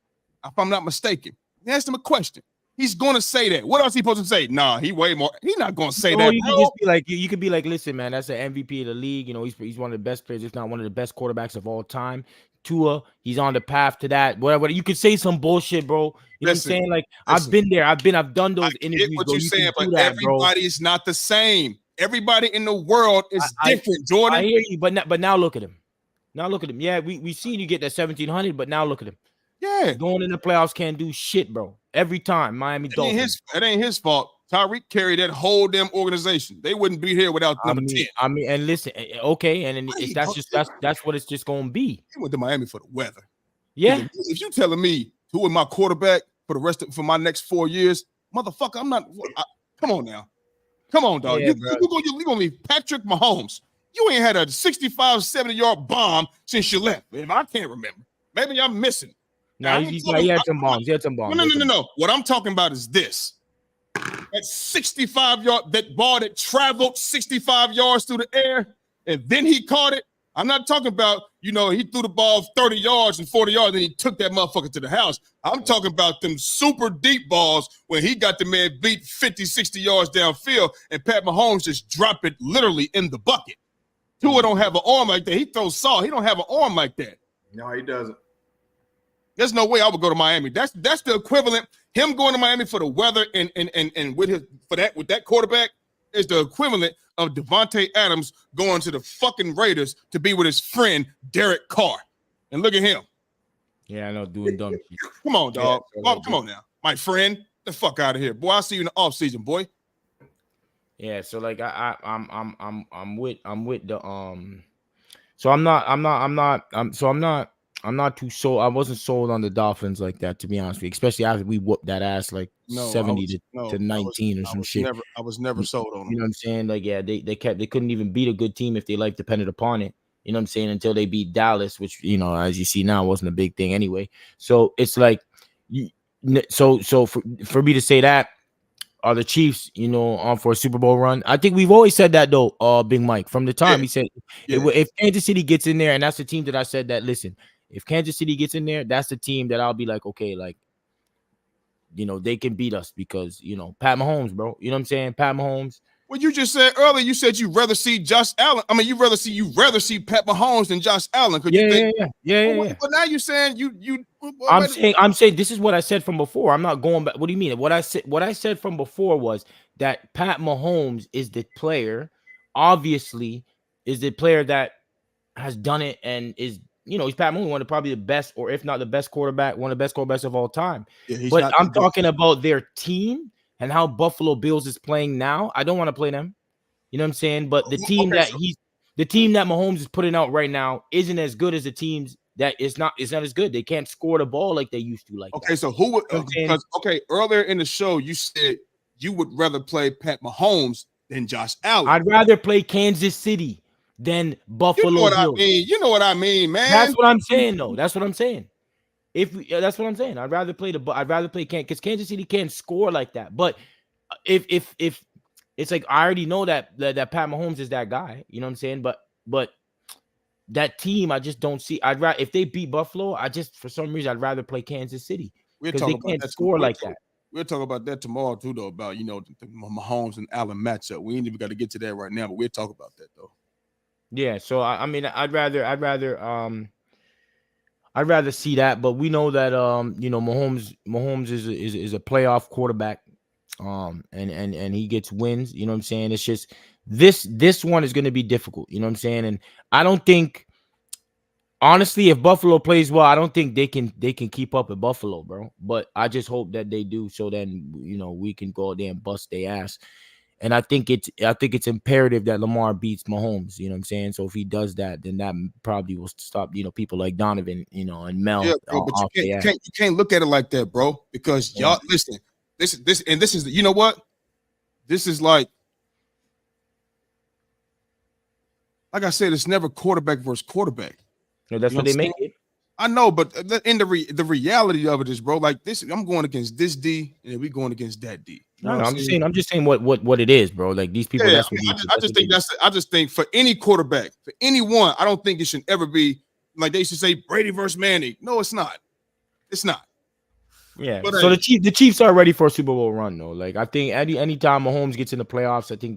If I'm not mistaken, they asked him a question. He's gonna say that. What else he supposed to say? Nah, he way more. He's not gonna say that. You bro. can just be like, you could be like, listen, man, that's an MVP of the league. You know, he's one of the best players, if not one of the best quarterbacks of all time. Tua, he's on the path to that. Whatever. You could say some bullshit, bro. You know what I'm saying? Like, I've been there. I've done those interviews. What you're saying, but everybody's not the same. Everybody in the world is different, Jordan. I hear you, but now look at him. Now look at him. Yeah, we seen you get that 1,700, but now look at him. Yeah, going in the playoffs can't do shit, bro. Every time, Miami Dolphins. It ain't his fault. Tyreek carried that whole damn organization. They wouldn't be here without number 10. I mean, and listen, okay, and that's what it's just gonna be. He went to Miami for the weather. Yeah. If you telling me who is my quarterback for my next 4 years, motherfucker, I'm not. Come on now. Come on, dog. Yeah, you're going to be Patrick Mahomes. You ain't had a 65, 70-yard bomb since you left. If I can't remember. Maybe I'm missing. No, he had some bombs. He had some bombs. No. What I'm talking about is this. That 65-yard, that ball that traveled 65 yards through the air, and then he caught it. I'm not talking about, he threw the ball 30 yards and 40 yards, and he took that motherfucker to the house. I'm talking about them super deep balls when he got the man beat 50, 60 yards downfield, and Pat Mahomes just dropped it literally in the bucket. Tua don't have an arm like that. He throws saw. He don't have an arm like that. No, he doesn't. There's no way I would go to Miami. That's the equivalent. Him going to Miami for the weather and with that quarterback is the equivalent of Devontae Adams going to the fucking Raiders to be with his friend Derek Carr. And look at him. Yeah, I know, doing dumb shit. Come on, dog. Come on now, my friend. The fuck out of here, boy. I'll see you in the offseason, boy. Yeah, so like I'm with the so I'm not too sold. I wasn't sold on the Dolphins like that, to be honest with you, especially after we whooped that ass like 70 to 19 or some shit. I was never sold on them. You know what I'm saying? Like, yeah, they couldn't even beat a good team if their life depended upon it. You know what I'm saying? Until they beat Dallas, which, as you see now, wasn't a big thing anyway. So it's like, so for me to say that, are the Chiefs, on for a Super Bowl run? I think we've always said that though, Big Mike, from the time he said, if Kansas City gets in there, and that's the team that I said that, listen, if Kansas City gets in there, that's the team that I'll be like, okay, like, they can beat us because, Pat Mahomes, bro. You know what I'm saying? Pat Mahomes. Well, you just said earlier, you said you'd rather see Josh Allen. I mean, you'd rather see Pat Mahomes than Josh Allen. Yeah. But now you're saying I'm saying this is what I said from before. I'm not going back. What do you mean? What I said from before was that Pat Mahomes is the player, obviously, is the player that has done it and is he's Pat Mahomes, one of probably the best, or if not the best quarterback, one of the best quarterbacks of all time. Yeah, he's but not I'm talking about their team and how Buffalo Bills is playing now. I don't want to play them. You know what I'm saying? But the team that Mahomes is putting out right now isn't as good as the teams that it's not as good. They can't score the ball like they used to. So who would? Because earlier in the show you said you would rather play Pat Mahomes than Josh Allen. I'd rather play Kansas City than Buffalo Bills. You know what I mean, man. That's what I'm saying, though. That's what I'm saying. That's what I'm saying. I'd rather play because Kansas City can't score like that. But if it's like I already know that Pat Mahomes is that guy, you know what I'm saying? But that team, I just don't see. I'd rather if they beat Buffalo, for some reason I'd rather play Kansas City because they can't score like that. We'll talk about that tomorrow too, though. About the Mahomes and Allen matchup. We ain't even got to get to that right now, but we'll talk about that though. Yeah. So I mean, I'd rather see that, but we know that Mahomes is a playoff quarterback, and he gets wins. You know what I'm saying? It's just this one is going to be difficult. You know what I'm saying? And I don't think, honestly, if Buffalo plays well, I don't think they can keep up with Buffalo, bro. But I just hope that they do, so then we can go out there and bust their ass. And I think it's imperative that Lamar beats Mahomes. You know what I'm saying? So if he does that, then that probably will stop, people like Donovan, and Mel. Yeah, bro, but you can't look at it like that, bro. Because y'all listen, this is you know what? This is like I said, it's never quarterback versus quarterback. No, that's what they make it. I know, but in the reality of it is, bro, like this, I'm going against this D, and then we going against that D. No, I'm just saying what it is, bro. Like these people. Yeah, I just think for any quarterback, for anyone, I don't think it should ever be like they should say Brady versus Manning. No, it's not. It's not. Yeah. But so the Chiefs are ready for a Super Bowl run, though. Like I think anytime Mahomes gets in the playoffs, I think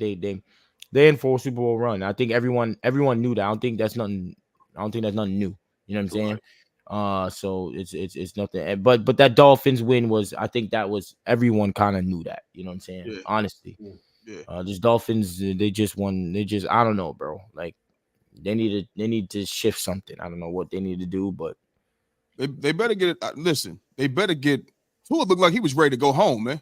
they're in for a Super Bowl run. I think everyone knew that. I don't think that's nothing new. You know what I'm saying? So it's nothing. But that Dolphins win was, I think that was, everyone kind of knew that. You know what I'm saying? Yeah. Honestly. Yeah. This Dolphins, they just won. I don't know, bro. Like they need to shift something. I don't know what they need to do, but they better get it. Listen, they better get. Tua looked like he was ready to go home, man.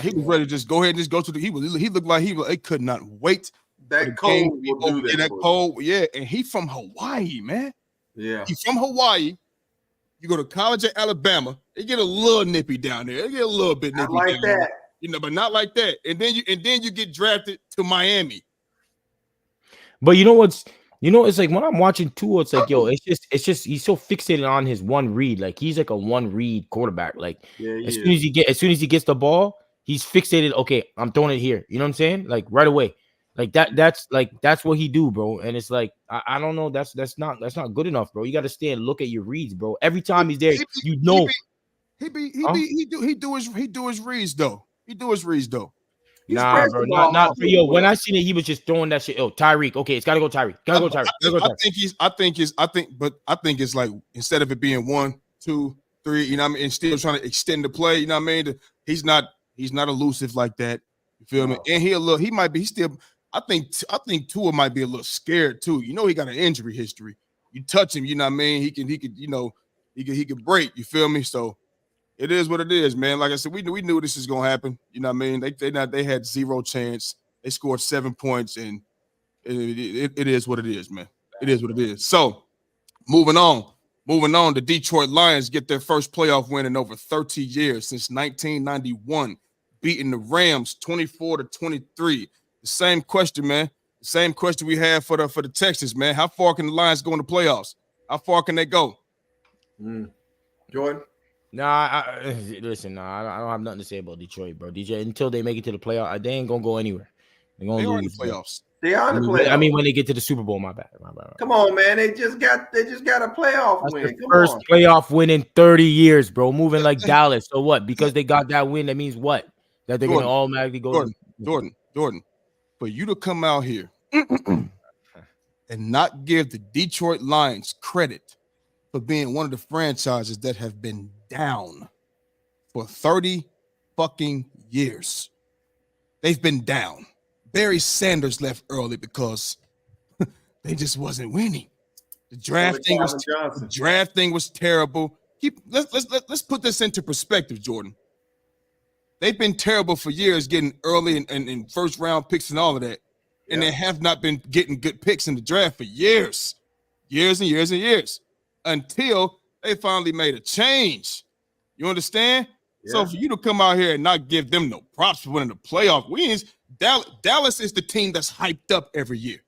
He was ready to just go ahead and just go to the. He looked like he could not wait. That cold will do that. Cold, yeah. And he from Hawaii, man. Yeah, he's from Hawaii. You go to college at Alabama, they get a little nippy down there. They get a little bit nippy, not like that, but not like that. And then you get drafted to Miami. But it's like when I'm watching Tua, it's like, yo, it's just he's so fixated on his one read. Like he's like a one read quarterback. Like as soon as he gets the ball, he's fixated. Okay, I'm throwing it here. You know what I'm saying? Like right away. Like that's what he do, bro. And it's like I don't know. That's not good enough, bro. You got to stay and look at your reads, bro. Every time he's there, he do his reads though. He do his reads though. Nah, bro. Not for yo. When I seen it, he was just throwing that shit. Oh, Tyreek. Okay, it's gotta go Tyreek. I think it's like instead of it being 1, 2, 3, you know what I mean, and still trying to extend the play, you know what I mean? He's not elusive like that. You feel me? And he might be still. I think Tua might be a little scared too. You know, he got an injury history. You touch him, you know what I mean? He could break. You feel me? So it is what it is, man. Like I said, we knew this is gonna happen. You know what I mean? They had zero chance. They scored 7 points, and it is what it is, man. It is what it is. So moving on, the Detroit Lions get their first playoff win in over 30 years since 1991, beating the Rams 24-23. The same question, man. The same question we had for the Texans, man. How far can the Lions go in the playoffs? How far can they go? Jordan? Listen, I don't have nothing to say about Detroit, bro. DJ, until they make it to the playoffs, they ain't gonna go anywhere. They're gonna lose. In the playoffs. They are in the playoffs. I mean, when they get to the Super Bowl, my bad. Come on, man. They just got a playoff win. First playoff win in 30 years, bro. Moving like Dallas. So what? Because they got that win, that means what? That they're gonna automatically go. Jordan. For you to come out here and not give the Detroit Lions credit for being one of the franchises that have been down for 30 fucking years. They've been down. Barry Sanders left early because they just wasn't winning. The draft thing was terrible. Let's put this into perspective, Jordan. They've been terrible for years, getting early and first round picks and all of that, and they have not been getting good picks in the draft for years and years, until they finally made a change. You understand? Yeah. So for you to come out here and not give them no props for winning the playoff wins, Dallas is the team that's hyped up every year.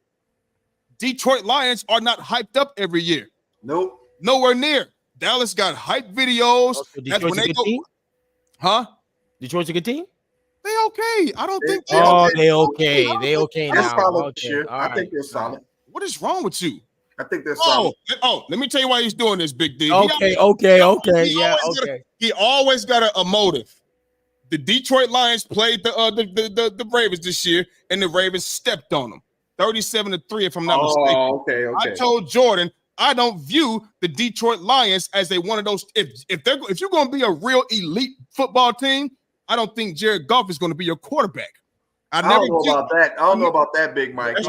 Detroit Lions are not hyped up every year. Nope. Nowhere near. Dallas got hype videos. That's when they go. Team? Huh? Detroit's a good team? They okay. I don't think they okay. They okay now. Okay. I think they're solid. What is wrong with you? I think they're solid. Let me tell you why he's doing this, Big D. Okay. He always got a motive. The Detroit Lions played the Ravens this year, and the Ravens stepped on them. 37-3, if I'm not mistaken. Okay. I told Jordan I don't view the Detroit Lions as one of those. If you're going to be a real elite football team, I don't think Jared Goff is going to be your quarterback. I don't know about that, Big Mike. That's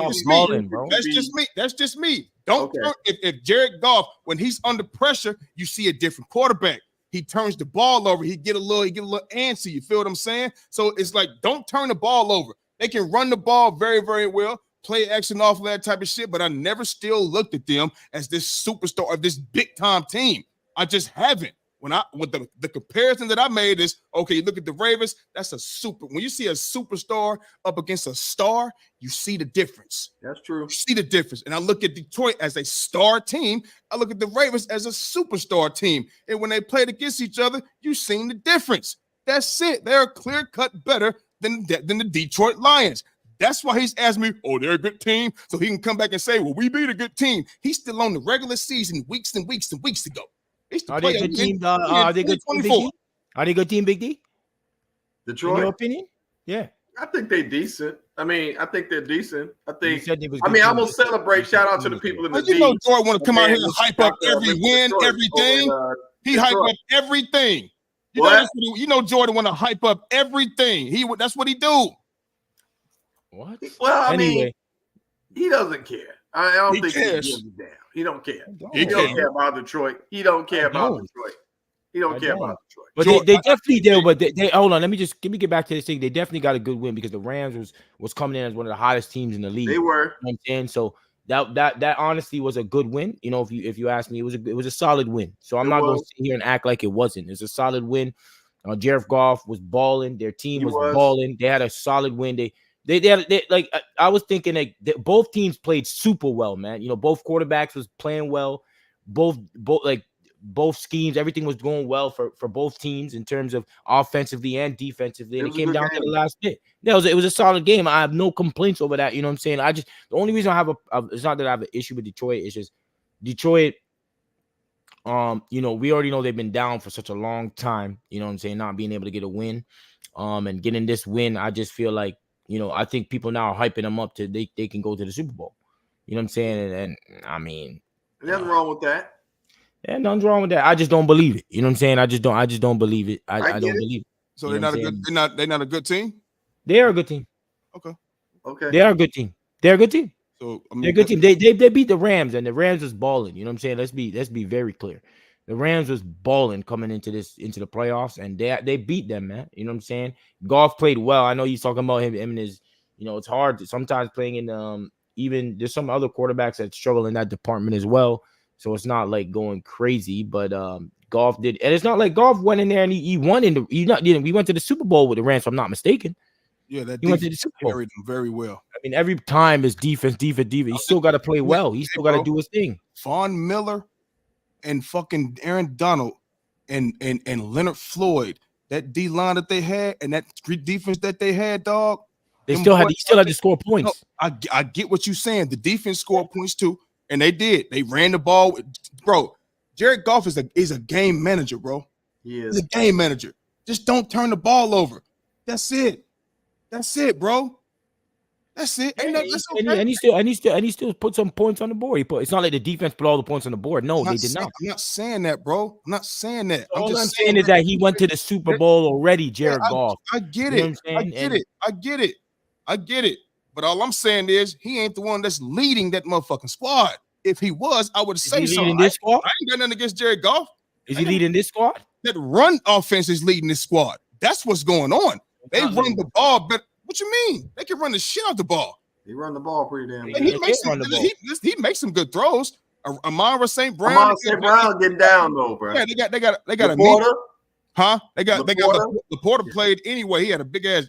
just me. Don't turn, if Jared Goff, when he's under pressure, you see a different quarterback. He turns the ball over. He get a little antsy. You feel what I'm saying? So it's like, don't turn the ball over. They can run the ball very, very well, play action off of that type of shit, but I never still looked at them as this superstar of this big time team. I just haven't. With the comparison that I made is, okay, look at the Ravens. That's a super. When you see a superstar up against a star, you see the difference. That's true. You see the difference. And I look at Detroit as a star team. I look at the Ravens as a superstar team. And when they played against each other, you seen the difference. That's it. They're clear cut better than the Detroit Lions. That's why he's asked me, they're a good team. So he can come back and say, well, we beat a good team. He's still on the regular season weeks and weeks and weeks ago. Are they a good team? Are they good team, Big D? Are they a good team, Big D? Detroit? In your opinion? Yeah. I think they're decent. I think they're decent. I'm going to celebrate. Shout out to the people in the team. You know Jordan want to come out here and hype up every win, everything. He hype up everything. You know Jordan want to hype up everything. That's what he do. What? Well, anyway. He doesn't care. I don't think he gives a damn. He don't care. He don't care about Detroit. He don't care about Detroit. He don't care about Detroit. But they definitely do. But they hold on. Let me get back to this thing. They definitely got a good win because the Rams was coming in as one of the hottest teams in the league. They were. You know what I'm saying? So that honestly was a good win. You know, if you ask me, it was a solid win. So I'm not going to sit here and act like it wasn't. It's a solid win. Jared Goff was balling. Their team was balling. They had a solid win. They like I was thinking that both teams played super well, man. You know, both quarterbacks was playing well. Both schemes, everything was going well for both teams in terms of offensively and defensively. And it came down to the last bit. It was a solid game. I have no complaints over that. You know what I'm saying? The only reason I have it's not that I have an issue with Detroit. It's just Detroit. You know, we already know they've been down for such a long time. You know what I'm saying? Not being able to get a win, and getting this win, I just feel like. You know, I think people now are hyping them up to they can go to the Super Bowl. You know what I'm saying? And I mean, nothing wrong with that. Yeah, nothing's wrong with that. I just don't believe it. You know what I'm saying? I just don't believe it. I don't believe it. So they're not a good. They're not a good team. They are a good team. Okay. They are a good team. They're a good team. So they're a good team. They beat the Rams, and the Rams was balling. You know what I'm saying? Let's be very clear. The Rams was balling coming into the playoffs, and they beat them, man. You know what I'm saying? Goff played well. I know he's talking about him and his, you know, it's hard sometimes playing in even there's some other quarterbacks that struggle in that department as well. So it's not like going crazy, but Goff did, and it's not like Goff went in there and he won we went to the Super Bowl with the Rams, if I'm not mistaken. Yeah, that he went to the Super Bowl. Carried him very well. I mean, every time is defense. He still got to play well. He still got to do his thing. Von Miller and fucking Aaron Donald and Leonard Floyd, that D line that they had and that defense that they had, dog. He still had to score points. No, I get what you're saying. The defense scored points too, and they did. They ran the ball, bro. Jared Goff is a game manager, bro. He is. He's a game manager. Just don't turn the ball over. That's it. That's it, bro. That's it. And he still put some points on the board. It's not like the defense put all the points on the board. No, they did not. I'm not saying that, bro. I'm not saying that. All I'm saying is that he went to the Super Bowl already, Jared Goff. I get it. I get it. But all I'm saying is he ain't the one that's leading that motherfucking squad. if he was, I would say he so. leading this squad? I ain't got nothing against Jared Goff. Is he leading this squad? That run offense is leading this squad. That's what's going on. They run the ball, but what you mean? They can run the shit out the ball. He run the ball pretty damn good. He makes some good throws. Amon St. Brown. Amon St. Brown getting down though, bro. Yeah, they got a Laporta. Huh? They got Laporta played anyway. He had a big ass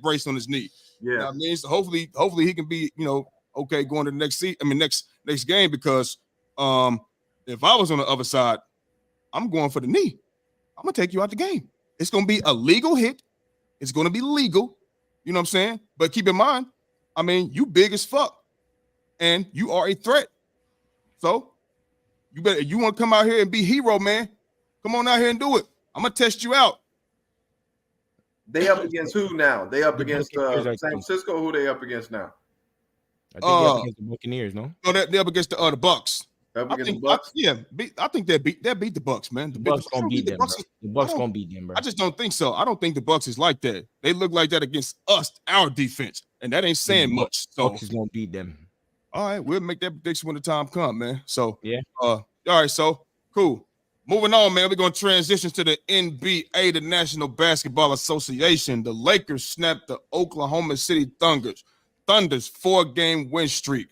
brace on his knee. Yeah. You know what I mean, so hopefully he can be, okay going to the next game, because if I was on the other side, I'm going for the knee. I'm gonna take you out the game. It's gonna be a legal hit. It's gonna be legal. You know what I'm saying? But keep in mind, I mean, you big as fuck, and you are a threat. So you want to come out here and be hero, man. Come on out here and do it. I'm gonna test you out. They up against who now? They up against San Francisco. Who they up against now? I think they're up against the Buccaneers, no? No, they're up against the Bucks. Up against the Bucks? I think they beat the Bucks, man. The Bucks gonna beat them. The Bucks gonna beat them, bro. I just don't think so. I don't think the Bucks is like that. They look like that against us, our defense, and that ain't saying much. So Bucks is gonna beat them. All right, we'll make that prediction when the time comes, man. So yeah. All right, so cool. Moving on, man. We're gonna transition to the NBA, the National Basketball Association. The Lakers snapped the Oklahoma City Thunder's 4-game win streak.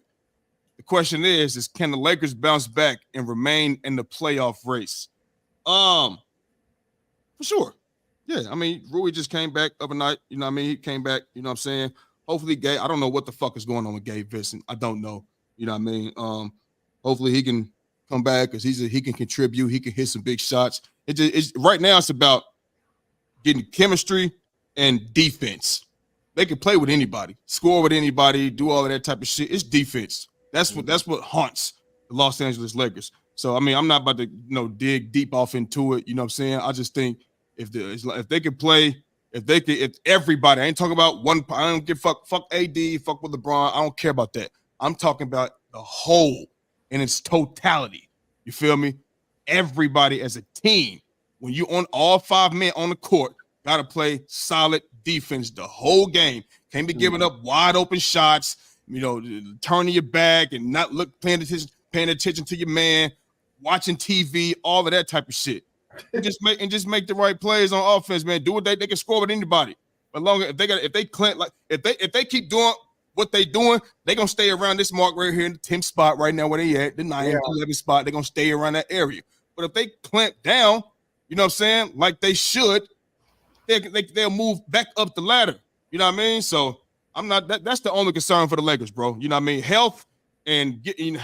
The question is can the Lakers bounce back and remain in the playoff race? For sure. Yeah, I mean, Rui just came back overnight. You know what I mean? He came back, you know what I'm saying? Hopefully, Gabe, I don't know what the fuck is going on with Gabe Vincent. I don't know. You know what I mean? Hopefully he can come back because he can contribute. He can hit some big shots. Right now it's about getting chemistry and defense. They can play with anybody, score with anybody, do all of that type of shit. It's defense. That's what haunts the Los Angeles Lakers. So I mean, I'm not about to dig deep off into it. You know what I'm saying? I just think if they could play, if everybody, I ain't talking about one. I don't give fuck AD, fuck with LeBron. I don't care about that. I'm talking about the whole in its totality. You feel me? Everybody as a team, when you on all 5 men on the court, gotta play solid defense the whole game. Can't be giving up wide open shots. Turning your back and not paying attention to your man, watching TV, all of that type of shit. And just make the right plays on offense, man. Do what they can score with anybody. But if they keep doing what they doing, they gonna stay around this mark right here in the 10th spot right now where they at, the 9th, 11th spot. They're gonna stay around that area. But if they clamp down, you know what I'm saying, like they should, they'll move back up the ladder. You know what I mean? So I'm not that's the only concern for the Lakers, bro. You know what I mean? Health and getting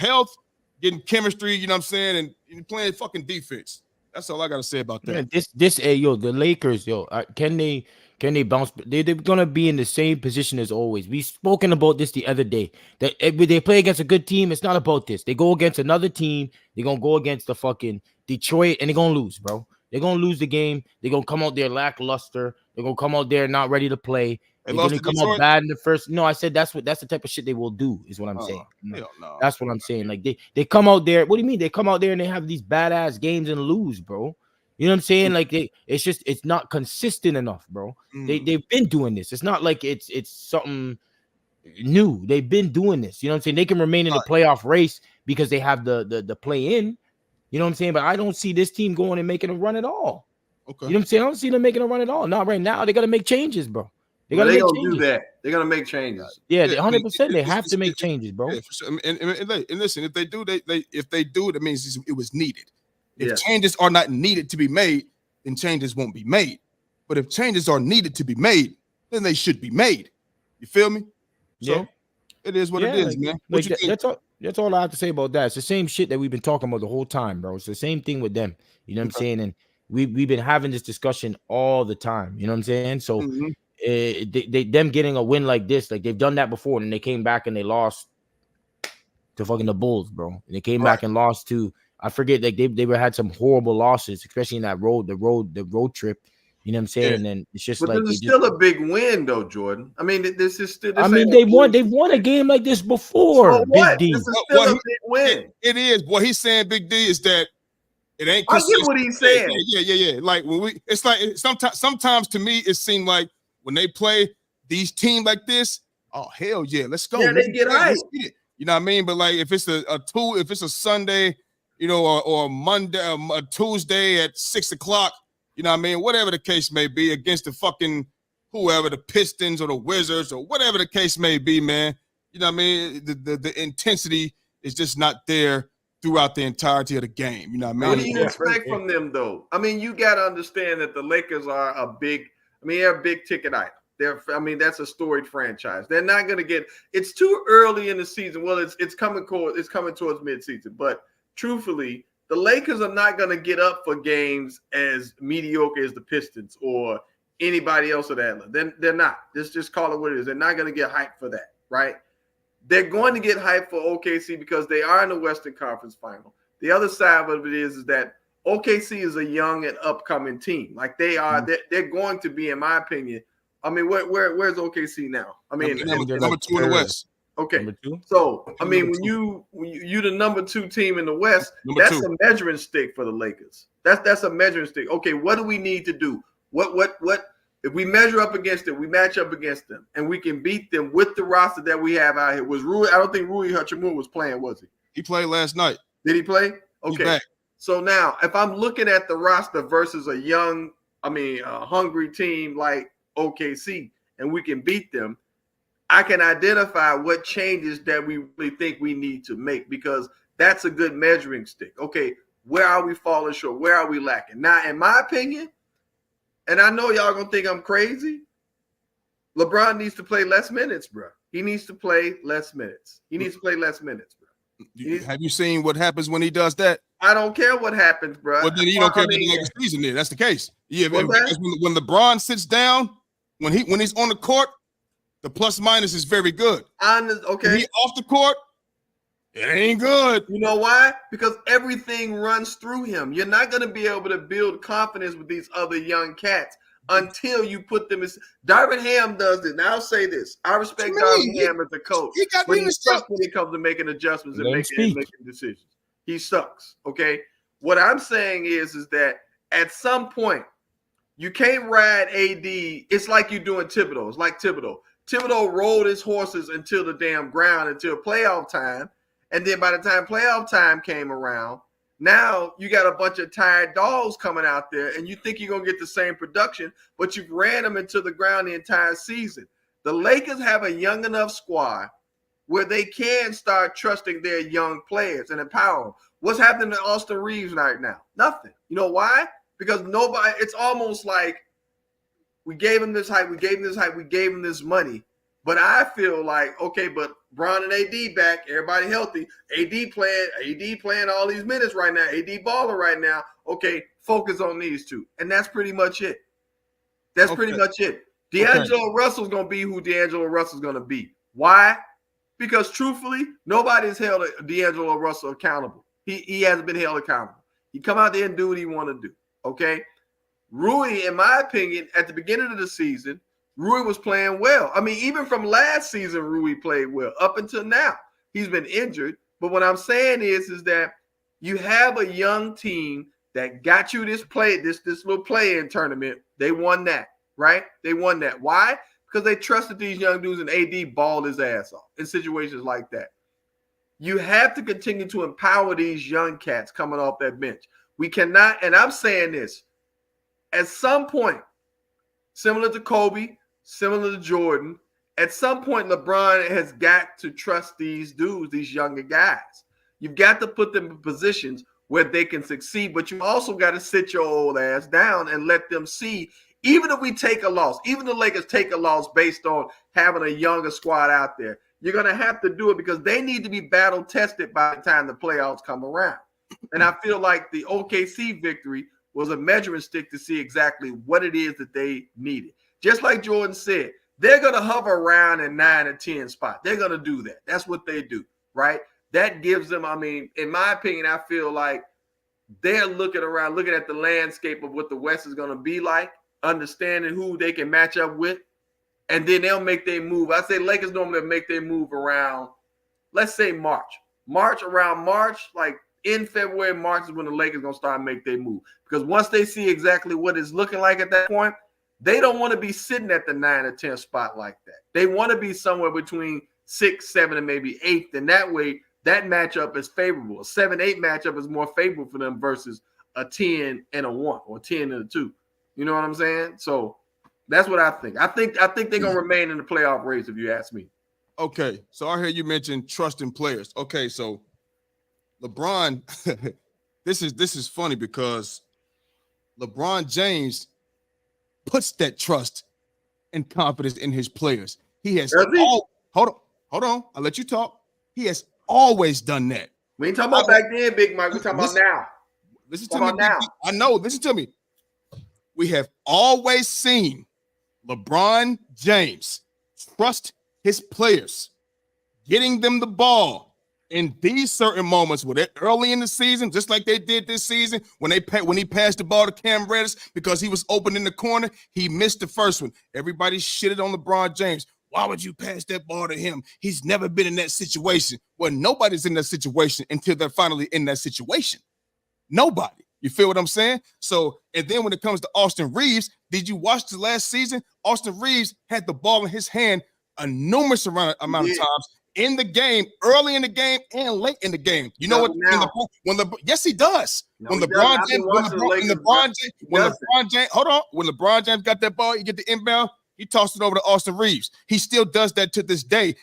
getting chemistry, you know what I'm saying, and playing fucking defense. That's all I gotta say about that. Man, the Lakers, can they bounce? They're gonna be in the same position as always. We've spoken about this the other day. That when they play against a good team, it's not about this. They go against another team, they're gonna go against the fucking Detroit, and they're gonna lose, bro. They're gonna lose the game. They're gonna come out there lackluster. They're gonna come out there not ready to play. They're gonna come out bad in the first. No, I said that's the type of shit they will do, is what I'm saying. No. That's what I'm saying. Like they come out there. What do you mean? They come out there and they have these badass games and lose, bro. You know what I'm saying? Like it's not consistent enough, bro. They've been doing this. It's not like it's something new. They've been doing this. You know what I'm saying? They can remain in the playoff race because they have the play in. You know what I'm saying? But I don't see this team going and making a run at all. Okay. You know what I'm saying? I don't see them making a run at all. Not right now. They got to make changes, bro. They're gonna do that. They're gonna make changes. Yeah, 100%. They have to make changes, bro. Yeah, for sure. And listen, if they do, that means it was needed. If changes are not needed to be made, then changes won't be made. But if changes are needed to be made, then they should be made. You feel me? So it is what it is, man. What you think? That's all I have to say about that. It's the same shit that we've been talking about the whole time, bro. It's the same thing with them. You know what I'm saying? And we've been having this discussion all the time. You know what I'm saying? So them getting a win like this, like they've done that before, and they came back and they lost to fucking the Bulls, bro. And they came back and lost to, I forget, like they had some horrible losses, especially in that road trip. You know what I'm saying? And then it's just but this is still a big win, though, Jordan. I mean, this is still. They've won a game like this before. So what? Big D. This is still a big win. It is. What he's saying, Big D, is that it ain't. I get what he's saying. Yeah. Like when it's like sometimes to me it seemed like when they play these teams like this, oh hell yeah, let's go. Yeah, they get hyped. You know what I mean? But like if it's if it's a Sunday, you know, or a Monday, a Tuesday at 6:00, you know what I mean? Whatever the case may be, against the fucking whoever, the Pistons or the Wizards or whatever the case may be, man. You know what I mean? The intensity is just not there throughout the entirety of the game. You know what I mean? What do you expect from them, though? I mean, you got to understand that the Lakers are they're a big ticket item. That's a storied franchise. They're not going to get. It's too early in the season. Well, it's coming towards midseason. But truthfully, the Lakers are not going to get up for games as mediocre as the Pistons or anybody else of that. They're not. Just call it what it is. They're not going to get hyped for that, right? They're going to get hyped for OKC because they are in the Western Conference Final. The other side of it is that OKC is a young and upcoming team. Like they are, they're going to be, in my opinion. I mean, where's OKC now? I mean, number 2 in the West. Okay, so I mean, when you the number 2 team in the West, that's a measuring stick for the Lakers. That's a measuring stick. Okay, what do we need to do? What? If we measure up against them, we match up against them, and we can beat them with the roster that we have out here. Was Rui? I don't think Rui Hachimura was playing, was he? He played last night. Did he play? Okay. So now, if I'm looking at the roster versus a young, a hungry team like OKC, and we can beat them, I can identify what changes that we really think we need to make, because that's a good measuring stick. Okay, where are we falling short? Where are we lacking? Now, in my opinion, and I know y'all gonna think I'm crazy, LeBron needs to play less minutes, bro. He needs to play less minutes. Bro. Have you seen what happens when he does that? I don't care what happens, bro. Well, then you don't care about the next season. Then that's the case. Yeah, when LeBron sits down, when he's on the court, the plus minus is very good. Okay. When he off the court, it ain't good. You know why? Because everything runs through him. You're not going to be able to build confidence with these other young cats until you put them in. Darvin Ham does this. Now I'll say this. I respect Darvin Ham as a coach. But he sucks when it comes to making adjustments and making decisions. He sucks. Okay. What I'm saying is that at some point, you can't ride AD. It's like you're doing Thibodeau. It's like Thibodeau. Thibodeau rolled his horses until the damn ground until playoff time. And then by the time playoff time came around, now you got a bunch of tired dogs coming out there, and you think you're going to get the same production, but you've ran them into the ground the entire season. The Lakers have a young enough squad where they can start trusting their young players and empower them. What's happening to Austin Reeves right now? Nothing. You know why? Because nobody, it's almost like we gave him this hype, we gave him this money. But I feel like, okay, but Bron and AD back, everybody healthy. AD playing all these minutes right now. AD balling right now. Okay, focus on these two. And that's pretty much it. Pretty much it. D'Angelo Russell's going to be who D'Angelo Russell's going to be. Why? Because truthfully, nobody's held D'Angelo Russell accountable. He hasn't been held accountable. He come out there and do what he want to do. Okay? Rui, in my opinion, at the beginning of the season, Rui was playing well. I mean, even from last season, Rui played well up until now. He's been injured. But what I'm saying is that you have a young team that got you this little play-in tournament. They won that, right? They won that. Why? Because they trusted these young dudes, and AD balled his ass off in situations like that. You have to continue to empower these young cats coming off that bench. We cannot, and I'm saying this, at some point, similar to Kobe, similar to Jordan, at some point, LeBron has got to trust these dudes, these younger guys. You've got to put them in positions where they can succeed, but you also got to sit your old ass down and let them see, even if we take a loss, even the Lakers take a loss based on having a younger squad out there, you're going to have to do it because they need to be battle tested by the time the playoffs come around. And I feel like the OKC victory was a measuring stick to see exactly what it is that they needed. Just like Jordan said, they're going to hover around in 9 or 10 spot. They're going to do that. That's what they do, right? That gives them, I mean, in my opinion, I feel like they're looking around, looking at the landscape of what the West is going to be like, understanding who they can match up with, and then they'll make their move. I say Lakers normally make their move around, let's say around March, like in February, March is when the Lakers going to start make their move. Because once they see exactly what it's looking like at that point, they don't want to be sitting at the 9 or 10 spot like that. They want to be somewhere between 6th, 7th, and maybe 8th. And that way, that matchup is favorable. A 7-8 matchup is more favorable for them versus a 10 and a 1 or 10 and a 2. You know what I'm saying? So that's what I think. I think they're gonna remain in the playoff race if you ask me. Okay, so I hear you mention trusting players. Okay, so LeBron, this is funny because LeBron James puts that trust and confidence in his players. He has hold on. I'll let you talk. He has always done that. We ain't talking about back then, Big Mike. We're talking about now. Listen to me now. I know. Listen to me. We have always seen LeBron James trust his players, getting them the ball in these certain moments where they're early in the season, just like they did this season when he passed the ball to Cam Reddish because he was open in the corner. He missed the first one. Everybody shitted on LeBron James. Why would you pass that ball to him? He's never been in that situation. Well, nobody's in that situation until they're finally in that situation. Nobody. You feel what I'm saying? So, and then when it comes to Austin Reeves, did you watch the last season? Austin Reeves had the ball in his hand a numerous amount of times in the game, early in the game and late in the game. You know what? Yes, he does. When LeBron James got that ball, you get the inbound, he tossed it over to Austin Reeves. He still does that to this day.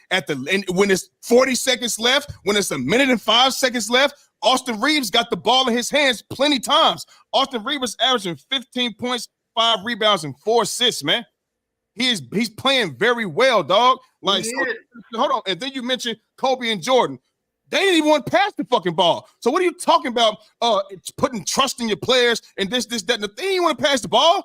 When it's 40 seconds left, when it's a minute and 5 seconds left, Austin Reeves got the ball in his hands plenty times. Austin Reeves averaging 15 points, 5 rebounds, and 4 assists, man. He's playing very well, dog. Like, hold on. And then you mentioned Kobe and Jordan. They didn't even want to pass the fucking ball. So what are you talking about? Putting trust in your players and this, that, and the thing. They didn't want to pass the ball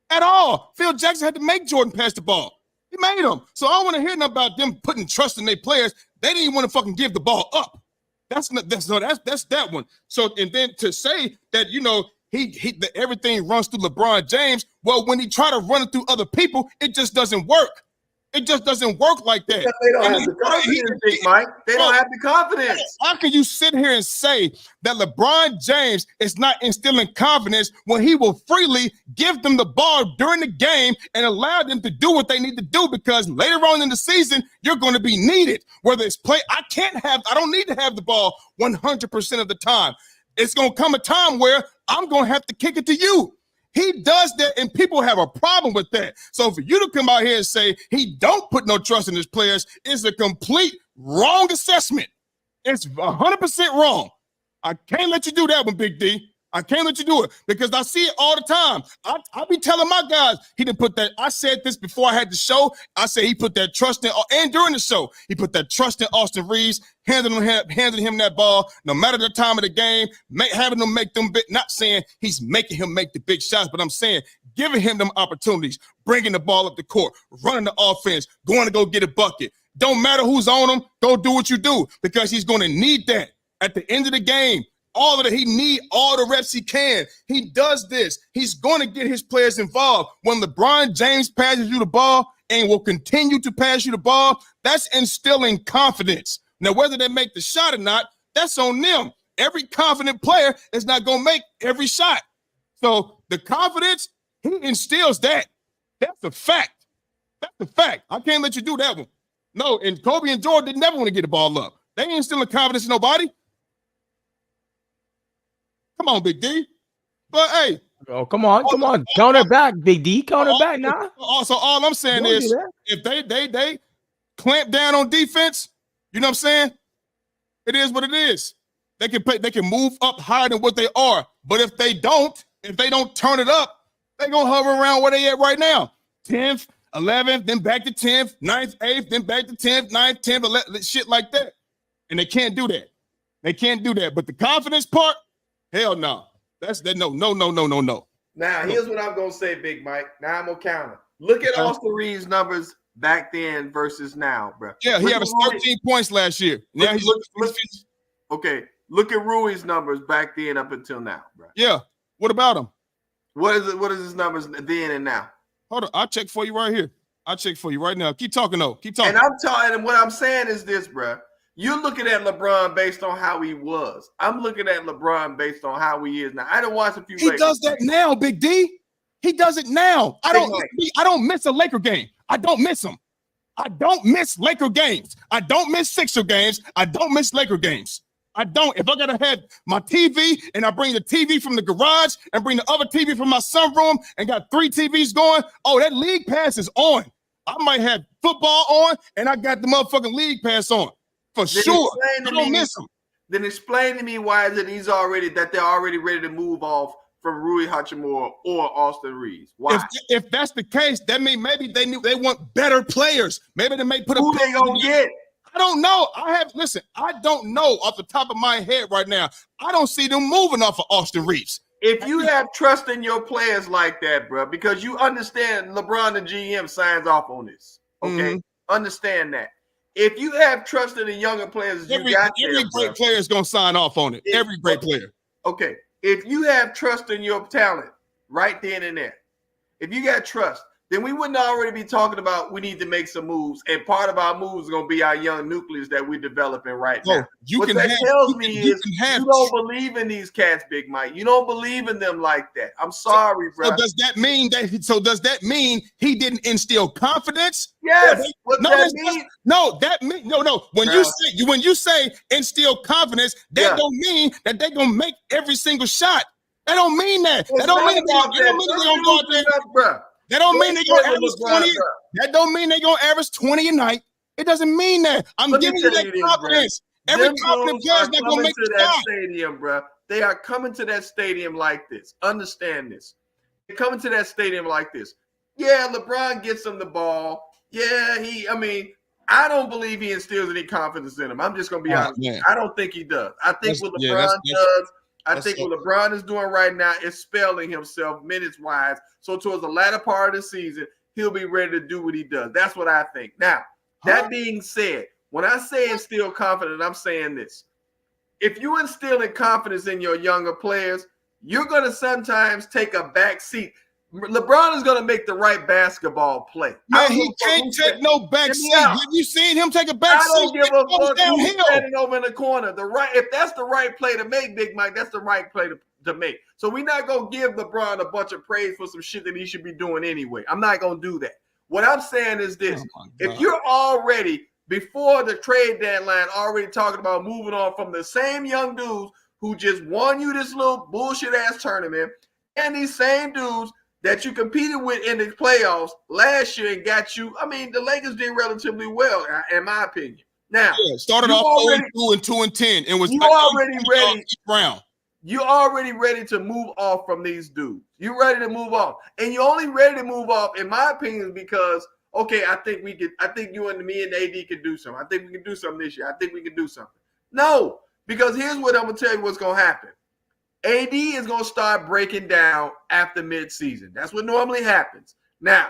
at all. Phil Jackson had to make Jordan pass the ball. He made him. So I don't want to hear nothing about them putting trust in their players. They didn't even want to fucking give the ball up. That's that one. So, and then to say that, you know, that everything runs through LeBron James. Well, when he try to run it through other people, it just doesn't work. It just doesn't work like that. Because they don't have the confidence, Big Mike. They don't have the confidence. How can you sit here and say that LeBron James is not instilling confidence when he will freely give them the ball during the game and allow them to do what they need to do? Because later on in the season, you're going to be needed. Whether it's play, I don't need to have the ball 100% of the time. It's going to come a time where I'm going to have to kick it to you. He does that, and people have a problem with that. So for you to come out here and say he don't put no trust in his players is a complete wrong assessment. It's 100% wrong. I can't let you do that one, Big D. I can't let you do it because I see it all the time. I be telling my guys he didn't put that. I said this before I had the show. I said he put that trust in, and during the show, he put that trust in Austin Reeves, handing him that ball, no matter the time of the game, having them make them, not saying he's making him make the big shots, but I'm saying giving him them opportunities, bringing the ball up the court, running the offense, going to go get a bucket. Don't matter who's on him, go do what you do because he's going to need that at the end of the game. All of it, he need all the reps he can. He does this. He's going to get his players involved. When LeBron James passes you the ball and will continue to pass you the ball, that's instilling confidence. Now, whether they make the shot or not, that's on them. Every confident player is not going to make every shot. So the confidence, he instills that. That's a fact. That's a fact. I can't let you do that one. No, and Kobe and Jordan didn't never want to get the ball up. They ain't instilling confidence in nobody. Come on, Big D. But hey. Oh, come on. Counter back, Big D. Counter back now. Also, all I'm saying is if they clamp down on defense, you know what I'm saying? It is what it is. They can move up higher than what they are. But if they don't turn it up, they're gonna hover around where they at right now. 10th, 11th, then back to 10th, 9th, 8th, then back to 10th, 9th, 10th, 11th, shit like that. And they can't do that. They can't do that. But the confidence part, hell no. That's that. No. Now, here's what I'm going to say, Big Mike. Now I'm going to counter. Look at Austin Reeves' numbers back then versus now, bro. Yeah, he averaged 13 points last year. Now look at Rui's numbers back then up until now, bro. Yeah. What about him? What is his numbers then and now? Hold on. I'll check for you right here. I'll check for you right now. Keep talking, though. Keep talking. And I'm talking, and what I'm saying is this, bro. You're looking at LeBron based on how he was. I'm looking at LeBron based on how he is now. I done watched a few. He does that now, Big D. He does it now. I don't miss a Laker game. I don't miss them. I don't miss Laker games. I don't miss Sixer games. I don't miss Laker games. I don't. If I gotta have my TV and I bring the TV from the garage and bring the other TV from my sunroom and got 3 TVs going, oh, that league pass is on. I might have football on and I got the motherfucking league pass on for Then sure. I don't miss them. Then explain to me why is it they're already ready to move off from Rui Hachimura or Austin Reeves? Why? If that's the case, that means maybe they want better players. Maybe they may put who they gonna get? I don't know. I don't know off the top of my head right now. I don't see them moving off of Austin Reeves. If you have trust in your players like that, bro, because you understand LeBron and GM signs off on this. Okay, understand that. If you have trust in the younger players, every great player is gonna sign off on it. Every great player. Okay, if you have trust in your talent right then and there, if you got trust, then we wouldn't already be talking about we need to make some moves. And part of our moves is going to be our young nucleus that we're developing right now. What that tells me is you don't believe in these cats, Big Mike. You don't believe in them like that. I'm sorry, bro. So does that mean he didn't instill confidence? Yes. No. When you say instill confidence, that don't mean that they're gonna make every single shot. That don't mean that. That don't mean they're gonna go out there. That don't mean they're gonna average 20. That don't mean they're gonna average 20 a night. It doesn't mean that. I'm giving you that confidence. Every confident player is not gonna make the stadium, bro. They are coming to that stadium like this. Understand this. They're coming to that stadium like this. Yeah, LeBron gets them the ball. Yeah, I don't believe he instills any confidence in him. I'm just gonna be honest. Man. I don't think he does. I think what LeBron does. I think what LeBron is doing right now is spelling himself minutes-wise. So towards the latter part of the season, he'll be ready to do what he does. That's what I think. Now, that being said, when I say instill confidence, I'm saying this. If you instill confidence in your younger players, you're going to sometimes take a back seat. LeBron is going to make the right basketball play. Man, he can't take no back seat. Have you seen him take a back seat? I don't give a fuck who's standing over in the corner. If that's the right play to make, Big Mike, that's the right play to make. So we're not going to give LeBron a bunch of praise for some shit that he should be doing anyway. I'm not going to do that. What I'm saying is this. If you're already, before the trade deadline, already talking about moving on from the same young dudes who just won you this little bullshit-ass tournament and these same dudes that you competed with in the playoffs last year and got you. The Lakers did relatively well, in my opinion. Now, started off 2-10 and was already ready. You're already ready to move off from these dudes. You're ready to move off, and you're only ready to move off, in my opinion, because I think we could. I think you and me and AD could do something. I think we can do something this year. I think we can do something. No, because here's what I'm gonna tell you what's gonna happen. AD is going to start breaking down after midseason. That's what normally happens. Now,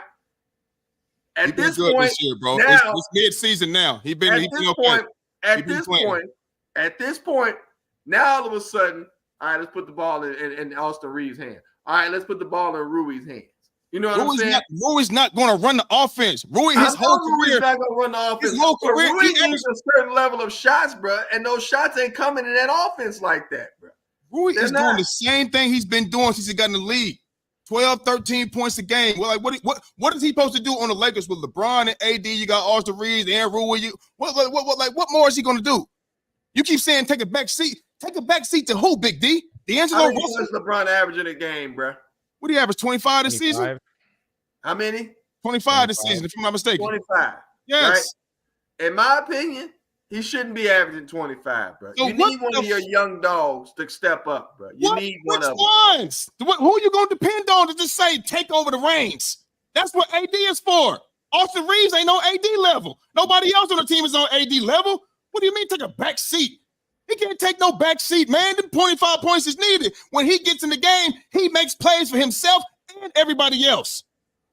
at this point, this year, bro. It's midseason now. At this point, now all of a sudden, all right, let's put the ball in Austin Reeves' hand. All right, let's put the ball in Rui's hands. You know what I'm saying? Rui's not going to run the offense. Rui's not going to run the offense. His whole career, Rui needs a certain level of shots, bro, and those shots ain't coming in that offense like that, bro. Rui is doing the same thing he's been doing since he got in the league. 12, 13 points a game. Well, like what is he supposed to do on the Lakers with LeBron and AD? You got Austin Reeves and Rui. What more is he going to do? You keep saying take a back seat. Take a back seat to who, Big D? D'Angelo Russell. What's LeBron averaging a game, bro? What do you average? 25 this season? How many? 25 this season, if I'm not mistaken. 25. Yes. Right? In my opinion, he shouldn't be averaging 25, bro. So you need one of your young dogs to step up, bro. You need one of them. Ones? Who are you going to depend on to just say, take over the reins? That's what AD is for. Austin Reeves ain't on AD level. Nobody else on the team is on AD level. What do you mean take a back seat? He can't take no back seat, man. The 25 points is needed. When he gets in the game, he makes plays for himself and everybody else.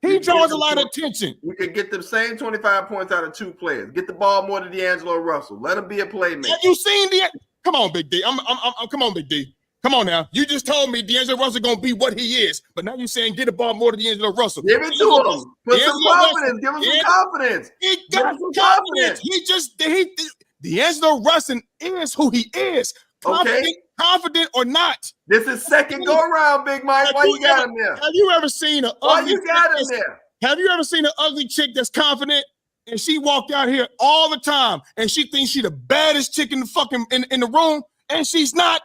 He draws a lot of attention. We could get the same 25 points out of 2 players. Get the ball more to D'Angelo Russell. Let him be a playmaker. Have you seen Come on, Big D. Come on, Big D. Come on now. You just told me D'Angelo Russell gonna be what he is, but now you're saying get the ball more to D'Angelo Russell. Give it to him. Put some confidence. Give him some confidence. He got some confidence. D'Angelo Russell is who he is. Confident or not. This is second go around, Big Mike. Why you got him there? Have you ever seen an ugly chick? Why you got him there? Have you ever seen an ugly chick that's confident? and she walk out here all the time, and she thinks she the baddest chick in the fucking in the room, and she's not.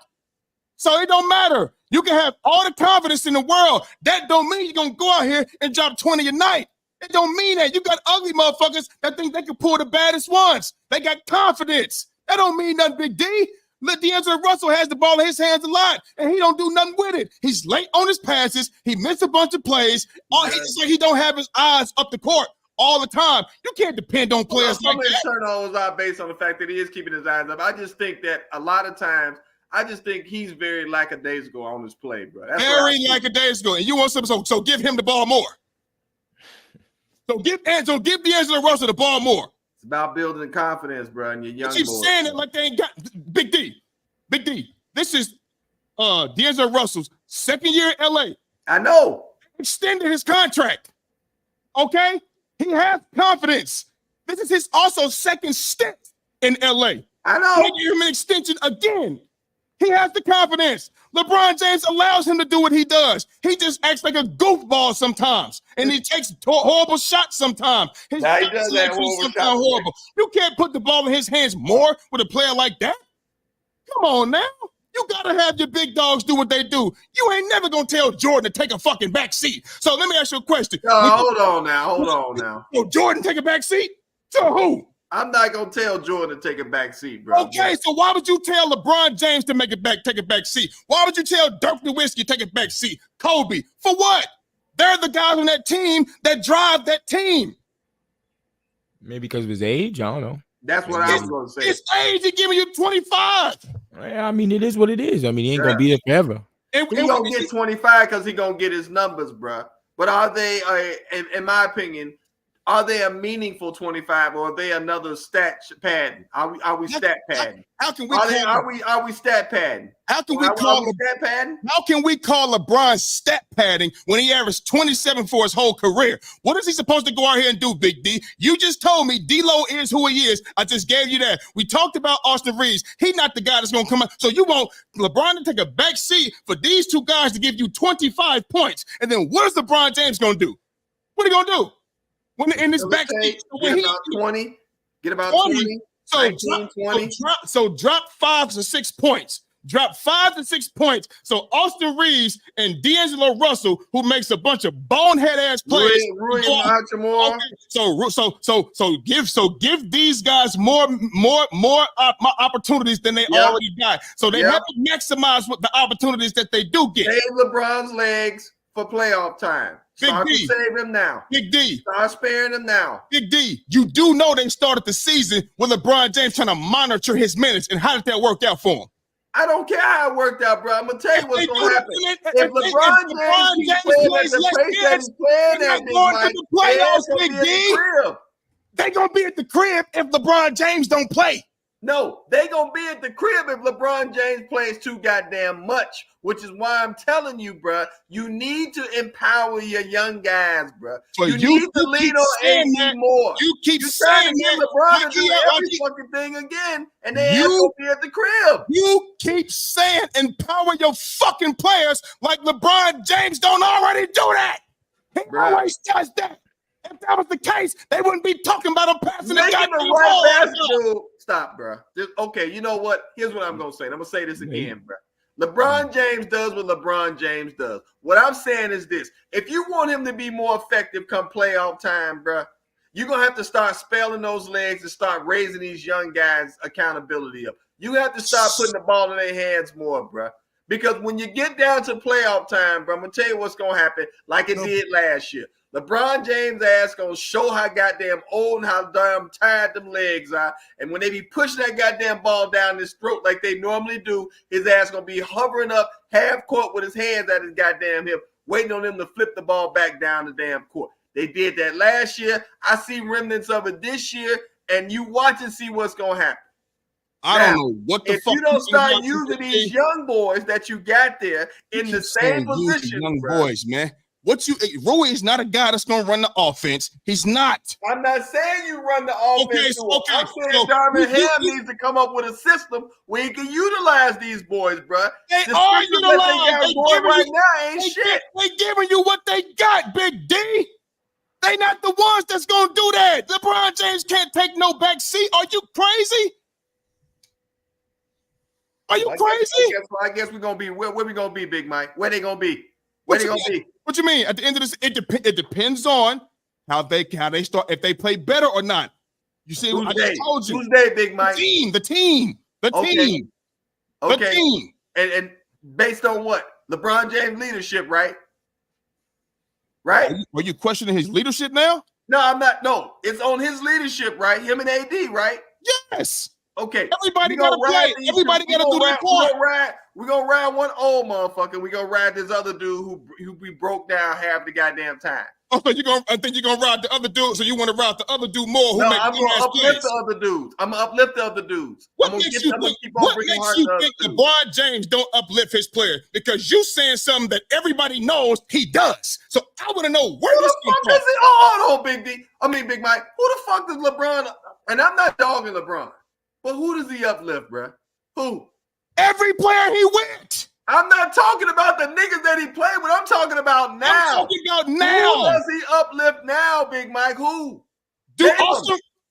So it don't matter. You can have all the confidence in the world. That don't mean you're gonna go out here and drop 20 a night. It don't mean that. You got ugly motherfuckers that think they can pull the baddest ones. They got confidence. That don't mean nothing, Big D. D'Angelo Russell has the ball in his hands a lot, and he don't do nothing with it. He's late on his passes. He missed a bunch of plays. It's like he don't have his eyes up the court all the time. You can't depend on players like that. Turnovers are based on the fact that he is keeping his eyes up. I just think that a lot of times, I just think he's very lackadaisical on his play, bro. That's very lackadaisical. And you want something, so give him the ball more. So give D'Angelo Russell the ball more. It's about building confidence, bro, and your young boys. You keep saying it like they ain't got Big D. This is D'Angelo Russell's second year in LA. I know. Extended his contract. Okay? He has confidence. This is his also second stint in LA. I know. They give him an extension again. He has the confidence. LeBron James allows him to do what he does. He just acts like a goofball sometimes, and he takes horrible shots sometimes. His now he does that horrible. You can't put the ball in his hands more with a player like that. Come on now. You got to have your big dogs do what they do. You ain't never going to tell Jordan to take a fucking back seat. So let me ask you a question. Hold on now. So Jordan take a back seat? To who? I'm not gonna tell Jordan to take a back seat, bro. Okay, so why would you tell LeBron James to take a back seat? Why would you tell Dirk Nowitzki to take a back seat? Kobe, for what? They're the guys on that team that drive that team. Maybe because of his age. I don't know. That's what I was gonna say. His age is giving you 25. I mean, it is what it is. I mean, he ain't gonna be there forever. He's gonna get 25 because he's gonna get his numbers, bro. But are they, in my opinion, are they a meaningful 25, or are they another stat padding? Are we stat padding? How can we are we stat padding? How can we call stat padding? How can we call LeBron stat padding when he averaged 27 for his whole career? What is he supposed to go out here and do, Big D? You just told me D-Lo is who he is. I just gave you that. We talked about Austin Reeves. He's not the guy that's gonna come out. So you want LeBron to take a back seat for these two guys to give you 25 points, and then what is LeBron James gonna do? What are he gonna do? When in this back seat, get about 20. So 19, 20. Drop 5 to 6 points. Drop 5 to 6 points. So Austin Reeves and D'Angelo Russell, who makes a bunch of bonehead ass plays. Give these guys more opportunities than they already got. So they have to maximize what the opportunities that they do get. Save LeBron's legs for playoff time. Start to save him now. Big D. Start sparing him now. Big D, you do know they started the season with LeBron James trying to monitor his minutes. And how did that work out for him? I don't care how it worked out, bro. I'm going to tell you what's going to happen. If LeBron James playing at the pace that he's playing at, they're going to be at the crib if LeBron James don't play. No, they going to be at the crib if LeBron James plays too goddamn much, which is why I'm telling you, bro, you need to empower your young guys, bro. So you need to lean on AD more. You keep saying that. LeBron to do every fucking thing again, and they have to be at the crib. You keep saying empower your fucking players like LeBron James don't already do that. He always does that. If that was the case, they wouldn't be talking about him passing the goddamn ball. Stop, bro. Okay, you know what? Here's what I'm going to say. I'm going to say this again, bro. LeBron James does what LeBron James does. What I'm saying is this. If you want him to be more effective come playoff time, bro, you're going to have to start spelling those legs and start raising these young guys' accountability up. You have to start putting the ball in their hands more, bro. Because when you get down to playoff time, bro, I'm going to tell you what's going to happen like it did last year. LeBron James' ass gonna show how goddamn old and how damn tired them legs are. And when they be pushing that goddamn ball down his throat like they normally do, his ass gonna be hovering up half court with his hands at his goddamn hip, waiting on him to flip the ball back down the damn court. They did that last year. I see remnants of it this year, and you watch and see what's gonna happen. I don't know what the fuck. If you don't start using these young boys that you got there in the same position, young boys, man. Rui is not a guy that's going to run the offense. He's not. I'm not saying you run the offense. I'm saying Darvin Ham needs to come up with a system where he can utilize these boys, bro. They are utilized. They're giving you what they got, Big D. They not the ones that's gonna do that. LeBron James can't take no back seat. Are you crazy? Are you crazy? I guess we're gonna be where we gonna be, Big Mike? Where they gonna be? Where they gonna be? What you mean? At the end of this, it depends on how they start, if they play better or not. You see, I just told you. Who's they, Big Mike? The team. Okay. The team. And based on what? LeBron James' leadership, right? Right? Are you questioning his leadership now? No, I'm not. No, it's on his leadership, right? Him and AD, right? Yes. Okay. Everybody got to play. Everybody got to do their part. We're going to ride one old motherfucker. We're going to ride this other dude who we broke down half the goddamn time. Oh, I think you're going to ride the other dude, so you want to ride the other dude more. No, I'm going to uplift the other dudes. I'm going to uplift the other dudes. What makes you think LeBron James don't uplift his player? Because you saying something that everybody knows he does. So I want to know where this comes from. Hold on, Big Mike. Who the fuck does LeBron, and I'm not dogging LeBron, but who does he uplift, bro? Who? Every player he went. I'm not talking about the niggas that he played with. I'm talking about now. I'm talking about now. Who does he uplift now, Big Mike? Who? Dude,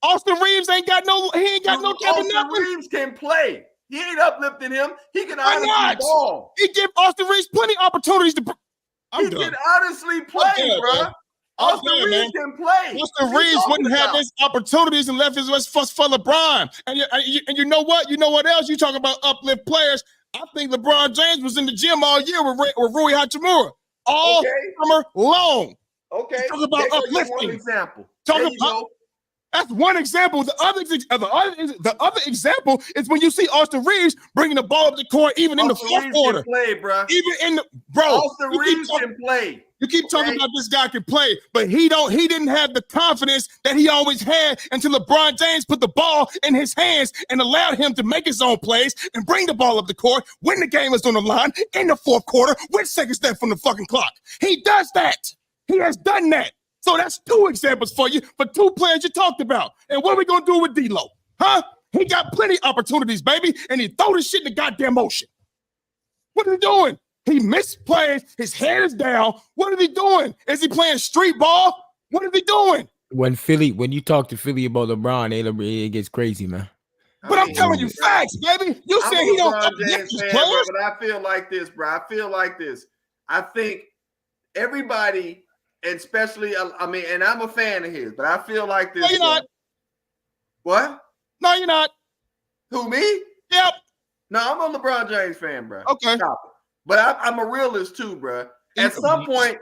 Austin Reeves ain't got no. He ain't got no type of nothing. Austin Reeves can play. He ain't uplifting him. He can honestly ball. He give Austin Reeves plenty of opportunities to. He can honestly play, bro. Austin Reeves can play. Austin Reeves wouldn't have his opportunities and left his West for LeBron. And you know what? You know what else? You talking about uplift players. I think LeBron James was in the gym all year with Rui Hachimura all summer long. Okay. Talk about uplifting. One example. That's one example. The other example is when you see Austin Reeves bringing the ball up the court, even in the fourth quarter. Play, bro. Even in the Austin Reeves can play. You keep talking about this guy can play, but he didn't have the confidence that he always had until LeBron James put the ball in his hands and allowed him to make his own plays and bring the ball up the court when the game is on the line in the fourth quarter with seconds left from the fucking clock. He does that. He has done that. So that's two examples for you, for two players you talked about. And what are we going to do with D'Lo? Huh? He got plenty of opportunities, baby, and he throw this shit in the goddamn ocean. What are he doing? He misplays. His head is down. What is he doing? Is he playing street ball? What is he doing? When you talk to Philly about LeBron, it gets crazy, man. But I'm telling you facts, baby. You said he don't uplift his players. But I feel like this, bro. I think everybody, and especially, and I'm a fan of his, but I feel like this. No, you're not. What? No, you're not. Who, me? Yep. No, I'm a LeBron James fan, bro. Okay. But I'm a realist too, bro. At some point,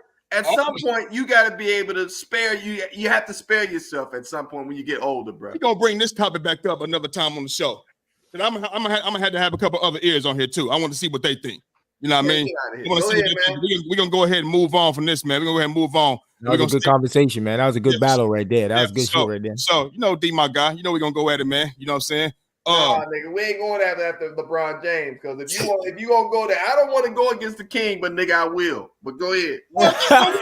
you got to be able to spare you. You have to spare yourself at some point when you get older, bro. We're gonna bring this topic back up another time on the show. And I'm gonna have to have a couple other ears on here too. I want to see what they think. You know what I mean? We're gonna go ahead and move on from this, man. We're gonna go ahead and move on. That was a good conversation, man. That was a good battle right there. That was good shit right there. So, D, my guy, we're gonna go at it, man. You know what I'm saying? Nigga, we ain't going after LeBron James, because if you gonna go there, I don't want to go against the king, but nigga, I will. But go ahead. But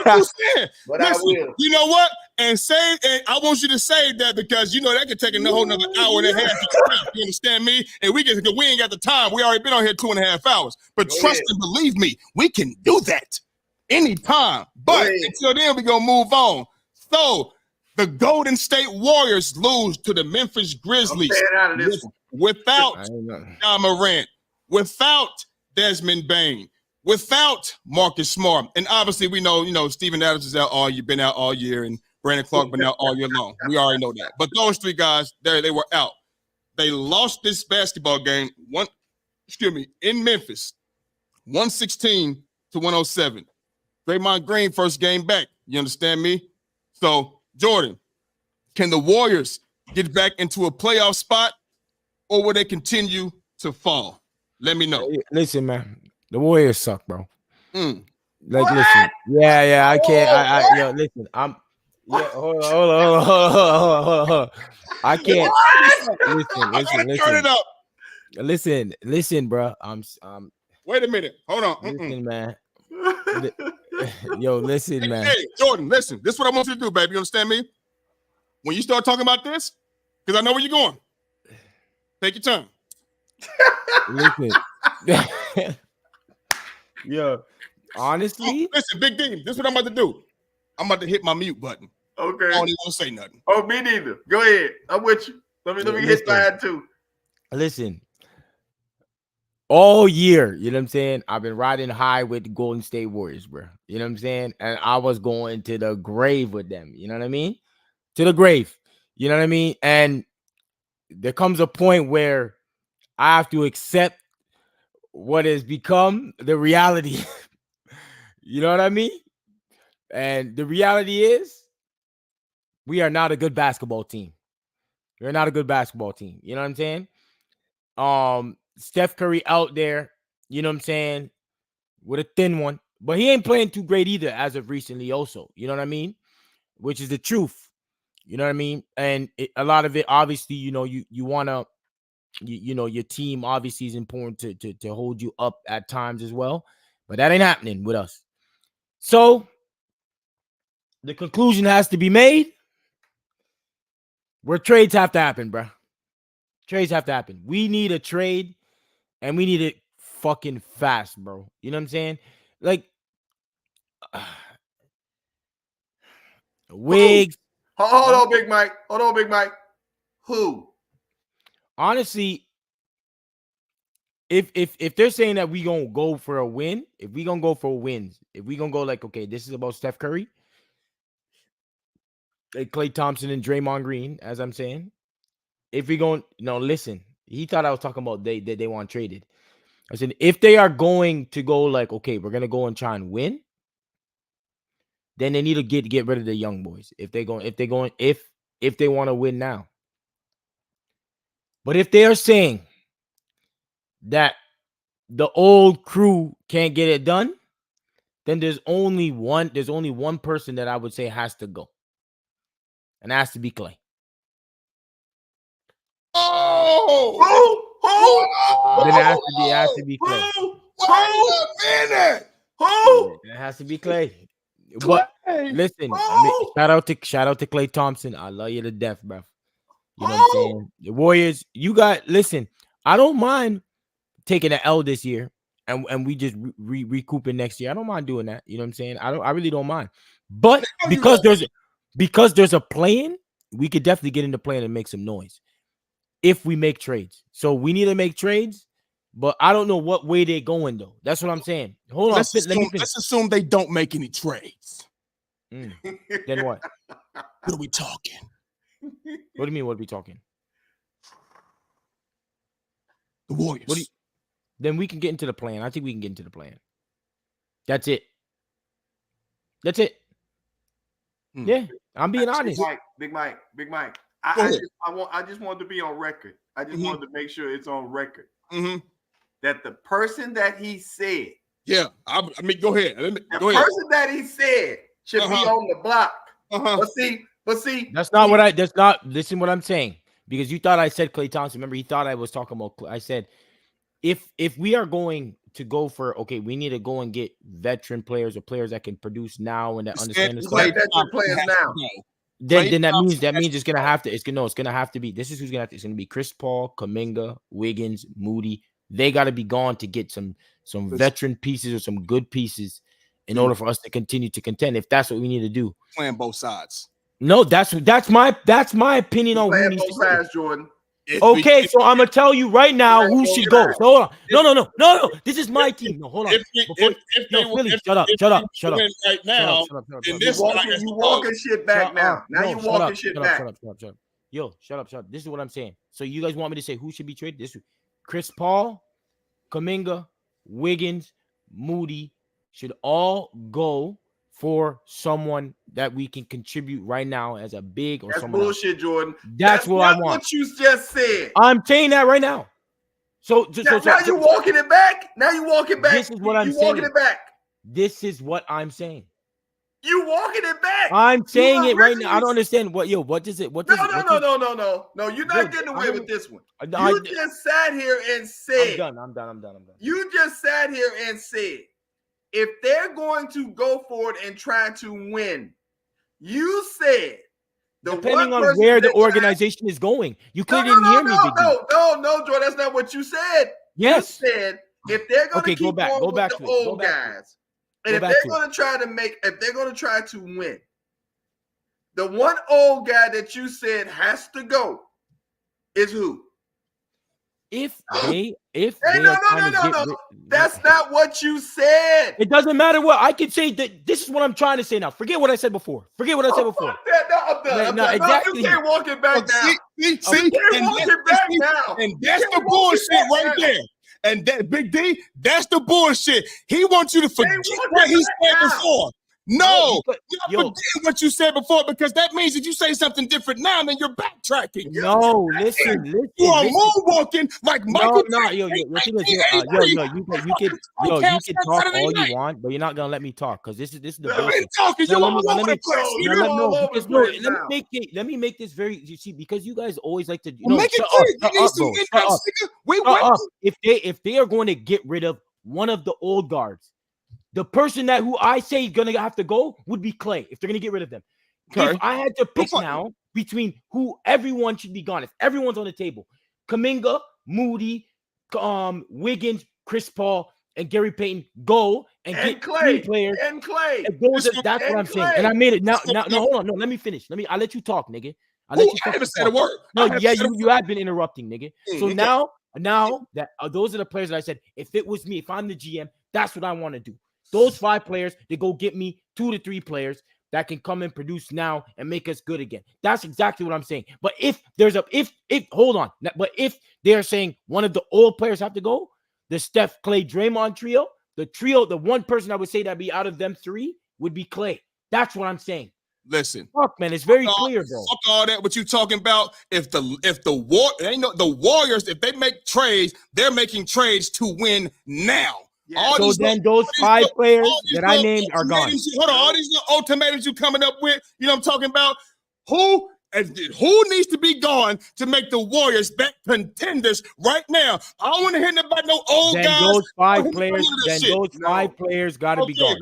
listen, I will. You know what? And I want you to say that, because that could take a whole another hour and a half. You understand me? And we ain't got the time. We already been on here 2.5 hours. But trust and believe me, we can do that anytime. But until then, we're gonna move on. So the Golden State Warriors lose to the Memphis Grizzlies without Ja Morant, without Desmond Bane, without Marcus Smart. And obviously we know, Steven Adams is out all year, been out all year, and Brandon Clark been out all year long. We already know that. But those three guys, they were out. They lost this basketball game, in Memphis, 116-107. Draymond Green first game back. You understand me? So, Jordan, can the Warriors get back into a playoff spot, or will they continue to fall? Let me know. Listen, man, the Warriors suck, bro. What? Listen. Yeah, I can't. Listen, hold on. I can't. Listen. Turn it up. Listen, bro. Wait a minute. Hold on. Listen, man. Listen, man. Hey, Jordan, listen. This is what I want you to do, baby. You understand me? When you start talking about this, because I know where you're going. Take your turn. Listen. Honestly. Listen, Big D, this is what I'm about to do. I'm about to hit my mute button. Okay. I don't even want to say nothing. Oh, me neither. Go ahead. I'm with you. Let me hit mine too. Listen. All year, you know what I'm saying? I've been riding high with the Golden State Warriors, bro. You know what I'm saying? And I was going to the grave with them. You know what I mean? To the grave. You know what I mean? And there comes a point where I have to accept what has become the reality. You know what I mean? And the reality is we are not a good basketball team. We're not a good basketball team. You know what I'm saying? Steph Curry out there, you know what I'm saying, with a thin one, but he ain't playing too great either as of recently also. You know what I mean? Which is the truth. You know what I mean? And a lot of it, obviously, you know, you want to, you know, your team obviously is important to hold you up at times as well, but that ain't happening with us. So the conclusion has to be made where trades have to happen, bro. Trades have to happen. We need a trade, and we need it fucking fast, bro. You know what I'm saying? Like, Wigs. Hold on, Big Mike. Hold on, Big Mike. Who? Honestly, if they're saying that we gonna go for a win, if we gonna go for wins, if we gonna go like, okay, this is about Steph Curry, like Klay Thompson and Draymond Green, as I'm saying. If we going, no, listen, he thought I was talking about they want traded. I said if they are going to go like, okay, we're gonna go and try and win, then they need to get rid of the young boys. If they want to win now. But if they are saying that the old crew can't get it done, then there's only one person that I would say has to go. And that has to be Klay. Oh! Who? Then it has to be Klay. Who? It has to be Klay. But listen, shout out to Klay Thompson. I love you to death, bro. You know what I'm saying? The Warriors, listen, I don't mind taking an L this year and we just recouping next year. I don't mind doing that. You know what I'm saying? I really don't mind. But because there's a play-in, we could definitely get into play-in and make some noise if we make trades. So we need to make trades, but I don't know what way they're going though. That's what I'm saying. Hold on, Let's assume they don't make any trades. Then what? What are we talking? What do you mean? What are we talking? The Warriors. Then we can get into the plan. I think we can get into the plan. That's it. That's it. Yeah, I'm being honest. Big Mike. I just wanted to be on record. I just wanted to make sure it's on record that the person that he said. Yeah, I mean, go ahead. Person that he said should be on the block. But see, listen what I'm saying, because you thought I said Klay Thompson. Remember, he thought I was talking about. I said if we are going to go for, okay, we need to go and get veteran players or players that can produce now and that understand the veteran players now. Then that means it's gonna have to be. This is who's gonna have to. It's gonna be Chris Paul, Kuminga, Wiggins, Moody. They got to be gone to get some veteran pieces or some good pieces in order for us to continue to contend. If that's what we need to do, playing both sides. No, that's my opinion on who needs to go. Jordan. Okay, so I'm gonna tell you right now who should go. So hold on. No. This is my team. No, hold on. Shut up. Right now, you walking shit back now. Now you walking shit back. Shut up. Yo, shut up. This is what I'm saying. So you guys want me to say who should be traded? This Chris Paul, Kuminga, Wiggins, Moody should all go for someone that we can contribute right now as a big or that's bullshit, else. Jordan. That's what I want. What you just said. I'm saying that right now. So now you're walking it back. Now you're walking back. This is what I'm saying. Walking it back. This is what I'm saying. You walking it back. I'm saying it right now. I don't understand what does it? What does No. No, you're not getting away with this one. You just sat here and said. I'm done. You just sat here and said, if they're going to go for it and try to win, you said depending on where the organization is going. You couldn't hear me. No, Jordan, that's not what you said. Yes, you said if they're going to keep going with the old guys, and if they're going to try to win, The one old guy that you said has to go is who? If they no. are trying to get rid, that's not what you said. It doesn't matter what I can say. That this is what I'm trying to say now. Forget what I said before. Forget what I said before. Fuck that. No, I'm done. Exactly. You can't walk it back now. You can't walk it back now. And that's the bullshit right there. And that Big D, that's the bullshit. He wants you to forget what he said before. No, you forget what you said before, because that means if you say something different now, then you're backtracking. No, listen. You are moonwalking like Michael. You can talk all you want, but you're not gonna let me talk because this is the bullshit. Let me make this very. You see, because you guys always like to make it clear. If they are going to get rid of one of the old guards, the person who I say is gonna have to go would be Clay. If they're gonna get rid of them, if I had to pick now between who everyone should be gone, if everyone's on the table, Kuminga, Moody, Wiggins, Chris Paul, and Gary Payton go and get Clay 3 players and Clay. That's what I'm saying. And I made it now. No, hold on. No, let me finish. I'll let you talk, nigga. I haven't said a word. No, you have been interrupting, nigga. So now that those are the players that I said. If it was me, if I'm the GM, that's what I want to do. Those 5 players, they go get me 2 to 3 players that can come and produce now and make us good again. That's exactly what I'm saying. But if hold on, but if they're saying one of the old players have to go, the Steph, Clay, Draymond trio, the one person I would say that'd be out of them 3 would be Clay. That's what I'm saying. Listen, fuck, man, it's very clear, bro. Fuck all that. What you talking about? If the Warriors, if they make trades, they're making trades to win now. Yeah. So then those 5 players that I named are gone. Hold on, all these ultimatums you coming up with, you know what I'm talking about? Who needs to be gone to make the Warriors back contenders right now? I don't want to hear nothing about no old guys. Those 5 players got to be gone.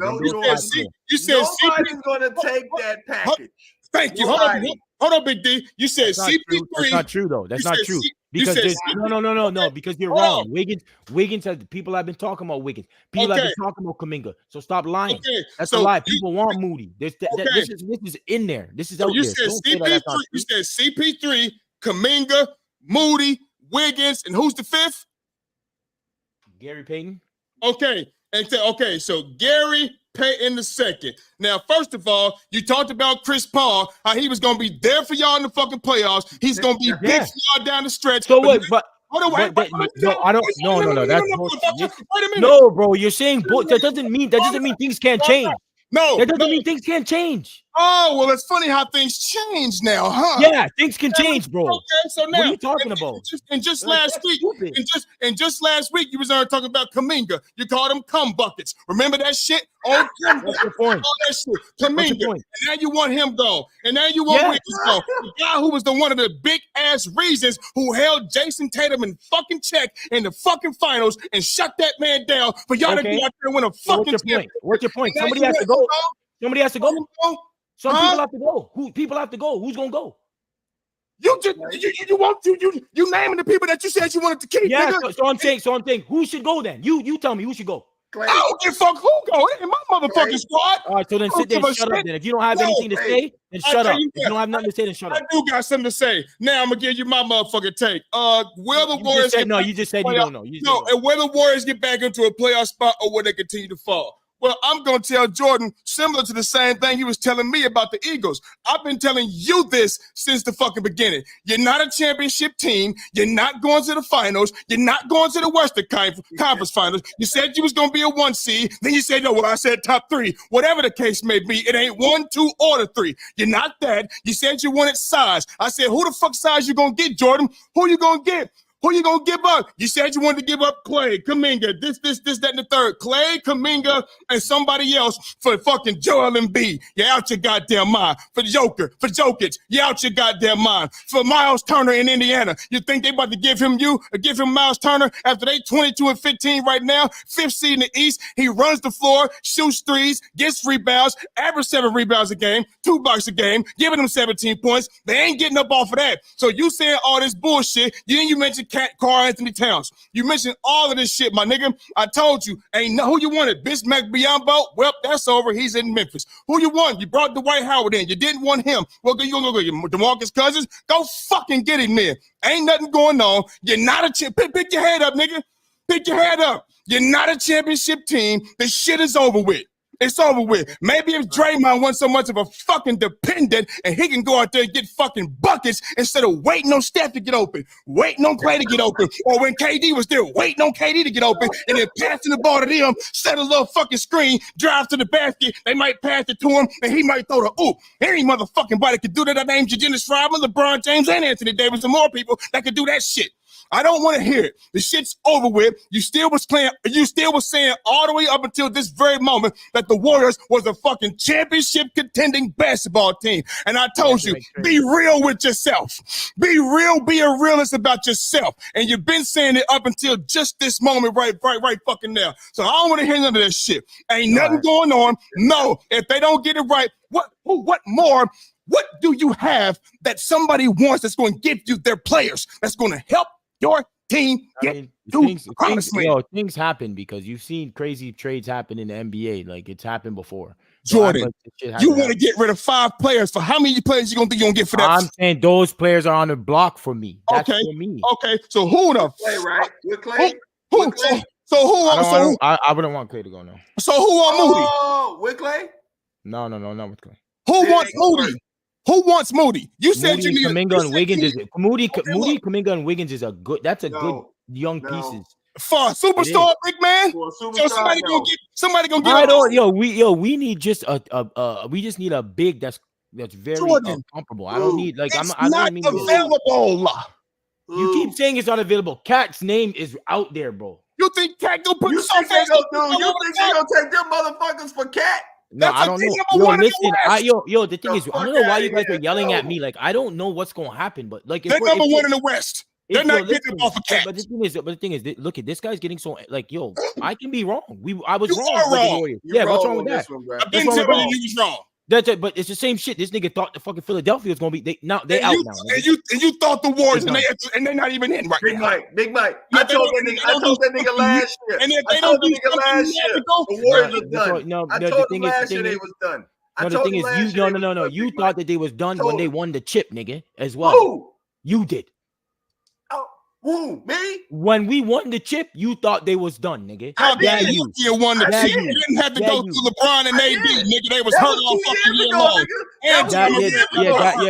You said nobody's going to take that package. Thank you. Hold on, Big D. You said CP3. That's not true, though. That's not true. Because no, because you're wrong. Wiggins has people have been talking about Wiggins. People have been talking about Kuminga. So stop lying. That's a lie. People want Moody. This is in there. This is out there. You said CP3, Kuminga, Moody, Wiggins, and who's the 5th? Gary Payton. Okay. So Gary Payton the 2nd. Now, first of all, you talked about Chris Paul, how he was going to be there for y'all in the fucking playoffs. He's going to be big for y'all down the stretch. So what? But hold on, wait. No. That's no, bro. You're saying that doesn't mean things can't change. No, that doesn't mean things can't change. Oh, well, it's funny how things change now, huh? Yeah, things can change, bro. Okay, so now what are you talking about? Just last week, you was talking about Kuminga. You called him cum buckets. Remember that shit? Oh, what's your point? That shit. Kuminga. And now you want him gone. And now you want Wiggins gone. The guy who was one of the big ass reasons who held Jason Tatum in fucking check in the fucking finals and shut that man down for y'all to go out there and win a fucking championship. What's your point? Somebody has to go. Somebody has to go. Some people have to go. People have to go. Who's gonna go? You naming the people that you said you wanted to keep. Yeah, so I'm saying who should go then? You tell me who should go. Clay. I don't give a fuck who go. It ain't my motherfucking squad. All right, so then sit there and shut up then. If you don't have anything to say, then shut up. If you don't have nothing to say, then shut up. I do got something to say. Now I'm gonna give you my motherfucking take. Will the Warriors you just said you don't know. And will the Warriors get back into a playoff spot or will they continue to fall? Well, I'm going to tell Jordan similar to the same thing he was telling me about the Eagles. I've been telling you this since the fucking beginning. You're not a championship team. You're not going to the finals. You're not going to the Western Conference Finals. You said you was going to be a 1 seed. Then you said, no, well, I said top 3. Whatever the case may be, it ain't 1, 2, or the 3. You're not that. You said you wanted size. I said, who the fuck size you going to get, Jordan? Who you going to get? Who you gonna give up? You said you wanted to give up Clay, Kuminga, this, that, and the third. Clay, Kuminga, and somebody else for fucking Joel Embiid. You're out your goddamn mind. For Jokic, you're out your goddamn mind. For Miles Turner in Indiana, you think they about to give him Miles Turner after they 22-15 right now, 5th seed in the East. He runs the floor, shoots threes, gets rebounds, average 7 rebounds a game, 2 blocks a game, giving them 17 points. They ain't getting up off of that. So you saying all this bullshit, you mentioned Karl Anthony Towns. You mentioned all of this shit, my nigga. I told you, ain't know who you wanted. Bismack Biyombo, well, that's over. He's in Memphis. Who you want? You brought Dwight Howard in. You didn't want him. Well, you gonna go DeMarcus Cousins? Go fucking get him there. Ain't nothing going on. You're not a champ. Pick your head up, nigga. Pick your head up. You're not a championship team. The shit is over with. It's over with. Maybe if Draymond wasn't so much of a fucking dependent and he can go out there and get fucking buckets instead of waiting on Steph to get open, waiting on Clay to get open, or when KD was there, waiting on KD to get open and then passing the ball to them, set a little fucking screen, drive to the basket, they might pass it to him, and he might throw the oop. Any motherfucking body could do that. I named Dennis Rodman, LeBron James, and Anthony Davis, and more people that could do that shit. I don't want to hear it. The shit's over with. You still was saying all the way up until this very moment that the Warriors was a fucking championship contending basketball team. And I told you, be real with yourself. Be real, be a realist about yourself. And you've been saying it up until just this moment right fucking now. So I don't want to hear none of that shit. Ain't nothing going on. No, if they don't get it right, what more? What do you have that somebody wants that's going to give you their players, that's going to help your team get things happen because you've seen crazy trades happen in the NBA. Like it's happened before. Jordan, you want to get rid of 5 players. For how many players you gonna think you gonna get for that? I'm saying those players are on the block for me. That's okay, for me. Okay. So who the Clay, right? With Clay? I wouldn't want Clay to go now. So who want Moody? Oh, with Clay? No, not with Clay. Who wants Moody? Who wants Moody? You said Moody, you need Kuminga and Wiggins. Moody, Kuminga and Wiggins is a good. That's a good young pieces for a superstar, big man. So somebody gonna get. We need just we just need a big that's very comfortable. I don't need like it's not available. You keep saying it's not available. Cat's name is out there, bro. You think Cat gonna put you think they gonna take them motherfuckers for Cat? No, I don't know. Yo, listen, the thing is, I don't know why you guys are yelling at me. Like, I don't know what's gonna happen, but like, they're number one in the West. They're not getting off of Cat. But the thing is, look at this guy's getting so like, yo, I can be wrong. I was wrong. What's wrong with that? I've been telling you was wrong. That's it, but it's the same shit. This nigga thought the fucking Philadelphia was gonna be they out now. And you thought the Warriors and they're not even in right now. Big Mike. I told that nigga last year. And if they don't do something last year, the Warriors was done. I told them last year they was done. No, the thing is, you thought that they was done when they won the chip, nigga, as well. Who? You did. Who? Me? When we won the chip, you thought they was done, nigga. How dare you? You won the chip. You didn't have to go through LeBron and AD, nigga. They was hurt all fucking year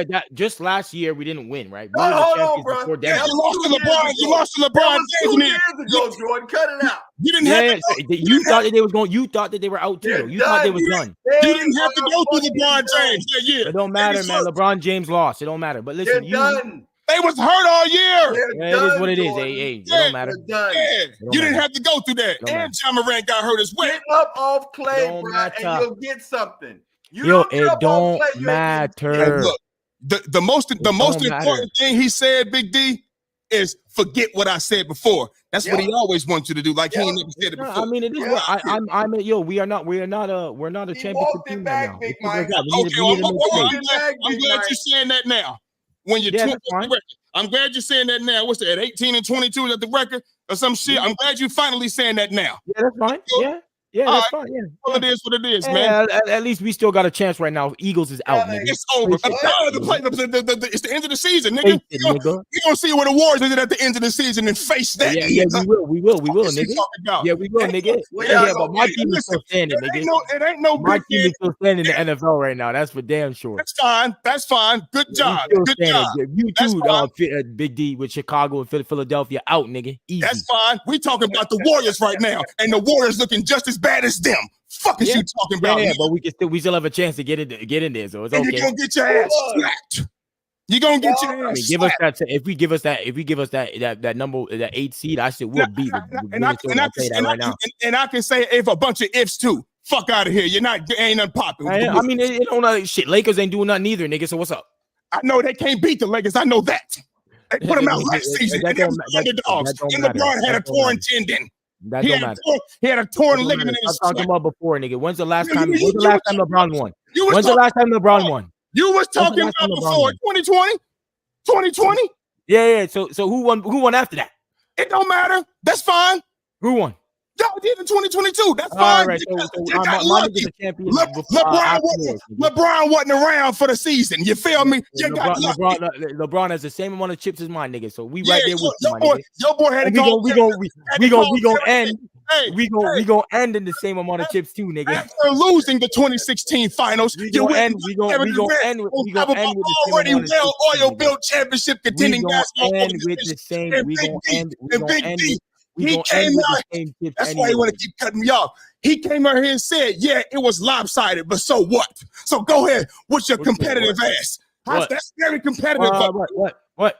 long. Just last year we didn't win, right? Hold on, bro. You lost to LeBron. You lost to LeBron James. 2 years ago, Jordan. Cut it out. You didn't have to. You thought that they was going. You thought that they were out too. You thought they was done. You didn't have to go through LeBron James that year. It don't matter, man. LeBron James lost. It don't matter. But listen, done. They was hurt all year. It is what it is. Hey, it don't matter. You didn't have to go through that. And John Morant got hurt as well. Get up off Clay, bro, and you'll get something. It don't matter. Look, the most important thing he said, Big D, is forget what I said before. That's what he always wants you to do. Like he ain't never said it before. I mean, it is what we're not a championship team right now. I'm glad you're saying that now. When you're I'm glad you're saying that now. What's that? 18 and 22 is at the record or some shit. I'm glad you finally saying that now. Yeah, that's fine. That's fine. Yeah. Well, it is what it is, man. At least we still got a chance right now. Eagles is out, nigga. It's over. It's the end of the season, nigga. You're gonna see where the Warriors is at the end of the season and face that. Yeah, we will, nigga. Yeah, we will, nigga. But my team is still standing, nigga. It ain't no my team is still standing in the NFL right now. That's for damn sure. That's fine. Good job. You too, Big D with Chicago and Philadelphia out, nigga. Easy. That's fine. We talking about the Warriors right now, and the Warriors looking just as bad as them. Fuck is you talking about? Yeah, but we still have a chance to get in there, so it's okay. You're gonna get your ass slapped. You're gonna get your ass slapped. If we give us that number, that 8 seed, I said we'll beat it. And I can say if a bunch of ifs too. Fuck out of here. Ain't nothing popping. I mean, it don't shit. Lakers ain't doing nothing either, nigga. So what's up? I know they can't beat the Lakers. I know that. They put them out last season. And they were underdogs. And LeBron had a torn tendon. That don't matter. He had a torn ligament in his foot. I was talking about before, nigga. When's the last time LeBron won? When's the last time LeBron won? You was talking about before 2020? 2020? Yeah. So who won? Who won after that? It don't matter. That's fine. Who won? Y'all did in 2022. That's All fine. right. You My got nigga's lucky. a champion before, LeBron wasn't around for the season. You feel me? You got lucky. LeBron has the same amount of chips as my nigga. So we Yeah, right there with you, my boy, nigga. your boy had to go. We gonna end. We gonna end in the same amount of chips too, nigga. After losing the 2016 finals, we gonna end with the same already amount of chips, well-oiled championship contending basketball organization. That's why he want to keep cutting me off. He came out here and said, "Yeah, it was lopsided, but so what?" So go ahead with your competitive ass. That's very competitive. What?